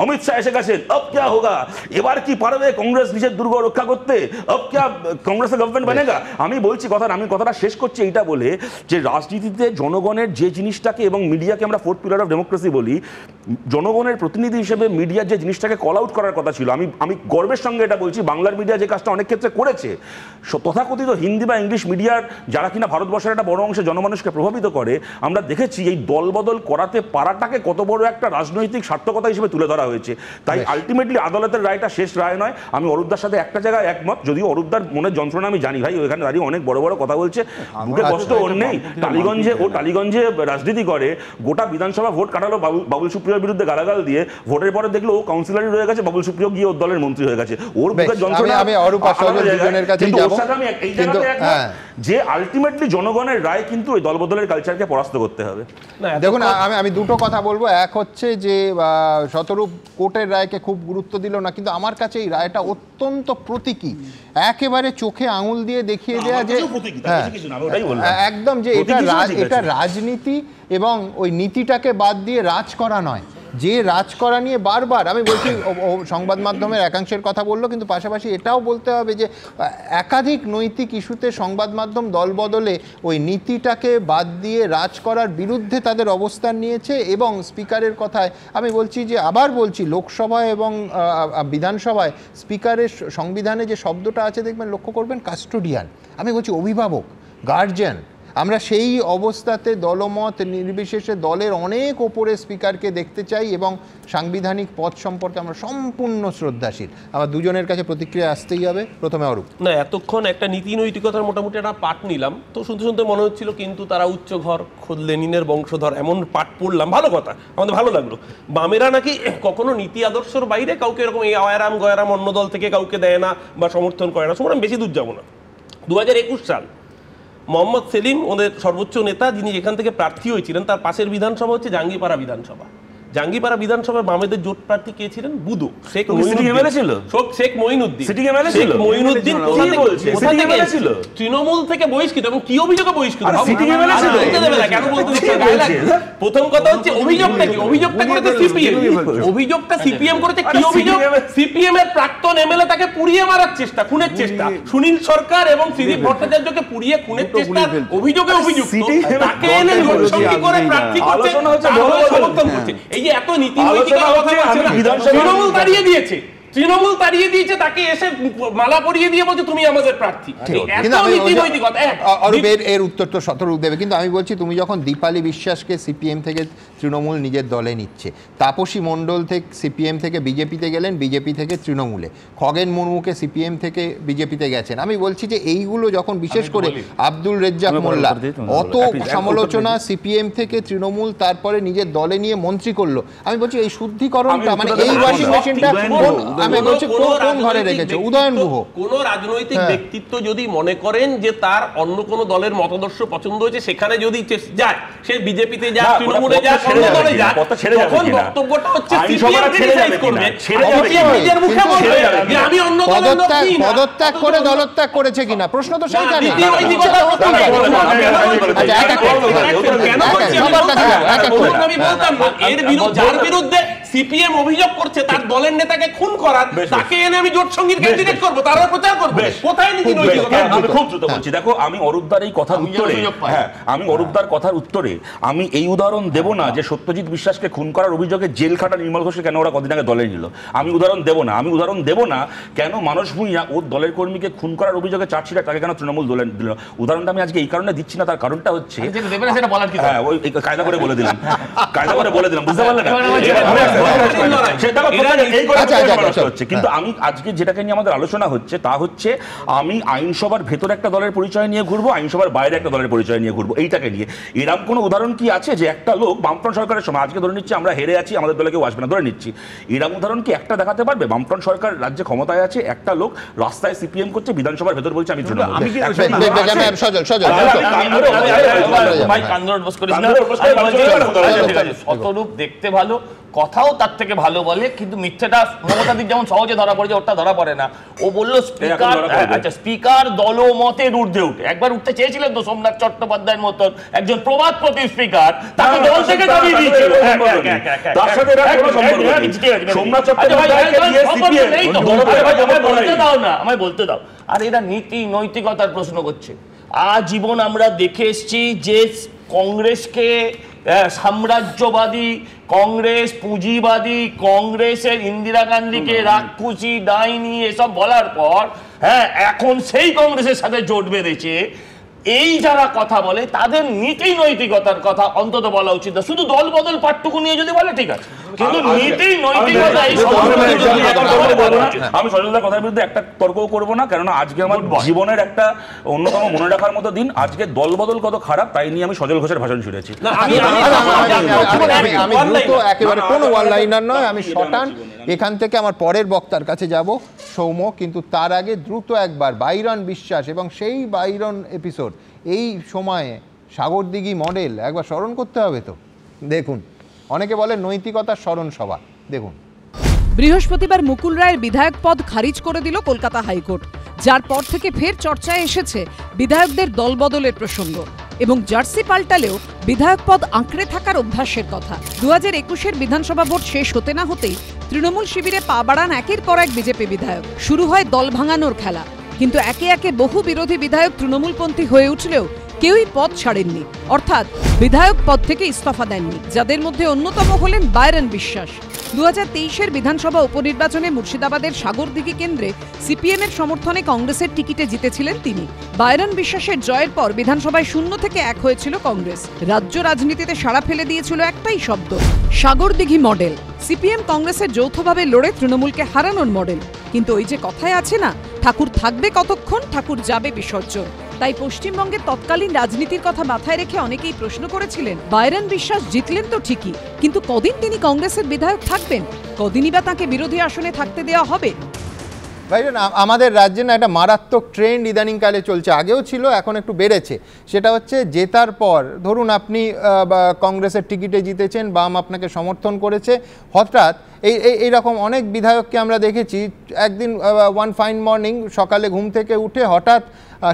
অমিত শাহ এসে গেছেন, আব ক্যা হোগা, এবার কি পারবে কংগ্রেস নিজের দুর্গ রক্ষা করতে? আব ক্যা কংগ্রেসের গভর্নমেন্ট বানেগা? আমি বলছি আমি কথাটা শেষ করছি এইটা বলে যে রাজনীতিতে জনগণের যে জিনিসটাকে, এবং মিডিয়াকে আমরা 4th পিলার অফ ডেমোক্রেসি বলি, জনগণের প্রতিনিধি হিসেবে মিডিয়ার যে জিনিসটাকে কল আউট করার কথা ছিল, আমি গর্বের সঙ্গে এটা বলছি, বাংলার মিডিয়া যে কাজটা অনেক ক্ষেত্রে করেছে, তথাকথিত হিন্দি বা ইংলিশ মিডিয়ার যারা কিনা ভারতবর্ষের একটা বড় অংশে জনমানুষকে প্রভাবিত করে, আমরা দেখেছি এই দলবদল করাতে পারাটাকে কত বড় একটা রাজনৈতিক সার্থকতা হিসেবে তুলে ধরা হয়েছে। তাই আলটিমেটলি আদালতের রায়টা শেষ রায় নয়। আমি অরূপদার সাথে একটা জায়গায় একমত, যদিও অরূপদার মনের যন্ত্রণা আমি জানি, ভাই ওইখানে দাঁড়িয়ে অনেক বড় বড় কথা বলছে, বুকে কষ্ট ওর নেই। টালিগঞ্জে রাজনীতি করে, গোটা বিধানসভা ভোট কাটালো বাবুল সুপ্রিয়র বিরুদ্ধে গালাগাল দিয়ে, ভোটের পরে দেখলো ও কাউন্সিলরই রয়ে গেছে, বাবুল সুপ্রিয় গিয়ে ওর দলের মন্ত্রী হয়ে গেছে। ওর যে আলটিমেটলি জনগণের রায় কিন্তু ওই দলবদলের কালচারকে পরাস্ত করতে হবে। দেখুন, আমি 2টো কথা বলবো। এক হচ্ছে যে শতরূপ কোর্টের রায়কে খুব গুরুত্ব দিল না, কিন্তু আমার কাছে এই রায়টা অত্যন্ত প্রতীকী, একেবারে চোখে আঙুল দিয়ে দেখিয়ে দেয়া যে একদম যে এটা রাজনীতি এবং ওই নীতিটাকে বাদ দিয়ে রাজ করা নয়। যে রাজ করা নিয়ে বারবার আমি বলছি, সংবাদ মাধ্যমের একাংশের কথা বললো, কিন্তু পাশাপাশি এটাও বলতে হবে যে একাধিক নৈতিক ইস্যুতে সংবাদ মাধ্যম দলবদলে ওই নীতিটাকে বাদ দিয়ে রাজ করার বিরুদ্ধে তাদের অবস্থান নিয়েছে। এবং স্পিকারের কথায় আমি বলছি যে, আবার বলছি, লোকসভায় এবং বিধানসভায় স্পিকারের সংবিধানে যে শব্দটা আছে দেখবেন, লক্ষ্য করবেন, কাস্টোডিয়ান। আমি বলছি অভিভাবক, গার্জিয়ান। আমরা সেই অবস্থাতে দলমত নির্বিশেষে দলের অনেক ওপরে স্পিকারকে দেখতে চাই এবং সাংবিধানিক পদ সম্পর্কে আমরা সম্পূর্ণ শ্রদ্ধাশীল। আমার দুজনের কাছে প্রতিক্রিয়া আসতেই হবে। প্রথমে অরূপ। না, এতক্ষণ একটা নীতি নৈতিকতার মোটামুটি একটা পাঠ নিলাম, তো শুনতে শুনতে মনে হচ্ছিল কিন্তু তারা উচ্চ ঘর, খোদ লেনিনের বংশধর, এমন পাঠ পড়লাম, ভালো কথা, আমাদের ভালো লাগলো। বামেরা নাকি কখনো নীতি আদর্শের বাইরে কাউকে এরকম এই আয়ারাম গয়ারাম অন্য দল থেকে কাউকে দেয় না বা সমর্থন করে না। সুতরাং বেশি দূর যাবো না। 2021 সাল মোহাম্মদ সেলিম ওদের সর্বোচ্চ নেতা, যিনি এখান থেকে প্রার্থী হয়েছিলেন, তার পাশের বিধানসভা হচ্ছে জাঙ্গিপাড়া বিধানসভা। জাঙ্গিপাড়া বিধানসভায় বামেদের জোট প্রার্থী কে ছিলেন? বুদু শেখ মঈনুদ্দিন তৃণমূল থেকে বহিষ্কৃত, এবং কি অভিযোগে বহিষ্কৃত? প্রথম কথা হচ্ছে অভিযোগটা কি? অভিযোগটা করেছে সিপিএম। অভিযোগটা সিপিএম করেছে। কি অভিযোগ? সিপিএম এর প্রাক্তন এমএলএ তাকে পুড়িয়ে মারার চেষ্টা, খুনের চেষ্টা। সুনীল সরকার এবং শ্রীদীপ ভট্টাচার্যকে পুড়িয়ে খুনের চেষ্টা অভিযোগে অভিযুক্ত, তাকে এনে জোটসঙ্গী করে প্রার্থী করছে, সমর্থন করছে। এই যে এত নীতি নৈতিকতার কথা বলছে না, তৃণমূল তাড়িয়ে দিয়েছে, তৃণমূল তাড়িয়ে দিয়েছে, তাকে এসে মালা পরিয়ে দিয়ে বলছে তুমি আমাদের প্রার্থী। এর উত্তর তো শতরূপ দেবে, কিন্তু আমি বলছি তুমি যখন দীপালি বিশ্বাসকে সিপিএম থেকে তৃণমূল নিজের দলে নিচ্ছে, তাপসী মণ্ডল থেকে সিপিএম থেকে বিজেপিতে গেলেন, বিজেপি থেকে তৃণমূলে, খগেন মুর্মুকে সিপিএম থেকে বিজেপিতে গেছেন, আমি বলছি যে এইগুলো যখন বিশেষ করে আব্দুল রেজ্জাক মোল্লা অত সমালোচনা সিপিএম থেকে তৃণমূল তারপরে নিজের দলে নিয়ে মন্ত্রী করলো, আমি বলছি এই শুদ্ধিকরণটা মানে এই ওয়াশিং মেশিনটা আমি বলছি কোন ঘরে রেখেছে উদয়ন গুহ? কোন রাজনৈতিক ব্যক্তিত্ব যদি মনে করেন যে তার অন্য কোন দলের মতাদর্শ পছন্দ হয়েছে, সেখানে যদি যায়, সে বিজেপিতে যাক, তৃণমূলে যাক, অন্য দলে যাক, তখন বক্তব্যটা হচ্ছে সিপিএম ক্রিটিসাইজ করবে, নিজের মুখে বলবে যে আমি অন্য দলের লোক কি না। পদত্যাগ করে দলত্যাগ করেছে কিনা প্রশ্ন তো সেইখানে। আমি বলতাম না, এর বিরুদ্ধে যার বিরুদ্ধে সিপিএম অভিযোগ করছে তার দলের নেতাকে খুন করার, তাকে এনে আমি জোট সঙ্গীর ক্যান্ডিডেট করব, তারা প্রচার করবে, কোথায় নীতি নৈতিকতা? আমি খুব দ্রুত বলছি, দেখো আমি অরূপদার এই কথার উত্তরে, হ্যাঁ আমি অরূপদার কথার উত্তরে আমি এই উদাহরণ দেব না যে সত্যজিৎ বিশ্বাসকে খুন করার অভিযোগে জেল খাটা নির্মল ঘোষকে কেন ওরা কদিন আগে দলে নিল, আমি উদাহরণ দেব না। আমি উদাহরণ দেব না কেন মানস ভূঁইয়া ওর দলের কর্মীকে খুন করার অভিযোগে চার্জশিট তাকে কেন তৃণমূল দলে দিল। উদাহরণটা আমি আজকে এই কারণে দিচ্ছি না, তার কারণটা হচ্ছে হ্যাঁ ওই কায়দা করে বলে দিলাম, কায়দা করে বলে দিলাম, বুঝতে পারলে না? কিন্তু আমি আজকে যেটাকে নিয়ে আমাদের আলোচনা হচ্ছে তা হচ্ছে আমি আইনসভার ভেতরে একটা দলের পরিচয় নিয়ে ঘুরবো, আইনসভার বাইরে একটা দলের পরিচয় নিয়ে ঘুরবো, এইটাকে নিয়ে। এরকম কোনো উদাহরণ কি আছে যে একটা লোক বামফ্রন্ট সরকারের সময়, আজকে ধরে নিচ্ছি আমরা হেরে আছি, আমাদের দলে কেউ আসবে না, ধরে নিচ্ছি, এরকম উদাহরণ কি একটা দেখাতে পারবে? বামফ্রন্ট সরকার রাজ্যে ক্ষমতায় আছে, একটা লোক রাস্তায় সিপিএম করছে, বিধানসভার ভেতর বলছে আমি তৃণমূল। দেখতে ভালো, কথাও তার থেকে ভালো বলে, কিন্তু মিথ্যাটা মমতাদির যেমন সহজে ধরা পড়ে যায়, ওটা ধরা পড়ে না। ও বললো স্পিকার, আচ্ছা স্পিকার দলমতের ঊর্ধ্বে উঠে, একবার উঠতে চেয়েছিলেন তো সোমনাথ চট্টোপাধ্যায়ের মতন একজন প্রবাদ প্রতি স্পিকার, তাকে দল থেকে দাবি দিয়েছিল। আমায় বলতে দাও। আর এরা নীতি নৈতিকতার প্রশ্ন করছে। আজীবন আমরা দেখে এসছি যে কংগ্রেসকে সাম্রাজ্যবাদী, কংগ্রেস পুঁজিবাদী, কংগ্রেসের ইন্দিরা গান্ধীকে রাক্ষসী, ডাইনি এসব বলার পর হ্যাঁ এখন সেই কংগ্রেসের সাথে জোট বেঁধেছে। এই যারা কথা বলে তাদের নীতি নৈতিকতার কথা অন্তত বলা উচিত না, শুধু দল বদল পাঠটুকু নিয়ে যদি বলে ঠিক আছে, কিন্তু নীতি নৈতিকতা আমি সজলদার কথার বিরুদ্ধে একটা তর্কও করবো না, কেননা আজকে আমার জীবনের একটা অন্যতম মনে রাখার মতো দিন। আজকে দল বদল কত খারাপ তাই নিয়ে আমি সজল ঘোষের ভাষণ শুনেছি। আমি দ্রুত একেবারে কোনো ওয়ান লাইনার নয়, আমি শটান এখান থেকে আমার পরের বক্তার কাছে যাব সৌম্য, কিন্তু তার আগে দ্রুত একবার বাইরন বিশ্বাস এবং সেই বাইরন এপিসোড এই সময়ে সাগরদিঘি মডেল একবার স্মরণ করতে হবে তো। দেখুন, অনেকে বলে নৈতিকতার স্মরণ সভা, দেখুন। বৃহস্পতিবার মুকুল রায়ের বিধায়ক পদ খারিজ করে দিল কলকাতা হাইকোর্ট, যার পর থেকে ফের চর্চায় এসেছে বিধায়কদের দলবদলের প্রসঙ্গ এবং জার্সি পাল্টালেও বিধায়ক পদ আঁকড়ে থাকার অভ্যাসের কথা। 2021-এর বিধানসভা ভোট শেষ হতে না হতেই তৃণমূল শিবিরে পা বাড়ান একের পর এক বিজেপি বিধায়ক। শুরু হয় দল ভাঙানোর খেলা, কিন্তু একে একে বহু বিরোধী বিধায়ক তৃণমূলপন্থী হয়ে উঠলেও কেউই পদ ছাড়েননি, অর্থাৎ বিধায়ক পদ থেকে ইস্তফা দেননি, যাদের মধ্যে অন্যতম হলেন বাইরন বিশ্বাস। 2023-এর বিধানসভা উপনির্বাচনে মুর্শিদাবাদের সাগরদিঘি কেন্দ্রে সিপিএমের সমর্থনে কংগ্রেসের টিকিটে জিতেছিলেন তিনি। বাইরন বিশ্বাসের জয়ের পর বিধানসভায় 0 থেকে 1 হয়েছিল কংগ্রেস। রাজ্য রাজনীতিতে সাড়া ফেলে দিয়েছিল একটাই শব্দ, সাগরদিঘি মডেল। সিপিএম কংগ্রেসের যৌথভাবে লড়ে তৃণমূলকে হারানোর মডেল। কিন্তু ওই যে কথায় আছে না, ঠাকুর থাকবে কতক্ষণ, ঠাকুর যাবে বিসর্জন। তাই পশ্চিমবঙ্গের তৎকালীন রাজনীতির কথা মাথায় রেখে অনেকেই প্রশ্ন করেছিলেন, বাইরন বিশ্বাস জিতলেন তো ঠিকই, কিন্তু কদিন তিনি কংগ্রেসের বিধায়ক থাকবেন? কদিনই বা তাঁকে বিরোধী আসনে থাকতে দেওয়া হবে? ভাইজান, আমাদের রাজ্যে না একটা মারাত্মক ট্রেন্ড ইদানিংকালে চলছে, আগেও ছিল, এখন একটু বেড়েছে। সেটা হচ্ছে জেতার পর, ধরুন আপনি কংগ্রেসের টিকিটে জিতেছেন, বাম আপনাকে সমর্থন করেছে, হঠাৎ এইরকম অনেক বিধায়ককে আমরা দেখেছি একদিন ওয়ান ফাইন মর্নিং সকালে ঘুম থেকে উঠে হঠাৎ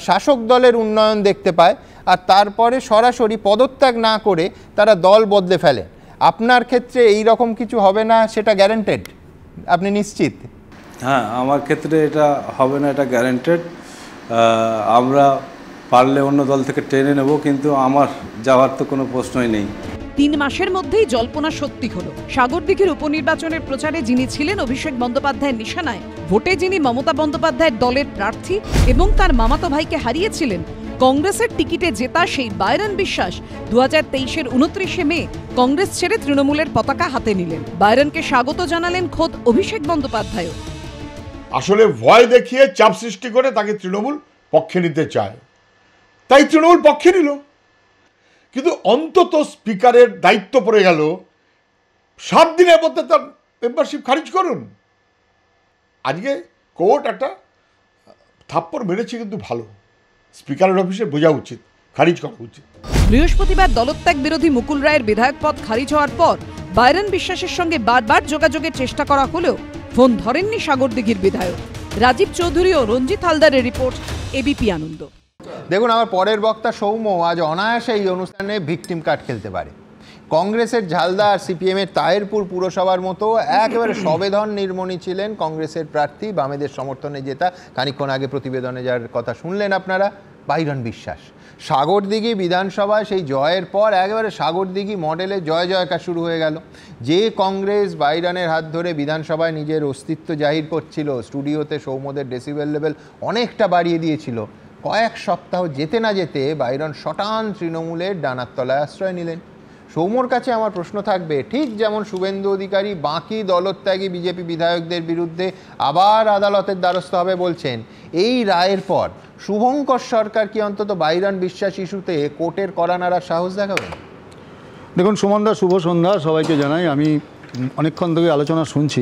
শাসক দলের উন্নয়ন দেখতে পায়, আর তারপরে সরাসরি পদত্যাগ না করে তারা দল বদলে ফেলে। আপনার ক্ষেত্রে এই রকম কিছু হবে না, সেটা গ্যারান্টেড? আপনি নিশ্চিত? হ্যাঁ, আমার ক্ষেত্রে এটা হবে না, এটা গ্যারান্টেড। আমরা পারলে অন্য দল থেকে টেনে নেব, কিন্তু আমার যাওয়ার তো কোনো প্রশ্নই নেই। 3 মাসের মধ্যেই জল্পনা সত্যি হলো। সাগরদিঘির উপনির্বাচনের প্রচারে যিনি ছিলেন অভিষেক বন্দ্যোপাধ্যায়ের নিশানায়, ভোটে যিনি মমতা বন্দ্যোপাধ্যায়ের দলের প্রার্থী এবং তার মামাতো ভাইকে হারিয়েছিলেন, কংগ্রেসের টিকিটে জেতা সেই বাইরন বিশ্বাস 2023-এর 29শে মে কংগ্রেস ছেড়ে তৃণমূলের পতাকা হাতে নিলেন। বাইরনকে স্বাগত জানালেন খোদ অভিষেক বন্দ্যোপাধ্যায়। আসলে ভয় দেখিয়ে চাপ সৃষ্টি করে তাকে তৃণমূল পক্ষে নিতে চায়, তাই তৃণমূল পক্ষে নিল। কিন্তু অন্তত স্পিকারের দায়িত্ব পড়ে গেল 7 দিনের মধ্যে তার মেম্বারশিপ খারিজ করুন। আজকে কোর্ট একটা থাপ্পড় মেরেছে, কিন্তু ভালো, স্পিকারের অফিসে বোঝা উচিত, খারিজ করা উচিত। বৃহস্পতিবার দলত্যাগ বিরোধী মুকুল রায়ের বিধায়ক পদ খারিজ হওয়ার পর বাইরন বিশ্বাসের সঙ্গে বারবার যোগাযোগের চেষ্টা করা হলেও ফোন ধরেননি সাগরদিঘির বিধায়ক। রাজীব চৌধুরী ও রঞ্জিত হালদারের রিপোর্ট, এবিপি আনন্দ। দেখুন, আমার পরের বক্তা সৌম্য আজ অনায়াসে এই অনুষ্ঠানে ভিকটিম কার্ড খেলতে পারে। কংগ্রেসের ঝালদা আর সিপিএমের তাহেরপুর পুরসভার মতো একেবারে সবেধন নির্মণী ছিলেন কংগ্রেসের প্রার্থী, বামেদের সমর্থনে জেতা, খানিকক্ষণ আগে প্রতিবেদনে যার কথা শুনলেন আপনারা, বাইরন বিশ্বাস। সাগরদিঘি বিধানসভায় সেই জয়ের পর একেবারে সাগরদিঘি মডেলে জয় জয়কার শুরু হয়ে গেল। যে কংগ্রেস বাইরনের হাত ধরে বিধানসভায় নিজের অস্তিত্ব জাহির করছিল, স্টুডিওতে সৌম্যদের ডেসিবেল লেভেল অনেকটা বাড়িয়ে দিয়েছিল, কয়েক সপ্তাহ যেতে না যেতে বাইরন শটান তৃণমূলের ডানার তলায় আশ্রয় নিলেন। সৌম্যর কাছে আমার প্রশ্ন থাকবে, ঠিক যেমন শুভেন্দু অধিকারী বাকি দলত্যাগী বিজেপি বিধায়কদের বিরুদ্ধে আবার আদালতের দ্বারস্থ হবে বলছেন, এই রায়ের পর শুভঙ্কর সরকার কি অন্তত বাইরন বিশ্বাস ইস্যুতে কোর্টের কড়া নাড়ার সাহস দেখাবেন? দেখুন সুমনদা, শুভ সন্ধ্যা সবাইকে জানাই। আমি অনেকক্ষণ থেকে আলোচনা শুনছি।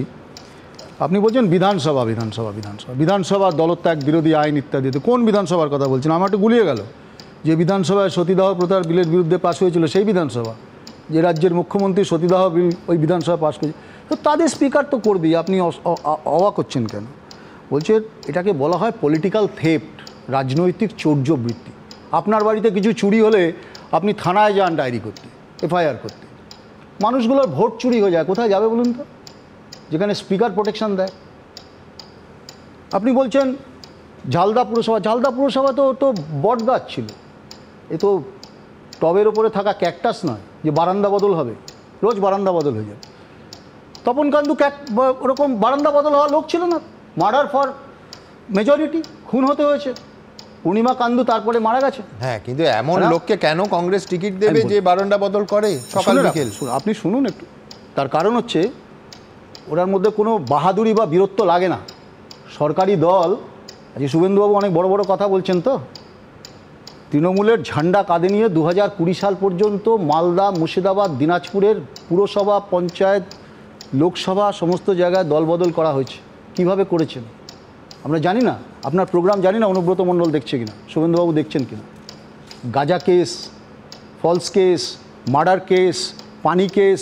আপনি বলছেন বিধানসভা বিধানসভা বিধানসভা বিধানসভা দলত্যাগ বিরোধী আইন ইত্যাদিতে, কোন বিধানসভার কথা বলছেন? আমার একটু গুলিয়ে গেল। যে বিধানসভায় সতীদাহ প্রথার বিলের বিরুদ্ধে পাশ হয়েছিল সেই বিধানসভা, যে রাজ্যের মুখ্যমন্ত্রী সতীদাহ বিল ওই বিধানসভা পাশ করেছে, তো তাদের স্পিকার তো করবেই। আপনি অবাক হচ্ছেন কেন? বলছে এটাকে বলা হয় পলিটিক্যাল থেফট, রাজনৈতিক চৌর্যবৃত্তি। আপনার বাড়িতে কিছু চুরি হলে আপনি থানায় যান ডায়েরি করতে, এফআইআর করতে। মানুষগুলোর ভোট চুরি হয়ে যায়, কোথায় যাবে বলুন তো, যেখানে স্পিকার প্রোটেকশন দেয়? আপনি বলছেন ঝালদা পুরসভা তো বট গাছ ছিল, এ তো টবের ওপরে থাকা ক্যাকটাস নয় যে বারান্দা বদল হবে, রোজ বারান্দা বদল হয়ে যাবে। তপন কান্দু ওরকম বারান্দা বদল হওয়া লোক ছিল না। মার্ডার ফর মেজরিটি, খুন হতে হয়েছে। পূর্ণিমা কান্দু তারপরে মারা গেছে। হ্যাঁ, কিন্তু এমন লোককে কেন কংগ্রেস টিকিট দেবে যে বারান্দা বদল করে সকাল বিকেল? আপনি শুনুন একটু। তার কারণ হচ্ছে ওনার মধ্যে কোনো বাহাদুরি বা বীরত্ব লাগে না। সরকারি দল, আজকে শুভেন্দুবাবু অনেক বড় বড় কথা বলছেন, তো তৃণমূলের ঝান্ডা কাঁধে নিয়ে 2020 সাল পর্যন্ত মালদা, মুর্শিদাবাদ, দিনাজপুরের পুরসভা, পঞ্চায়েত, লোকসভা সমস্ত জায়গায় দলবদল করা হয়েছে। কিভাবে করেছেন আমরা জানি না, আপনার প্রোগ্রাম জানি না অনুব্রত মণ্ডল দেখছে কিনা, শুভেন্দুবাবু দেখছেন কিনা। গাঁজা case, false case, murder case, পানি কেস,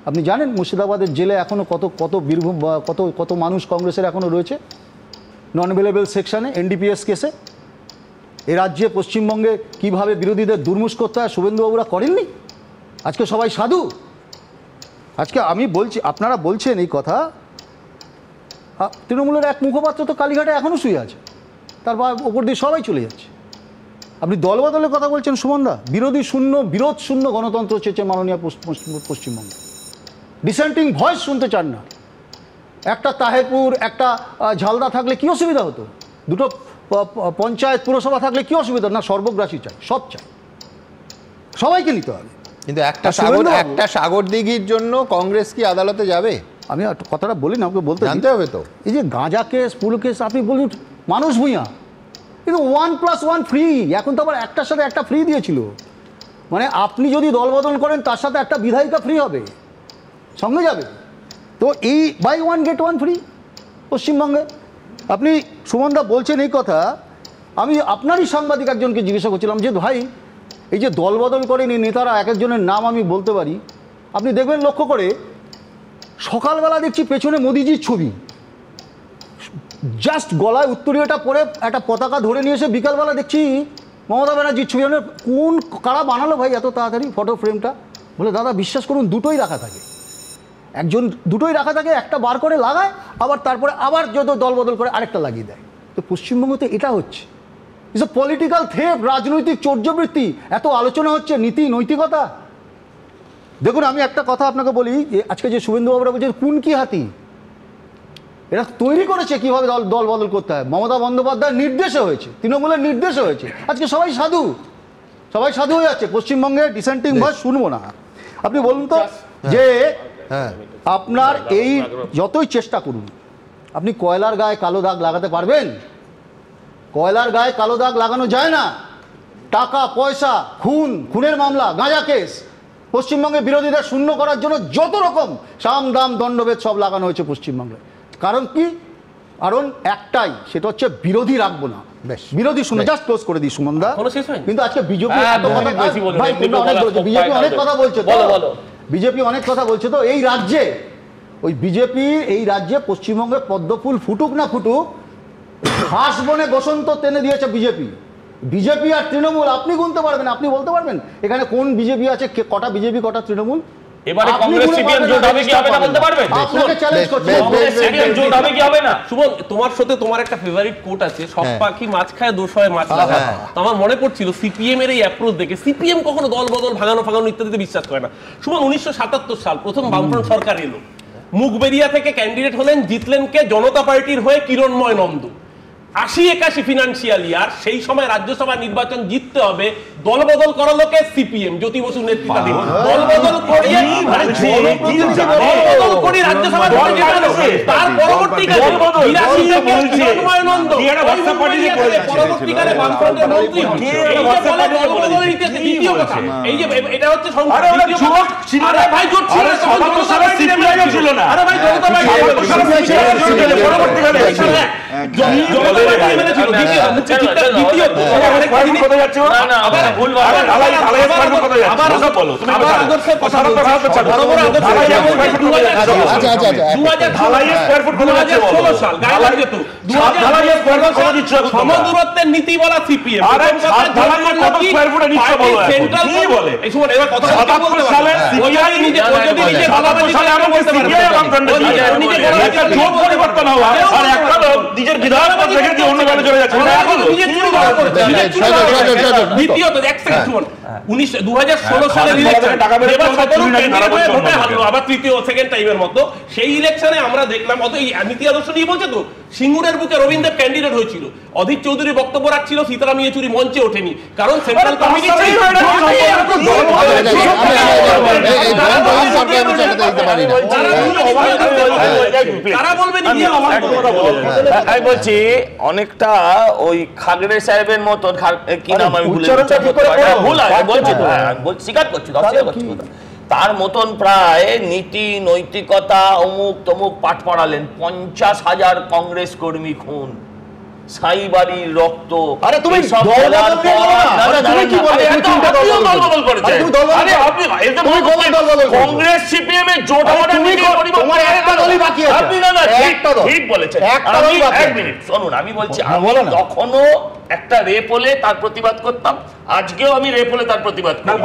আপনি জানেন মুর্শিদাবাদের জেলে এখনও কত বীরভূম কত মানুষ কংগ্রেসের এখনও রয়েছে নন অ্যাভেলেবেল সেকশানে, এনডিপিএস কেসে। এ রাজ্যে পশ্চিমবঙ্গে কিভাবে বিরোধীদের দুর্মুষ করতে হয় শুভেন্দুবাবুরা করেননি? আজকে সবাই সাধু। আজকে আমি বলছি, আপনারা বলছেন এই কথা, তৃণমূলের এক মুখপাত্র তো কালীঘাটে এখনও শুয়ে আছে, তার ওপর দিয়ে সবাই চলে যাচ্ছে। আপনি দলবদলের কথা বলছেন সুমনদা। বিরোধ শূন্য গণতন্ত্র চেয়েছে মাননীয় পশ্চিমবঙ্গে। ডিসেন্টিং ভয়েস শুনতে চান না। একটা তাহেরপুর, একটা ঝালদা থাকলে কী অসুবিধা হতো? দুটো পঞ্চায়েত, পুরসভা থাকলে কী অসুবিধা? না, সর্বগ্রাসী চাই, সব চাই, সবাইকে নিতে হবে। কিন্তু একটা সাগরদিঘির জন্য কংগ্রেস কি আদালতে যাবে? আমি কথাটা বলি না, আমাকে বলতে জানতে হবে তো। এই যে গাঁজা কেস, পুরো কেস, আপনি বলুন মানুষ ভূঁইয়া, কিন্তু 1+1 ফ্রি। এখন তো আবার একটার সাথে একটা ফ্রি দিয়েছিল, মানে আপনি যদি দলবদল করেন তার সাথে একটা বিধায়িকা ফ্রি হবে, সঙ্গে যাবে। তো এই বাই 1 get 1 ফ্রি পশ্চিমবঙ্গে। আপনি সুমনদা বলছেন এই কথা, আমি আপনারই সাংবাদিক একজনকে জিজ্ঞাসা করছিলাম যে ভাই এই যে দলবদল করেন এই নেতারা, এক একজনের নাম আমি বলতে পারি, আপনি দেখবেন লক্ষ্য করে সকালবেলা দেখছি পেছনে মোদিজির ছবি, জাস্ট গলায় উত্তরীয়টা পরে একটা পতাকা ধরে নিয়ে এসে বিকালবেলা দেখছি মমতা ব্যানার্জির ছবি। কোন কারা বানালো ভাই এত তাড়াতাড়ি ফটো ফ্রেমটা? বলে দাদা বিশ্বাস করুন দুটোই রাখা থাকে, একজন দুটোই রাখা থাকে, একটা বার করে লাগায় আবার তারপরে আবার যত দল বদল করে আরেকটা লাগিয়ে দেয়। তো পশ্চিমবঙ্গতে এটা হচ্ছে, ইটস এ পলিটিক্যাল থেফট, রাজনৈতিক চৌর্যবৃত্তি। এত আলোচনা হচ্ছে নীতি নৈতিকতা। দেখুন আমি একটা কথা আপনাকে বলি, যে আজকে যে শুভেন্দুবাবুরা বলছেন কোন কি হাতি, এরা তৈরি করেছে কিভাবে দল বদল করতে হয়। মমতা বন্দ্যোপাধ্যায়ের নির্দেশে হয়েছে, তৃণমূলের নির্দেশে হয়েছে। আজকে সবাই সাধু হয়ে যাচ্ছে। পশ্চিমবঙ্গে ডিসেন্টিং ভয়েস শুনবো না। আপনি বলুন তো যে আপনার এই যতই চেষ্টা করুন আপনি কয়লার গায়ে কালো দাগ লাগাতে পারবেন? কয়লার গায়ে কালো দাগ লাগানো যায় না। টাকা পয়সা, খুনের মামলা, গাঁজা কেস, পশ্চিমবঙ্গে বিরোধীদের শূন্য করার জন্য যত রকম সাম দাম দণ্ডভেদ সব লাগানো হয়েছে পশ্চিমবঙ্গে। কারণ কি? কারণ একটাই, সেটা হচ্ছে বিরোধী রাখবো না। বিরোধী শুনে জাস্ট ক্লোজ করে দিই সুমনদা। কিন্তু আজকে বিজেপি অনেক কথা বলছে, বিজেপি অনেক কথা বলছে। তো এই রাজ্যে ওই বিজেপির এই রাজ্যে পশ্চিমবঙ্গে পদ্মফুল ফুটুক না ফুটুক, ঘাস বনে বসন্ত টেনে দিয়েছে বিজেপি আর তৃণমূল। আপনি গুনতে পারবেন, আপনি বলতে পারবেন এখানে কোন বিজেপি আছে, কটা বিজেপি কটা তৃণমূল? এবারে কংগ্রেস সিপিএম জোট হবে কি হবে না বলতে পারবেন? আপনাকে চ্যালেঞ্জ করছি, কংগ্রেস সিপিএম জোট হবে কি হবে না? সুমন, তোমার সাথে তোমার একটা ফেভারিট কোট আছে, সব পাখি মাছ খায় দোষ হয় মাছ লাগা। তো আমার মনে পড়ছিল সিপিএম এর এই অ্যাপ্রোচ দেখে, সিপিএম কখনো দল বদল ভাঙানো ইত্যাদিতে বিশ্বাস করে না। সুমন, 1977 সাল প্রথম বামফ্রন্ট সরকার এলো, মুখবেরিয়া থেকে ক্যান্ডিডেট হলেন, জিতলেন কে? জনতা পার্টির হয়ে কিরণময় নন্দ। 80-81 ফিনান্সিয়াল ইয়ার, সেই সময় রাজ্যসভা নির্বাচন জিততে হবে, দলবদল করালোকে সিপিএম জ্যোতি বসু নেতৃত্বাধীন দলবদল করিয়ে রাজ্যসভা তার পরবর্তীকালে পরবর্তীকালে বামফ্রন্টের মন্ত্রী হন। দ্বিতীয় কথা, এই যে এটা হচ্ছে ভাই জোট ছিল না, আরে ভাই জনতা সমদূরত্বের নীতি বলা সিপিএম। নিজের বিধায়ক থেকে অন্য দলে চলে যাচ্ছে। দ্বিতীয়ত 2016 সালের ইলেকশন আবার তৃতীয় সেকেন্ড টাইমের মতো, সেই ইলেকশনে আমরা দেখলাম, অত এই নীতি আদর্শ নিয়ে বলছে তো, সিঙ্গুরের বুকে রবীন্দ্র ক্যান্ডিডেট হয়েছিল, অধীর চৌধুরী বক্তব্য রাখছিল, সীতারাম ইয়েচুরি মঞ্চে ওঠেনি, কারণ সেন্ট্রাল কমিটি আমি বলছি অনেকটা ওই খাগড়ে সাহেবের মতো, কি নাম আমি ভুল স্বীকার করছি, তার মতন প্রায় নীতি নৈতিকতা অমুক তমুক পাঠ পড়ালেন। 50,000 কংগ্রেস কর্মী খুন, সাইবাড়ির রক্ত। কংগ্রেস সিপিএম এর জোট ঠিক বলেছেন। শুনুন, আমি বলছি তখনও একটা রেপ হলে তার প্রতিবাদ করতাম, আজকেও আমি রেপ হলে তার প্রতিবাদ করব।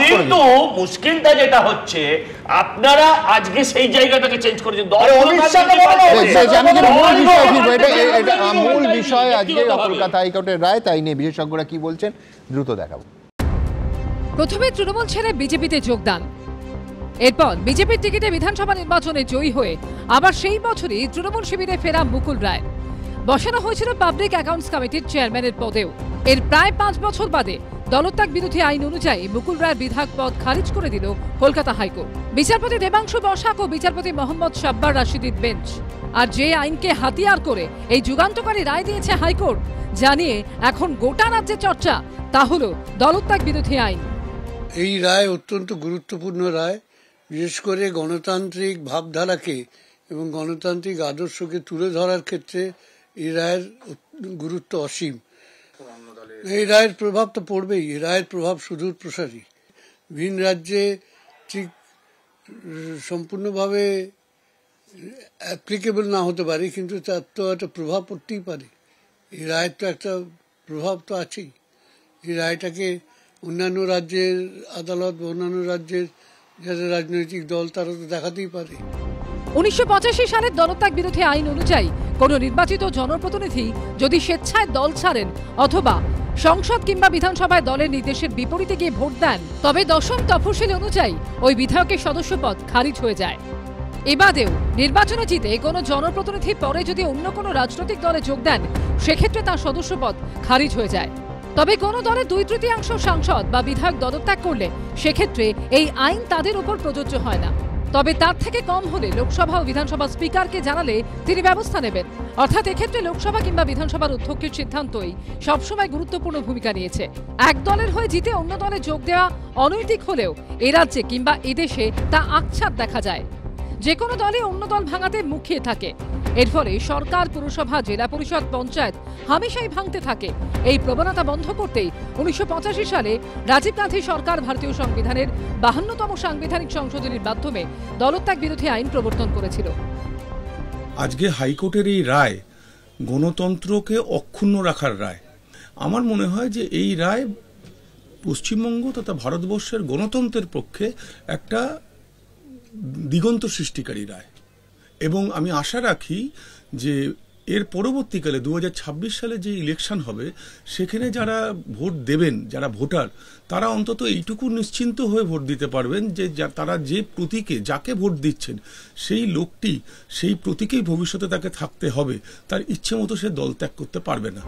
কিন্তু মুশকিলটা যেটা হচ্ছে, আপনারা আজকে সেই জায়গাটাকে চেঞ্জ করেছেন। মূল বিষয় আজকে কলকাতা হাইকোর্টের রায়, তাই নিয়ে বিশেষজ্ঞরা কি বলছেন দ্রুত দেখাবো। প্রথমে তৃণমূল ছেড়ে বিজেপিতে যোগদান, এরপর বিজেপির টিকিটে বিধানসভা নির্বাচনে জয়ী হয়ে আবার সেই বছরই তৃণমূল শিবিরে ফেরা মুকুল রায়। বসানো হয়েছিল পাবলিক অ্যাকাউন্টস কমিটির চেয়ারম্যানের পদেও। এর প্রায় 5 বছর বাদে দলত্যাগ বিরোধী আইন অনুযায়ী মুকুল রায়ের বিধায়ক পদ খারিজ করে দিল কলকাতা হাইকোর্ট। বিচারপতি দেবাংশু বসাক ও বিচারপতি মোহাম্মদ শাব্বার রাশিদির বেঞ্চ। আর যে আইনকে হাতিয়ার করে এই যুগান্তকারী রায় দিয়েছে হাইকোর্ট, জানিয়ে এখন গোটা রাজ্যে চর্চা, তা হল দলত্যাগ বিরোধী আইন। এই রায় অত্যন্ত গুরুত্বপূর্ণ রায়, বিশেষ করে গণতান্ত্রিক ভাবধারাকে এবং গণতান্ত্রিক আদর্শকে তুলে ধরার ক্ষেত্রে এই রায়ের গুরুত্ব অসীম। এই রায়ের প্রভাব তো পড়বেই, এই রায়ের প্রভাব সুদূর প্রসারী। ভিন রাজ্যে ঠিক সম্পূর্ণভাবে অ্যাপ্লিকেবল না হতে পারে, কিন্তু তার তো একটা প্রভাব পড়তেই পারে। এই রায়ের তো একটা প্রভাব তো আছেই। এই রায়টাকে অন্যান্য রাজ্যের আদালত বা অন্যান্য রাজ্যের যারা রাজনৈতিক দল তারা তো দেখাতেই পারে। 1985 সালের দলত্যাগ বিরোধী আইন অনুযায়ী কোন নির্বাচিত জনপ্রতিনিধি যদি স্বেচ্ছায় দল ছাড়েন অথবা সংসদ কিংবা বিধানসভায় দলের নির্দেশের বিপরীতে গিয়ে ভোট দেন, তবে 10ম তফসিল অনুযায়ী ওই বিধায়কের সদস্যপদ খারিজ হয়ে যায়। এবাদেও নির্বাচনে জিতে কোনো জনপ্রতিনিধি পরে যদি অন্য কোনো রাজনৈতিক দলে যোগ দেন, সেক্ষেত্রে তার সদস্যপদ খারিজ হয়ে যায়। তবে কোনো দলের 2/3 সাংসদ বা বিধায়ক দলত্যাগ করলে সেক্ষেত্রে এই আইন তাদের উপর প্রযোজ্য হয় না। তবে তার থেকে কম হলে লোকসভা ও বিধানসভা স্পিকারকে জানালে তিনি ব্যবস্থা নেবেন। অর্থাৎ এক্ষেত্রে লোকসভা কিংবা বিধানসভার অধ্যক্ষের সিদ্ধান্তই সবসময় গুরুত্বপূর্ণ ভূমিকা নিয়েছে। এক দলের হয়ে জিতে অন্য দলে যোগ দেওয়া অনৈতিক হলেও এ রাজ্যে কিংবা এদেশে তা আকছাত দেখা যায়। যে কোনো দলই অন্য দল ভাঙাতে মুখিয়ে থাকে। এর ফলে সরকার, পুরসভা, জেলা পরিষদ, পঞ্চায়েত হামেশাই ভাঙতে থাকে। এই প্রবণতা বন্ধ করতেই 1985 সালে রাজীব গান্ধী সরকার ভারতীয় সংবিধানের 52তম সাংবিধানিক সংশোধনীর মাধ্যমে দলত্যাগ বিরোধী আইন প্রবর্তন করেছিল। আজকে হাইকোর্টের এই রায় গণতন্ত্রকে অক্ষুণ্ণ রাখার রায়। আমার মনে হয় যে এই রায় পশ্চিমবঙ্গ তথা ভারতবর্ষের গণতন্ত্রের পক্ষে একটা দিগন্ত সৃষ্টিকারী রায়, এবং আমি আশা রাখি যে এর পরবর্তীকালে 2026 সালে যে ইলেকশন হবে সেখানে যারা ভোট দেবেন, যারা ভোটার, তারা অন্তত এইটুকু নিশ্চিন্ত হয়ে ভোট দিতে পারবেন যে তারা যে প্রতীকে যাকে ভোট দিচ্ছেন সেই লোকটি সেই প্রতীকেই ভবিষ্যতে তাকে থাকতে হবে, তার ইচ্ছে মতো সে দল ত্যাগ করতে পারবে না।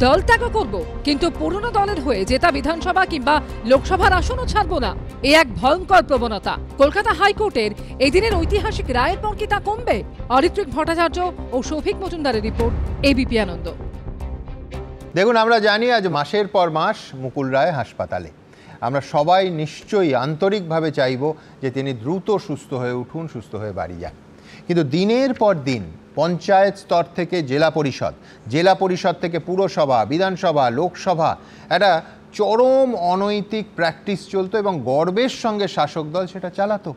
দল ত্যাগ করব, কিন্তু পুরনো দলের হয়ে জেতা বিধানসভা কিংবা লোকসভার আসনও ছাড়বো না, এ এক ভয়ঙ্কর প্রবণতা। কলকাতা হাইকোর্টের এই দিনের ঐতিহাসিক রায়ের পর কি তা কমবে? অরিত্রিক ভট্টাচার্য ও সৌভিক মজুমদারের রিপোর্ট, এবিপি আনন্দ। দেখুন, আমরা জানি আজ মাসের পর মাস মুকুল রায় হাসপাতালে। আমরা সবাই নিশ্চয়ই আন্তরিকভাবে চাইব যে তিনি দ্রুত সুস্থ হয়ে উঠুন, সুস্থ হয়ে বাড়ি যান। কিন্তু দিনের পর দিন পঞ্চায়েত স্তর থেকে জেলা পরিষদ থেকে পুরসভা, বিধানসভা, লোকসভা একটা চরম অনৈতিক প্র্যাকটিস চলতো এবং গর্বের সঙ্গে শাসক দল সেটা চালাতো।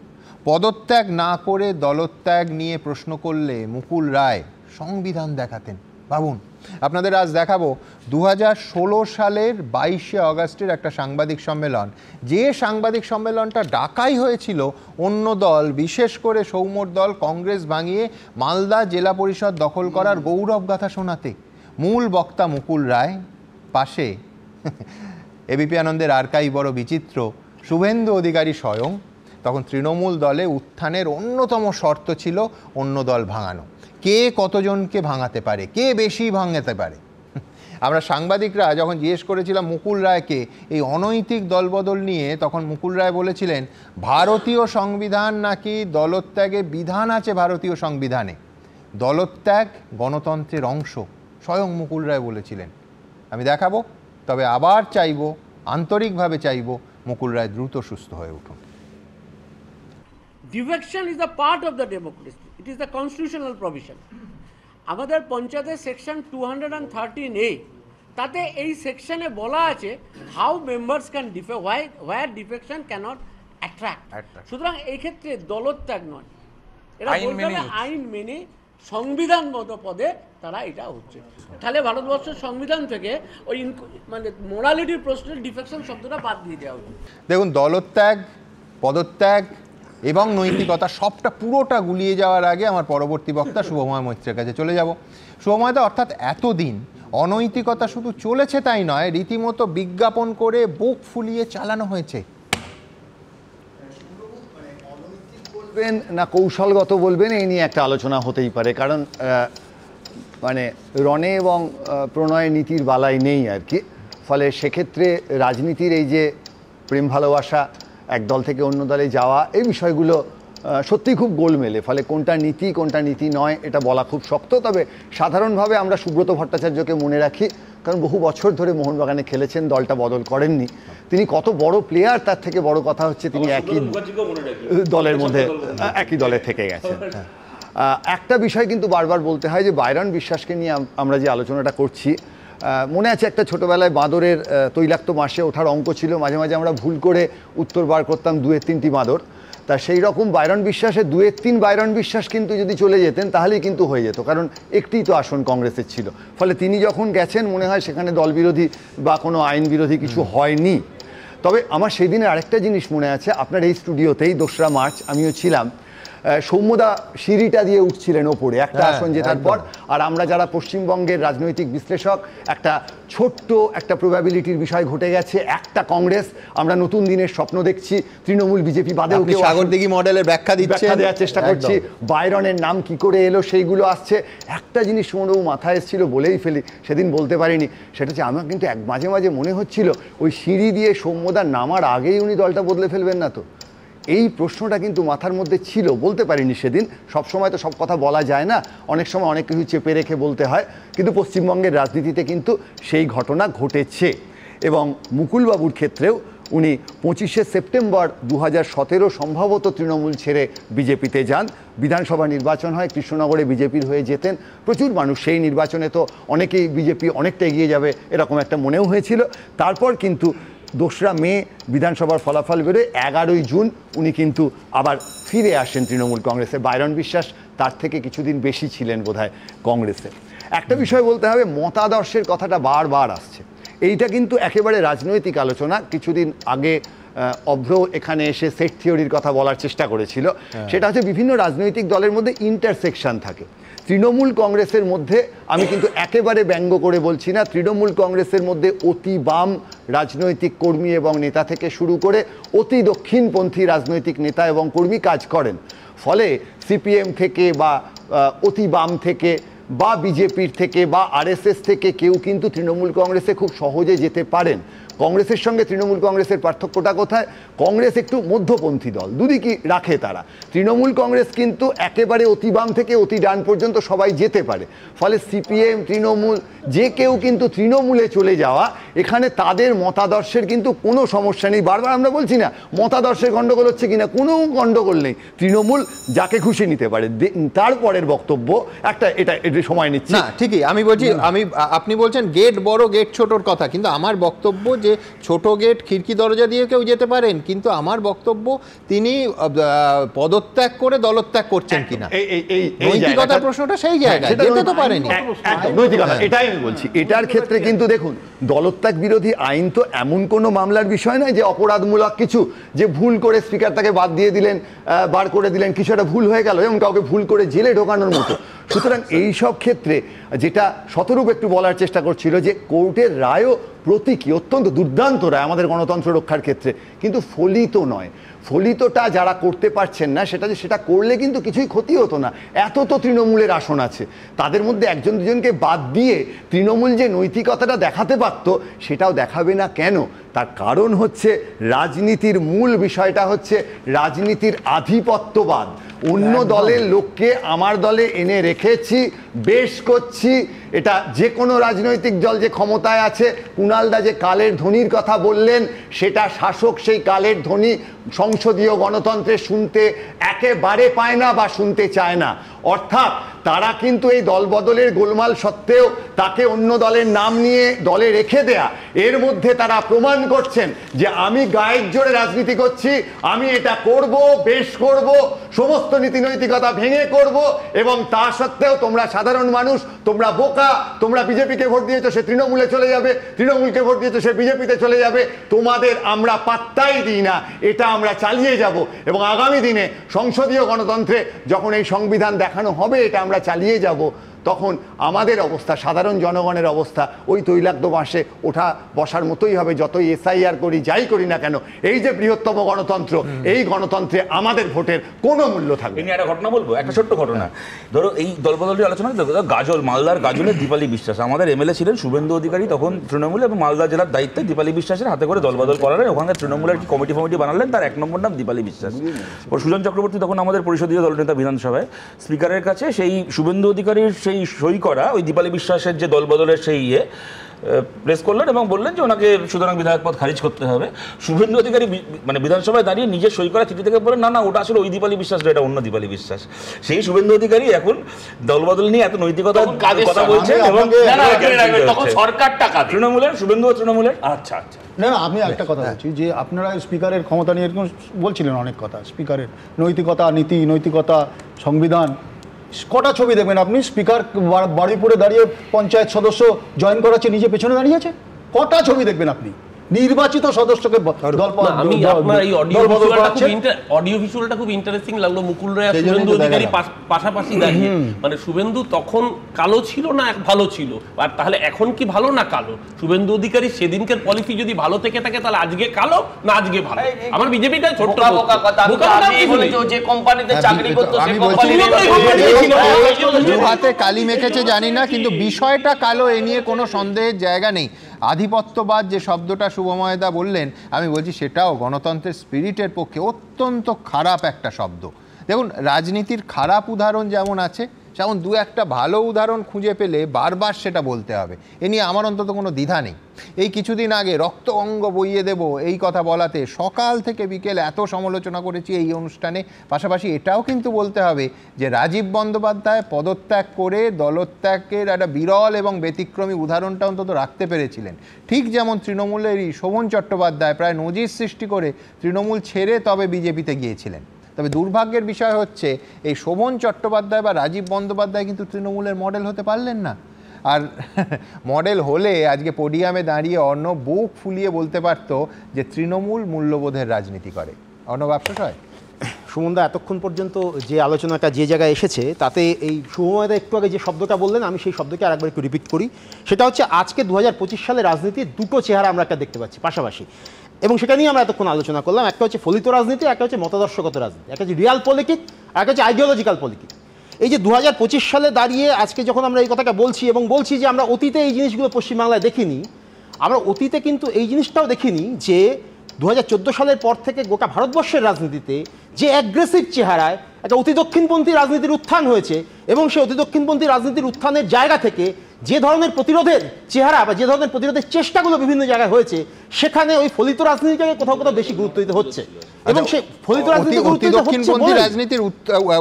পদত্যাগ না করে দলত্যাগ নিয়ে প্রশ্ন করলে মুকুল রায় সংবিধান দেখাতেন। ভাবুন, আপনাদের আজ দেখাবো 2016 সালের 22শে অগাস্টের একটা সাংবাদিক সম্মেলন, যে সাংবাদিক সম্মেলনটা ডাকাই হয়েছিল অন্য দল, বিশেষ করে সৌম্যর দল কংগ্রেস ভাঙিয়ে মালদা জেলা পরিষদ দখল করার গৌরব গাথা শোনাতে। মূল বক্তা মুকুল রায়, পাশে এবিপি আনন্দের আর্কাই বড় বিচিত্র শুভেন্দু অধিকারী স্বয়ং। তখন তৃণমূল দলে উত্থানের অন্যতম শর্ত ছিল অন্য দল ভাঙানো। কে কতজনকে ভাঙাতে পারে, কে বেশি ভাঙাতে পারে। আমরা সাংবাদিকরা যখন জিজ্ঞেস করেছিলাম মুকুল রায়কে এই অনৈতিক দলবদল নিয়ে, তখন মুকুল রায় বলেছিলেন ভারতীয় সংবিধান নাকি দলত্যাগে বিধান আছে ভারতীয় সংবিধানে, দলত্যাগ গণতন্ত্রের অংশ, স্বয়ং মুকুল রায় বলেছিলেন। আমি দেখাবো, তবে আবার চাইব, আন্তরিকভাবে চাইব মুকুল রায় দ্রুত সুস্থ হয়ে উঠুন। Defection is a part of the democracy. It is the constitutional provision. আমাদের পঞ্চায়েতের সেকশন 213A, তাতে এই সেকশনে বলা আছে how members can defy, where defection cannot attract. সুতরাং এই ক্ষেত্রে দলত্যাগ নয়, এটা বলতে হবে আইন মেনে সংবিধানগত পদে তারা এটা হচ্ছে। তাহলে ভারতবর্ষের সংবিধান থেকে ওই মানে মোরালিটির প্রশ্নের ডিফেকশন শব্দটা বাদ দিয়ে দেওয়া উচিত। দেখুন, দলত্যাগ, পদত্যাগ এবং নৈতিকতা সবটা পুরোটা গুলিয়ে যাওয়ার আগে আমার পরবর্তী বক্তা শুভময় মৈত্রের কাছে চলে যাব। শুভময়দা, অর্থাৎ এতদিন অনৈতিকতা শুধু চলেছে তাই নয়, রীতিমতো বিজ্ঞাপন করে বুক ফুলিয়ে চালানো হয়েছে। বলবেন না কৌশলগত বলবেন, এই নিয়ে একটা আলোচনা হতেই পারে, কারণ মানে রণে এবং প্রণয় নীতির বালাই নেই আর কি। ফলে সেক্ষেত্রে রাজনীতির এই যে প্রেম ভালোবাসা, এক দল থেকে অন্য দলে যাওয়া, এই বিষয়গুলো সত্যিই খুব গোলমেলে। ফলে কোনটা নীতি কোনটা নীতি নয় এটা বলা খুব শক্ত। তবে সাধারণভাবে আমরা সুব্রত ভট্টাচার্যকে মনে রাখি কারণ বহু বছর ধরে মোহনবাগানে খেলেছেন, দলটা বদল করেননি। তিনি কত বড় প্লেয়ার তার থেকে বড় কথা হচ্ছে তিনি একই দলের মধ্যে একই দলে থেকে গেছেন। একটা বিষয় কিন্তু বারবার বলতে হয় যে বাইরন বিশ্বাসকে নিয়ে আমরা যে আলোচনাটা করছি, মনে আছে একটা ছোটোবেলায় বাঁদরের তৈলাক্ত মাসে ওঠার অঙ্ক ছিল, মাঝে মাঝে আমরা ভুল করে উত্তর বার করতাম 2-3টি বাঁদর। তা সেই রকম বাইরন বিশ্বাসে 2-3 বাইরন বিশ্বাস কিন্তু যদি চলে যেতেন তাহলেই কিন্তু হয়ে যেত, কারণ একটিই তো আসন কংগ্রেসের ছিল। ফলে তিনি যখন গেছেন মনে হয় সেখানে দল বিরোধী বা কোনো আইন বিরোধী কিছু হয়নি। তবে আমার সেই দিনের আরেকটা জিনিস মনে আছে, আপনার এই স্টুডিওতেই 2রা মার্চ আমিও ছিলাম, সৌম্যদা সিঁড়িটা দিয়ে উঠছিলেন ওপরে একটা আসন জেতার পর, আর আমরা যারা পশ্চিমবঙ্গের রাজনৈতিক বিশ্লেষক একটা ছোট্ট একটা প্রবাবিলিটির বিষয় ঘটে গেছে, একটা কংগ্রেস আমরা নতুন দিনের স্বপ্ন দেখছি, তৃণমূল বিজেপি বাদেও কেউ সাগরদিঘি মডেলের ব্যাখ্যা দেওয়ার চেষ্টা করছি, বাইরনের নাম কি করে এলো সেইগুলো আসছে। একটা জিনিস সুমনবাবু মাথায় এসেছিল বলেই ফেলি, সেদিন বলতে পারিনি, সেটা হচ্ছে আমার কিন্তু মাঝে মাঝে মনে হচ্ছিল ওই সিঁড়ি দিয়ে সৌম্যদা নামার আগেই উনি দলটা বদলে ফেলবেন না তো। এই প্রশ্নটা কিন্তু মাথার মধ্যে ছিল, বলতে পারিনি সেদিন। সব সময় তো সব কথা বলা যায় না, অনেক সময় অনেক কিছু চেপে রেখে বলতে হয়, কিন্তু পশ্চিমবঙ্গের রাজনীতিতে কিন্তু সেই ঘটনা ঘটেছে। এবং মুকুলবাবুর ক্ষেত্রেও উনি 25শে সেপ্টেম্বর 2017 সম্ভবত তৃণমূল ছেড়ে বিজেপিতে যান। বিধানসভা নির্বাচন হয়, কৃষ্ণনগরে বিজেপির হয়ে যেতেন প্রচুর মানুষ, সেই নির্বাচনে তো অনেকেই বিজেপি অনেকটা এগিয়ে যাবে এরকম একটা মনেও হয়েছিল। তারপর কিন্তু 2রা মে বিধানসভার ফলাফল বেরোয়, 11ই জুন উনি কিন্তু আবার ফিরে আসেন তৃণমূল কংগ্রেসে। বাইরন বিশ্বাস তার থেকে কিছুদিন বেশি ছিলেন বোধহয় কংগ্রেসে। একটা বিষয় বলতে হবে, মতাদর্শের কথাটা বারবার আসছে, এইটা কিন্তু একেবারে রাজনৈতিক আলোচনা। কিছুদিন আগে অভ্র এখানে এসে সেট থিওরির কথা বলার চেষ্টা করেছিল, সেটা হচ্ছে বিভিন্ন রাজনৈতিক দলের মধ্যে ইন্টারসেকশন থাকে। তৃণমূল কংগ্রেসের মধ্যে আমি কিন্তু একেবারে ব্যঙ্গ করে বলছি না, তৃণমূল কংগ্রেসের মধ্যে অতি বাম রাজনৈতিক কর্মী এবং নেতা থেকে শুরু করে অতি দক্ষিণপন্থী রাজনৈতিক নেতা এবং কর্মী কাজ করেন। ফলে সিপিএম থেকে বা অতি বাম থেকে বা বিজেপির থেকে বা আরএসএস থেকে কেউ কিন্তু তৃণমূল কংগ্রেসে খুব সহজে যেতে পারেন। কংগ্রেসের সঙ্গে তৃণমূল কংগ্রেসের পার্থক্যটা কোথায়? কংগ্রেস একটু মধ্যপন্থী দল, দুদিকই রাখে তারা। তৃণমূল কংগ্রেস কিন্তু একেবারে অতি বাম থেকে অতি ডান পর্যন্ত সবাই যেতে পারে। ফলে সিপিএম, তৃণমূল, যে কেউ কিন্তু তৃণমূলে চলে যাওয়া, এখানে তাদের মতাদর্শের কিন্তু কোনো সমস্যা নেই। বারবার আমরা বলছি না মতাদর্শের গণ্ডগোল হচ্ছে কিনা, কোনো গণ্ডগোল নেই। তৃণমূল যাকে খুশি নিতে পারে। তারপরের বক্তব্য একটা, এটা সময় নিচ্ছে না, ঠিকই আমি বলছি, আপনি বলছেন গেট বড় গেট ছোটর কথা, কিন্তু আমার বক্তব্য যে ছোট গেট খিড়কি দরজা দিয়ে কেউ যেতে পারেন, কিন্তু আমার বক্তব্য তিনি পদত্যাগ করে দলত্যাগ করছেন কিনা, নৈতিকতার প্রশ্নটা সেই জায়গায় যেতে তো পারেনি। নৈতিকতা এটাই আমি বলছি। এটার ক্ষেত্রে কিন্তু দেখুন, দলত্যাগ বিরোধী আইন তো এমন কোনো মামলার বিষয় নয় যে অপরাধমূলক কিছু, যে ভুল করে স্পিকার তাকে বাদ দিয়ে দিলেন, বার করে দিলেন, কিছু একটা ভুল হয়ে গেল, যেমন কাউকে ভুল করে জেলে ঢোকানোর মতো। সুতরাং এই সব ক্ষেত্রে যেটা শতরূপ একটু বলার চেষ্টা করছিল, যে কোর্টের রায়ও প্রতীকী, অত্যন্ত দুর্দান্ত রায় আমাদের গণতন্ত্র রক্ষার ক্ষেত্রে, কিন্তু ফলিত নয়। ফলিতটা যারা করতে পারছেন না, সেটা করলে কিন্তু কিছুই ক্ষতি হতো না। এত তো তৃণমূলের আসন আছে, তাদের মধ্যে একজন দুজনকে বাদ দিয়ে তৃণমূল যে নৈতিকতাটা দেখাতে পারত, সেটাও দেখাবে না কেন? তার কারণ হচ্ছে রাজনীতির মূল বিষয়টা হচ্ছে রাজনীতির আধিপত্যবাদ। অন্য দলের লোককে আমার দলে এনে রেখেছি, বেশ করছি। এটা যে কোনো রাজনৈতিক দল যে ক্ষমতায় আছে, কুণালদা যে কালের ধ্বনির কথা বললেন, সেটা শাসক সেই কালের ধ্বনি সংসদীয় গণতন্ত্রে শুনতে একেবারে পায় না বা শুনতে চায় না। অর্থাৎ তারা কিন্তু এই দলবদলের গোলমাল সত্ত্বেও তাকে অন্য দলের নাম নিয়ে দলে রেখে দেয়া, এর মধ্যে তারা প্রমাণ করছেন যে আমি গায়ের জোরে রাজনীতি করছি, আমি এটা করব, বেশ করব, সমস্ত নীতি নৈতিকতা ভেঙে করব। এবং তা সত্ত্বেও তোমরা সাধারণ মানুষ, তোমরা বোকা, তোমরা বিজেপিকে ভোট দিয়েছো, সে তৃণমূলে চলে যাবে, তৃণমূলকে ভোট দিয়েছো, সে বিজেপিতে চলে যাবে, তোমাদের আমরা পাত্তাই দিই না, এটা আমরা চালিয়ে যাব। এবং আগামী দিনে সংসদীয় গণতন্ত্রে যখন এই সংবিধান দেখানো হবে, এটা আমরা চালিয়ে যাব, তখন আমাদের অবস্থা, সাধারণ জনগণের অবস্থা ওই তৈলাক্ত মাসে ওঠা বসার মতোই হবে, যতই এসআইআর করি, যাই করি না কেন। এই যে বৃহত্তম গণতন্ত্র, এই গণতন্ত্রে আমাদের ভোটের কোনো মূল্য থাকবে না। একটা ঘটনা বলবো, একটা ছোট্ট ঘটনা। ধরো এই দলবদলের আলোচনা, গাজল, মালদার গাজলের দীপালি বিশ্বাস, আমাদের এমএলএ ছিলেন শুভেন্দু অধিকারী তখন তৃণমূল, এবং মালদা জেলার দায়িত্বে দীপালি বিশ্বাসের হাতে করে দলবদল করালেন। ওখানে তৃণমূলের কি কমিটি বানালেন, তার 1 নম্বর নাম দীপালি বিশ্বাস। সুজন চক্রবর্তী তখন আমাদের পরিষদীয় দলনেতা, বিধানসভায় স্পিকারের কাছে সেই শুভেন্দু অধিকারীর সেই সই করা ওই দীপালি বিশ্বাসের যে দলবদলের সেই প্রেস করলেন এবং বললেন যে ওনাকে সুতরাং বিধায়ক পদ খারিজ করতে হবে। শুভেন্দু অধিকারী মানে বিধানসভায় দাঁড়িয়ে নিজে সই করা চিঠি থেকে বলেন না ওটা আসলে ওই দীপালি বিশ্বাস, এটা অন্য দীপালি বিশ্বাস। সেই শুভেন্দু অধিকারী এখন দলবদল নিয়ে এত নৈতিকতার কথা বলছেন এবং সরকারটা তৃণমূলের, শুভেন্দু তৃণমূলের। আচ্ছা আচ্ছা না আমি একটা কথা বলছি যে আপনারা স্পিকারের ক্ষমতা নিয়ে এরকম বলছিলেন অনেক কথা, স্পিকারের নৈতিকতা, নীতি, নৈতিকতা, সংবিধান। কটা ছবি দেখবেন আপনি স্পিকার বারুইপুরে দাঁড়িয়ে পঞ্চায়েত সদস্য জয়েন করাচ্ছে, নিজে পেছনে দাঁড়িয়ে আছে? কটা ছবি দেখবেন আপনি? নির্বাচিত সদস্যকে আমি আপনার এই অডিও ভিজুয়ালটা খুব ইন্টারেস্টিং লাগলো। মুকুল রায় আর শুভেন্দু অধিকারী পাশাপাশি দাঁড়িয়ে, মানে শুভেন্দু তখন কালো ছিল না ভালো ছিল, আর তাহলে এখন কি ভালো না কালো? শুভেন্দু অধিকারী সেদিনকার পলিসি যদি ভালো থেকে থাকে তাহলে আজকে কালো না আজকে ভালো? আমার বিজেপিটা ছোট্ট যে কোম্পানিতে চাকরি করতো হাতে কালি মেখেছে জানি না, কিন্তু বিষয়টা কালো, এ নিয়ে কোনো সন্দেহের জায়গা নেই। আধিপত্যবাদ যে শব্দটা শুভময়দা বললেন, আমি বলছি সেটাও গণতন্ত্রের স্পিরিটের পক্ষে অত্যন্ত খারাপ একটা শব্দ। দেখুন, রাজনীতির খারাপ উদাহরণ যেমন আছে, যেমন দু একটা ভালো উদাহরণ খুঁজে পেলে বারবার সেটা বলতে হবে, এ নিয়ে আমার অন্তত কোনো দ্বিধা নেই। এই কিছুদিন আগে রক্ত অঙ্গ বইয়ে দেব এই কথা বলাতে সকাল থেকে বিকেল এত সমালোচনা করেছি এই অনুষ্ঠানে। পাশাপাশি এটাও কিন্তু বলতে হবে যে রাজীব বন্দ্যোপাধ্যায় পদত্যাগ করে দলত্যাগের একটা বিরল এবং ব্যতিক্রমী উদাহরণটা অন্তত রাখতে পেরেছিলেন। ঠিক যেমন তৃণমূলেরই শোভন চট্টোপাধ্যায় প্রায় নজির সৃষ্টি করে তৃণমূল ছেড়ে তবে বিজেপিতে গিয়েছিলেন। তবে দুর্ভাগ্যের বিষয় হচ্ছে এই শোভন চট্টোপাধ্যায় বা রাজীব বন্দ্যোপাধ্যায় কিন্তু তৃণমূলের মডেল হতে পারলেন না। আর মডেল হলে আজকে পোডিয়ামে দাঁড়িয়ে অর্ণব বুক ফুলিয়ে বলতে পারত যে তৃণমূল মূল্যবোধের রাজনীতি করে। অর্ণব, আফসোস হয়? সুমনদা, এতক্ষণ পর্যন্ত যে আলোচনাটা যে জায়গায় এসেছে তাতে এই শুভময়দা একটু আগে যে শব্দটা বললেন, আমি সেই শব্দকে আরেকবার একটু রিপিট করি। সেটা হচ্ছে আজকে 2025 সালে রাজনীতির দুটো চেহারা আমরা একটা দেখতে পাচ্ছি পাশাপাশি, এবং সেটা নিয়ে আমরা এতক্ষণ আলোচনা করলাম। একটা হচ্ছে ফলিত রাজনীতি, একটা হচ্ছে মতাদর্শগত রাজনীতি, একটা হচ্ছে রিয়াল পলিটিক, আর একটা হচ্ছে আইডিওলজিক্যাল পলিটিক। এই যে 2025 সালে দাঁড়িয়ে আজকে যখন আমরা এই কথাটা বলছি এবং বলছি যে আমরা অতীতে এই জিনিসগুলো পশ্চিমবাংলায় দেখিনি, আমরা অতীতে কিন্তু এই জিনিসটাও দেখিনি যে 2014 সালের পর থেকে গোটা ভারতবর্ষের রাজনীতিতে যে অ্যাগ্রেসিভ চেহারায় একটা অতি দক্ষিণপন্থী রাজনীতির উত্থান হয়েছে, এবং সেই অতি দক্ষিণপন্থী রাজনীতির উত্থানের জায়গা থেকে যে ধরনের প্রতিরোধের চেহারা বা যে ধরনের প্রতিরোধের চেষ্টাগুলো বিভিন্ন জায়গায় হয়েছে, সেখানে ওই ফলিত রাজনীতিকে কোথাও কোথাও বেশি গুরুত্ব দিতে হচ্ছে। এবং সেই ফলিত রাজনীতির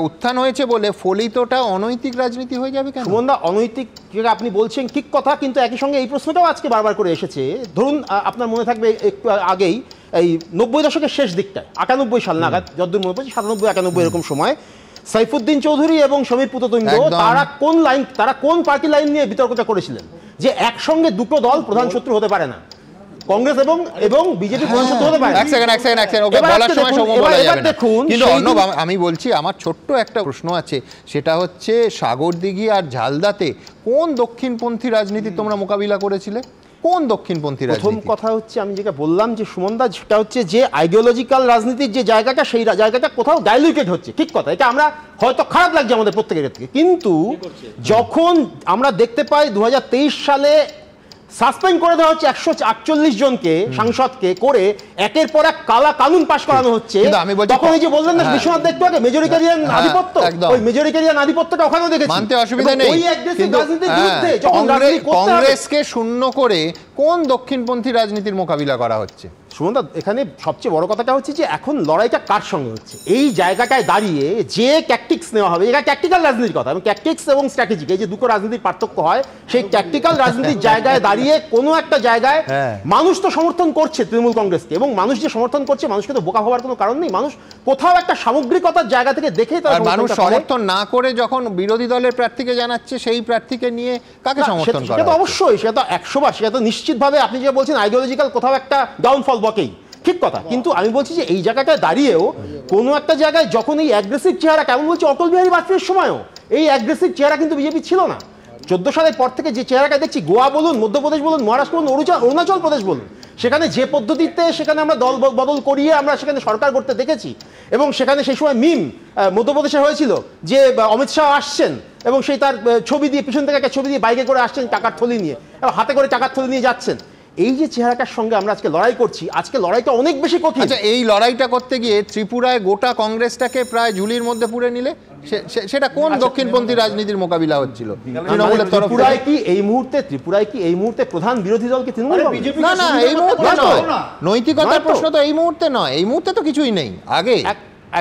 উত্থান হয়েছে বলে ফলিতটা অনৈতিক রাজনীতি হয়ে যাবে কেন? সুমনদা, অনৈতিক যেটা আপনি বলছেন ঠিক কথা, কিন্তু একই সঙ্গে এই প্রশ্নটাও আজকে বারবার করে এসেছে। ধরুন, আপনার মনে থাকবে একটু আগেই এই 90 দশকের শেষ দিকটায় 98 সাল নাগাদ, যতদূর মনে পড়ছে 97, 91 এরকম সময় সাইফুদ্দিন চৌধুরী এবং সমীর পুততুণ্ড তারা কোন পার্টি লাইন নিয়ে বিতর্কটা করেছিলেন যে একসঙ্গে দুটো দল প্রধান শত্রু হতে পারে না, কংগ্রেস এবং বিজেপি প্রধান শত্রু হতে পারে। কিন্তু অর্ণব, আমি বলছি আমার ছোট্ট একটা প্রশ্ন আছে, সেটা হচ্ছে সাগরদিঘি আর ঝালদাতে কোন দক্ষিণপন্থী রাজনীতি তোমরা মোকাবিলা করেছিলে? কোন দক্ষিণপন্থী রাজনীতি? প্রথম কথা হচ্ছে আমি যেটা বললাম যে সুমনদা, সেটা হচ্ছে যে আইডিওলজিক্যাল রাজনীতির যে জায়গাটা, সেই জায়গাটা কোথাও ডাইলিউটেড হচ্ছে, ঠিক কথা। এটা আমরা হয়তো খারাপ লাগছে আমাদের প্রত্যেকের থেকে, কিন্তু যখন আমরা দেখতে পাই 2023 সালে সাসপেন্ড করে দেওয়া হচ্ছে 148 জনকে, সাংসদকে করে একের পর এক কালা কানুন পাশ করানো হচ্ছে, তখন এই যে বললেন না বিশ্বনাথ একটু আগে মেজরিটেরিয়ান আধিপত্য, ওই মেজরিটেরিয়ান আধিপত্যটা ওখানেও দেখেছি, মানতে অসুবিধা নেই। কিন্তু কংগ্রেসকে শূন্য করে কোন দক্ষিণপন্থী রাজনীতির মোকাবিলা করা হচ্ছে? সুমনদা, এখানে সবচেয়ে বড় কথাটা হচ্ছে যে এখন লড়াইটা কার সঙ্গে হচ্ছে, এই জায়গাটায় দাঁড়িয়ে যে ট্যাকটিক্স নেওয়া হবে, এটা ট্যাকটিক্যাল রাজনীতির কথা, এবং ট্যাকটিক্স এবং স্ট্র্যাটেজিক এই যে দুটো রাজনীতির পার্থক্য হয়, সেই ট্যাকটিক্যাল রাজনীতির জায়গায় দাঁড়িয়ে কোনো একটা জায়গায় মানুষ তো সমর্থন করছে তৃণমূল কংগ্রেসকে, এবং মানুষ যে সমর্থন করছে, মানুষকে তো বোকা হওয়ার কোনো কারণ নেই, মানুষ কোথাও একটা সামগ্রিকতার জায়গা থেকে দেখে তারা মানুষ সমর্থন না করে যখন বিরোধী দলের প্রার্থীকে জানাচ্ছে, সেই প্রার্থীকে নিয়ে কাকে সমর্থন করা? সেটা তো অবশ্যই, সেটা তো 100বার, সেটা তো নিশ্চিতভাবে আপনি যে বলছেন আইডিওলজিক্যাল কোথাও একটা ডাউনফল বকেই, ঠিক কথা। কিন্তু আমি বলছি যে এই জায়গাটায় দাঁড়িয়েও কোনো একটা জায়গায় যখন এই অ্যাগ্রেসিভ চেহারা, কেমন বলছি অটল বিহারী বাজপেয়ীর সময়ও এই অ্যাগ্রেসিভ চেহারা কিন্তু বিজেপি ছিল না। 14 সালের পর থেকে যে চেহারাটা দেখছি, গোয়া বলুন, মধ্যপ্রদেশ বলুন, মহারাষ্ট্র বলুন, অরুণাচল প্রদেশ বলুন, সেখানে যে পদ্ধতিতে সেখানে আমরা দল বদল করিয়ে আমরা সেখানে সরকার করতে দেখেছি, এবং সেখানে সেই সময় মিম মধ্যপ্রদেশে হয়েছিল যে অমিত শাহ আসছেন এবং সেই তার ছবি দিয়ে, পিছন থেকে একটা ছবি দিয়ে বাইকে করে আসছেন টাকার থলি নিয়ে, এবং হাতে করে টাকার থলি নিয়ে যাচ্ছেন। এই যে চেহারাটার সঙ্গে আমরা আজকে লড়াই করছি, আজকে লড়াইটা অনেক বেশি কঠিন। আচ্ছা, এই লড়াইটা করতে গিয়ে ত্রিপুরায় গোটা কংগ্রেসটাকে প্রায় ঝুলির মধ্যে পুরে নিলে সেটা কোন দক্ষিণপন্থী রাজনীতির মোকাবিলা হচ্ছিল তৃণমূলের তরফ থেকে? ত্রিপুরায় কি এই মুহূর্তে প্রধান বিরোধী দল কি তৃণমূল? না না, এই মুহূর্তে নয়, নৈতিকতার প্রশ্ন তো এই মুহূর্তে নয়, এই মুহূর্তে তো কিছুই নেই। আগে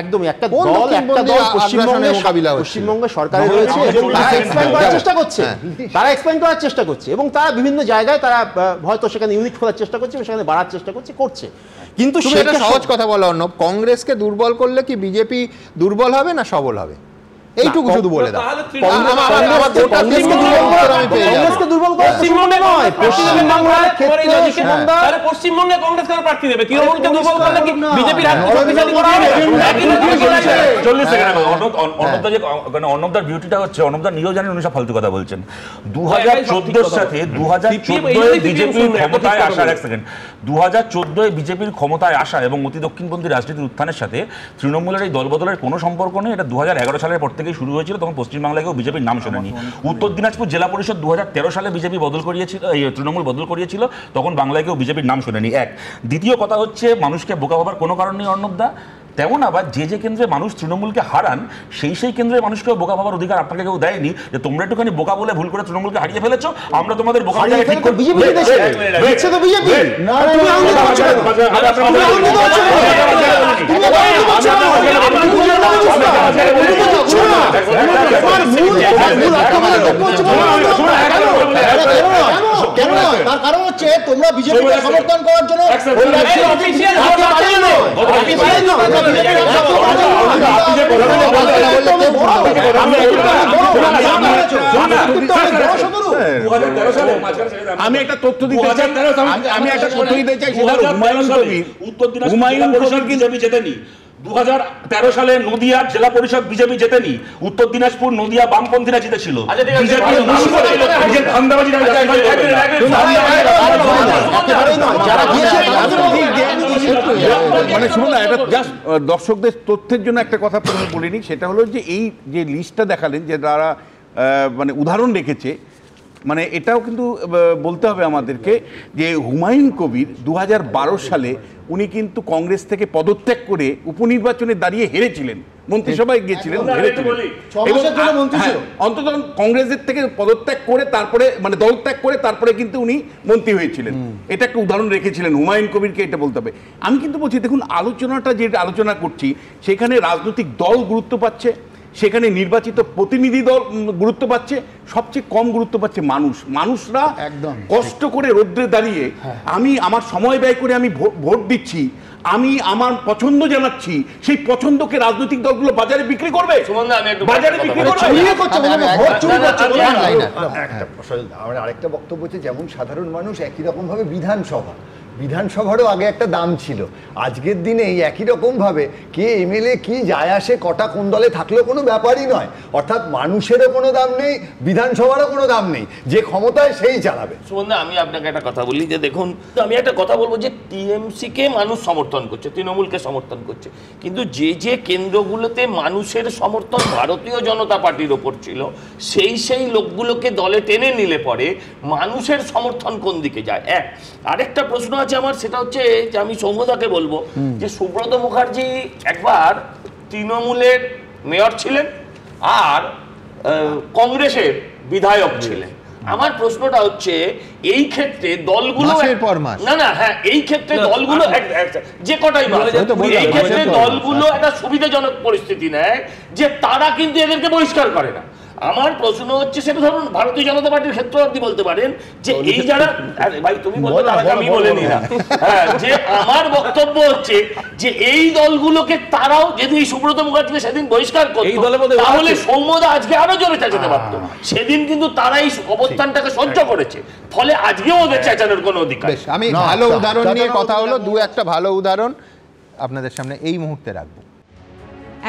একদমই একটা দল পশ্চিমবঙ্গ সরকারে রয়েছে, তারা এক্সপ্লেইন করার চেষ্টা করছে এবং তারা বিভিন্ন জায়গায় তারা হয়তো সেখানে ইউনিট খোলার চেষ্টা করছে, সেখানে বাড়ার চেষ্টা করছে। কিন্তু সেটা সহজ কথা বলা অন্য, কংগ্রেসকে দুর্বল করলে কি বিজেপি দুর্বল হবে না সবল হবে? এইটুকু শুধু বলে দাও। পশ্চিমবঙ্গে কংগ্রেস কেন প্রার্থী দেবে? তৃণমূলকে দুর্বল করলে কি বিজেপির অর্ণবদার বিউটিটা হচ্ছে, অর্ণবদা নিজেও জানেন উনি সব ফালতু কথা বলছেন। 2014 সাথে 2014 বিজেপির ক্ষমতায় আসার 1 সেকেন্ড 2014 বিজেপির ক্ষমতায় আসা এবং অতি দক্ষিণপন্থী রাজনীতির উত্থানের সাথে তৃণমূলের এই দলবদলের কোনো সম্পর্ক নেই। এটা 2011 সালের পর থেকেই শুরু হয়েছিল, তখন পশ্চিমবাংলায় কেউ বিজেপির নাম শোনেনি। উত্তর দিনাজপুর জেলা পরিষদ 2013 সালে বিজেপি বদল করিয়েছিল, তৃণমূল বদল করিয়েছিল, তখন বাংলায় কেউ বিজেপির নাম শোনেনি। এক, দ্বিতীয় কথা হচ্ছে মানুষকে বোকা ভাবার কোনো কারণ নেই অর্ণবদা। তেমন আবার যে কেন্দ্রে মানুষ তৃণমূলকে হারান সেই কেন্দ্রে মানুষকেও বোকা ভাবার অধিকার আপনাকে কেউ দেয়নি যে তোমরা একটুখানি বোকা বলে ভুল করে তৃণমূলকে হারিয়ে ফেলেছো, আমরা তোমাদের বোকা ঠিক করব। কারণ হচ্ছে তোমরা বিজেপিকে সমর্থন করার জন্য আমি একটা তথ্য দিতে চাই, সেটা হুমায়ুন কবির কিন্তু জেতেনি। 2013 সালে নদিয়া জেলা পরিষদ বিজেপি জেতেনি, উত্তর দিনাজপুর নদিয়া বামপন্থীরা জিতেছিল। মানে শুনুন না, এটা জাস্ট দর্শকদের তথ্যের জন্য একটা কথা প্রথমে বলিনি, সেটা হলো যে এই যে লিস্টটা দেখালেন যে তারা মানে উদাহরণ রেখেছে, মানে এটাও কিন্তু বলতে হবে আমাদেরকে যে হুমায়ুন কবির 2012 সালে উনি কিন্তু কংগ্রেস থেকে পদত্যাগ করে উপনির্বাচনে দাঁড়িয়ে হেরেছিলেন, মন্ত্রিসভায় গিয়েছিলেন, হেরেছিলেন অন্তত কংগ্রেসের থেকে পদত্যাগ করে তারপরে মানে দলত্যাগ করে তারপরে কিন্তু উনি মন্ত্রী হয়েছিলেন। এটা একটা উদাহরণ রেখেছিলেন হুমায়ুন কবিরকে, এটা বলতে হবে। আমি কিন্তু বলছি দেখুন, আলোচনাটা যেটা আলোচনা করছি সেখানে রাজনৈতিক দল গুরুত্ব পাচ্ছে, সেখানে নির্বাচিত প্রতিনিধি দল গুরুত্ব পাচ্ছে, সবচেয়ে কম গুরুত্ব পাচ্ছে মানুষরা একদম কষ্ট করে রোদ্রে দাঁড়িয়ে আমি আমার সময় ব্যয় করে আমি ভোট দিচ্ছি, আমি আমার পছন্দ জানাচ্ছি, সেই পছন্দকে রাজনৈতিক দলগুলো বাজারে বিক্রি করবে, বাজারে বিক্রি করবে। আমার আরেকটা বক্তব্য হচ্ছে, যেমন সাধারণ মানুষ একই রকম ভাবে বিধানসভারও আগে একটা দাম ছিল, আজকের দিনে এই একই রকম ভাবে কে এমএলএ কি যায় আসে, কটা কোন দলে থাকলেও কোনো ব্যাপারই নয়। অর্থাৎ মানুষেরও কোনো দাম নেই, বিধানসভারও কোনো দাম নেই, যে ক্ষমতায় সেই চালাবে। সুমনদা, আমি আপনাকে একটা কথা বলি যে দেখুন, আমি একটা কথা বলবো যে টিএমসিকে মানুষ সমর্থন করছে, তৃণমূলকে সমর্থন করছে, কিন্তু যে কেন্দ্রগুলোতে মানুষের সমর্থন ভারতীয় জনতা পার্টির ওপর ছিল সেই লোকগুলোকে দলে টেনে নিলে পরে মানুষের সমর্থন কোন দিকে যায়। আরেকটা প্রশ্ন আছে আমার, সেটা হচ্ছে যে আমি সৌম্যদাকে বলবো যে সুব্রত মুখার্জি একবার তৃণমূলের মেয়র ছিলেন আর কংগ্রেসের বিধায়ক ছিলেন। আমার প্রশ্নটা হচ্ছে এই ক্ষেত্রে দলগুলো এই ক্ষেত্রে দলগুলো যে কটাই এই ক্ষেত্রে দলগুলো একটা সুবিধাজনক পরিস্থিতি নেয় যে তারা কিন্তু এদেরকে বহিষ্কার করে না। আমার প্রশ্ন হচ্ছে, সেটা ধরুন ভারতীয় জনতা পার্টির ক্ষেত্রে আপনি বলতে পারেন যে এই যারা, ভাই তুমি বলতে, আমি বলিনি না, যে আমার বক্তব্য হচ্ছে যে এই দলগুলোকে তারাও যদি সুব্রত মুখার্জিকে সেদিন বহিষ্কার করতো তাহলে সৌম্যদা আজকে আরো জোরে চেঁচাতে পারতো। সেদিন কিন্তু তারাই অবস্থানটাকে সহ্য করেছে, ফলে আজকেও ওদের চেঁচানোর কোনো অধিকার। আমি ভালো উদাহরণ নিয়ে কথা হলো, একটা ভালো উদাহরণ আপনাদের সামনে এই মুহূর্তে রাখবো।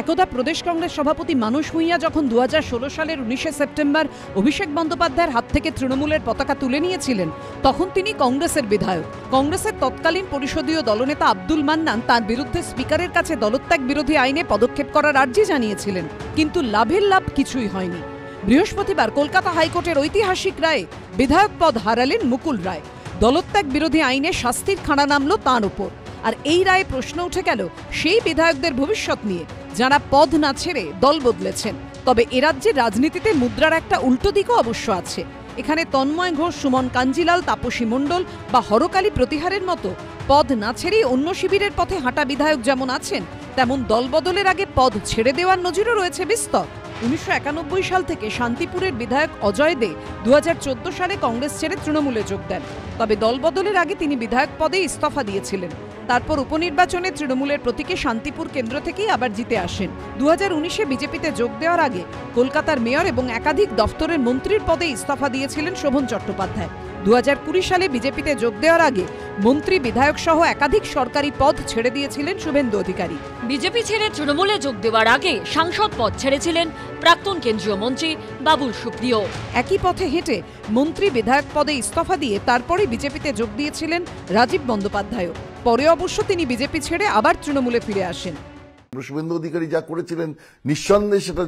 একদা প্রদেশ কংগ্রেস সভাপতি মানস ভূঁইয়া যখন 2016 সালের 19শে সেপ্টেম্বর অভিষেক বন্দ্যোপাধ্যায়ের হাত থেকে তৃণমূলের পতাকা তুলে নিয়েছিলেন, তখন তিনি কংগ্রেসের বিধায়ক। কংগ্রেসের তৎকালীন পরিষদীয় দলনেতা আব্দুল মান্নান তার বিরুদ্ধে স্পিকারের কাছে দলত্যাগ বিরোধী আইনে পদক্ষেপ করার আর্জি জানিয়েছিলেন, কিন্তু লাভের লাভ কিছুই হয়নি। বৃহস্পতিবার কলকাতা হাইকোর্টের ঐতিহাসিক রায়ে বিধায়ক পদ হারালেন মুকুল রায়। দলত্যাগ বিরোধী আইনে শাস্তির খাড়া নামলো তাঁর উপর। আর এই রায়ে প্রশ্ন উঠে গেল সেই বিধায়কদের ভবিষ্যৎ নিয়ে যারা পদ না ছেড়ে দল বদলেছেন। তবে এ রাজ্যের রাজনীতিতে মুদ্রার একটা উল্টো দিকও অবশ্য আছে। এখানে তন্ময় ঘোষ, সুমন কাঞ্জিলাল, তাপসী মণ্ডল বা হরকালী প্রতিহারের মতো পদ না ছেড়েই অন্য শিবিরের পথে হাঁটা বিধায়ক যেমন আছেন, তেমন দলবদলের আগে পদ ছেড়ে দেওয়ার নজিরও রয়েছে বিস্তর। 1991 সাল থেকে শান্তিপুরের বিধায়ক অজয় দে 2014 সালে কংগ্রেস ছেড়ে তৃণমূলে যোগ দেন। তবে দলবদলের আগে তিনি বিধায়ক পদে ইস্তফা দিয়েছিলেন। তারপর উপনির্বাচনে তৃণমূলের প্রতীকে শান্তিপুর কেন্দ্র থেকেই আবার জিতে আসেন। 2019-এ বিজেপিতে যোগ দেওয়ার আগে কলকাতার মেয়র এবং একাধিক দফতরের মন্ত্রীর পদে ইস্তফা দিয়েছিলেন শোভন চট্টোপাধ্যায়। 2020 সালে বিজেপিতে যোগ দেওয়ার আগে মন্ত্রী, বিধায়ক সহ একাধিক সরকারি পদ ছেড়ে দিয়েছিলেন শুভেন্দু অধিকারী। বিজেপি ছেড়ে তৃণমূলে যোগ দেওয়ার আগে সাংসদ পদ ছেড়েছিলেন প্রাক্তন কেন্দ্রীয় মন্ত্রী বাবুল সুপ্রিয়। একই পথে হেঁটে মন্ত্রী, বিধায়ক পদে ইস্তফা দিয়ে তারপরে বিজেপিতে যোগ দিয়েছিলেন রাজীব বন্দ্যোপাধ্যায়। পরে অবশ্য তিনি বিজেপি ছেড়ে আবার তৃণমূলে ফিরে আসেন। শুভেন্দু অধিকারী যা করেছিলেন নিঃসন্দেহে সেটা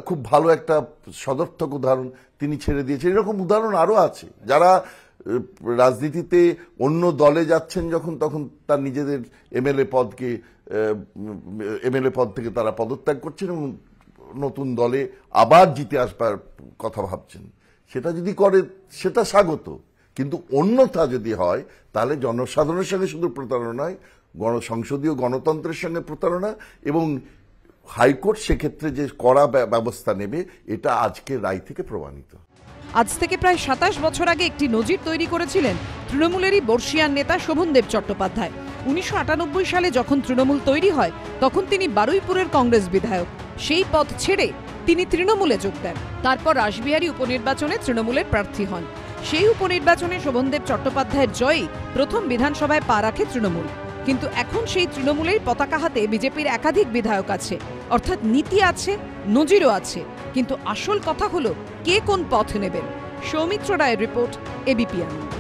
খুব ভালো একটা সদর্থক উদাহরণ, তিনি ছেড়ে দিয়েছেন। এরকম উদাহরণ আরো আছে যারা রাজনীতিতে অন্য দলে যাচ্ছেন যখন, তখন তার নিজেদের এমএলএ পদ থেকে তারা পদত্যাগ করছেন এবং নতুন দলে আবার জিতে আসবার কথা ভাবছেন। সেটা যদি করে সেটা স্বাগত, কিন্তু অন্যথা যদি হয় তাহলে জনসাধারণের সঙ্গে শুধু প্রতারণা নয়, সংসদীয় গণতন্ত্রের সঙ্গে প্রতারণা, এবং হাইকোর্ট সেক্ষেত্রে যে কড়া ব্যবস্থা নেবে এটা আজকের রায় থেকে প্রমাণিত। আজ থেকে প্রায় 27 বছর আগে একটি নজির তৈরি করেছিলেন তৃণমূলেরই বর্ষীয়ান নেতা শোভনদেব চট্টোপাধ্যায়। 1998 সালে যখন তৃণমূল তৈরি হয় তখন তিনি বারুইপুরের কংগ্রেস বিধায়ক। সেই পদ ছেড়ে তিনি তৃণমূলে যোগ দেন। তারপর রাসবিহারী উপনির্বাচনে তৃণমূলের প্রার্থী হন। সেই উপনির্বাচনে শোভনদেব চট্টোপাধ্যায়ের জয়ই প্রথম বিধানসভায় পা রাখে তৃণমূল। কিন্তু এখন সেই তৃণমূলের পতাকা হাতে বিজেপির একাধিক বিধায়ক আছে, অর্থাৎ নীতি আছে, নজিরও আছে। কিন্তু আসল কথা হলো কে কোন পথ নেবেন। সৌমিত্র রায়ের রিপোর্ট, এবিপি আনন্দ।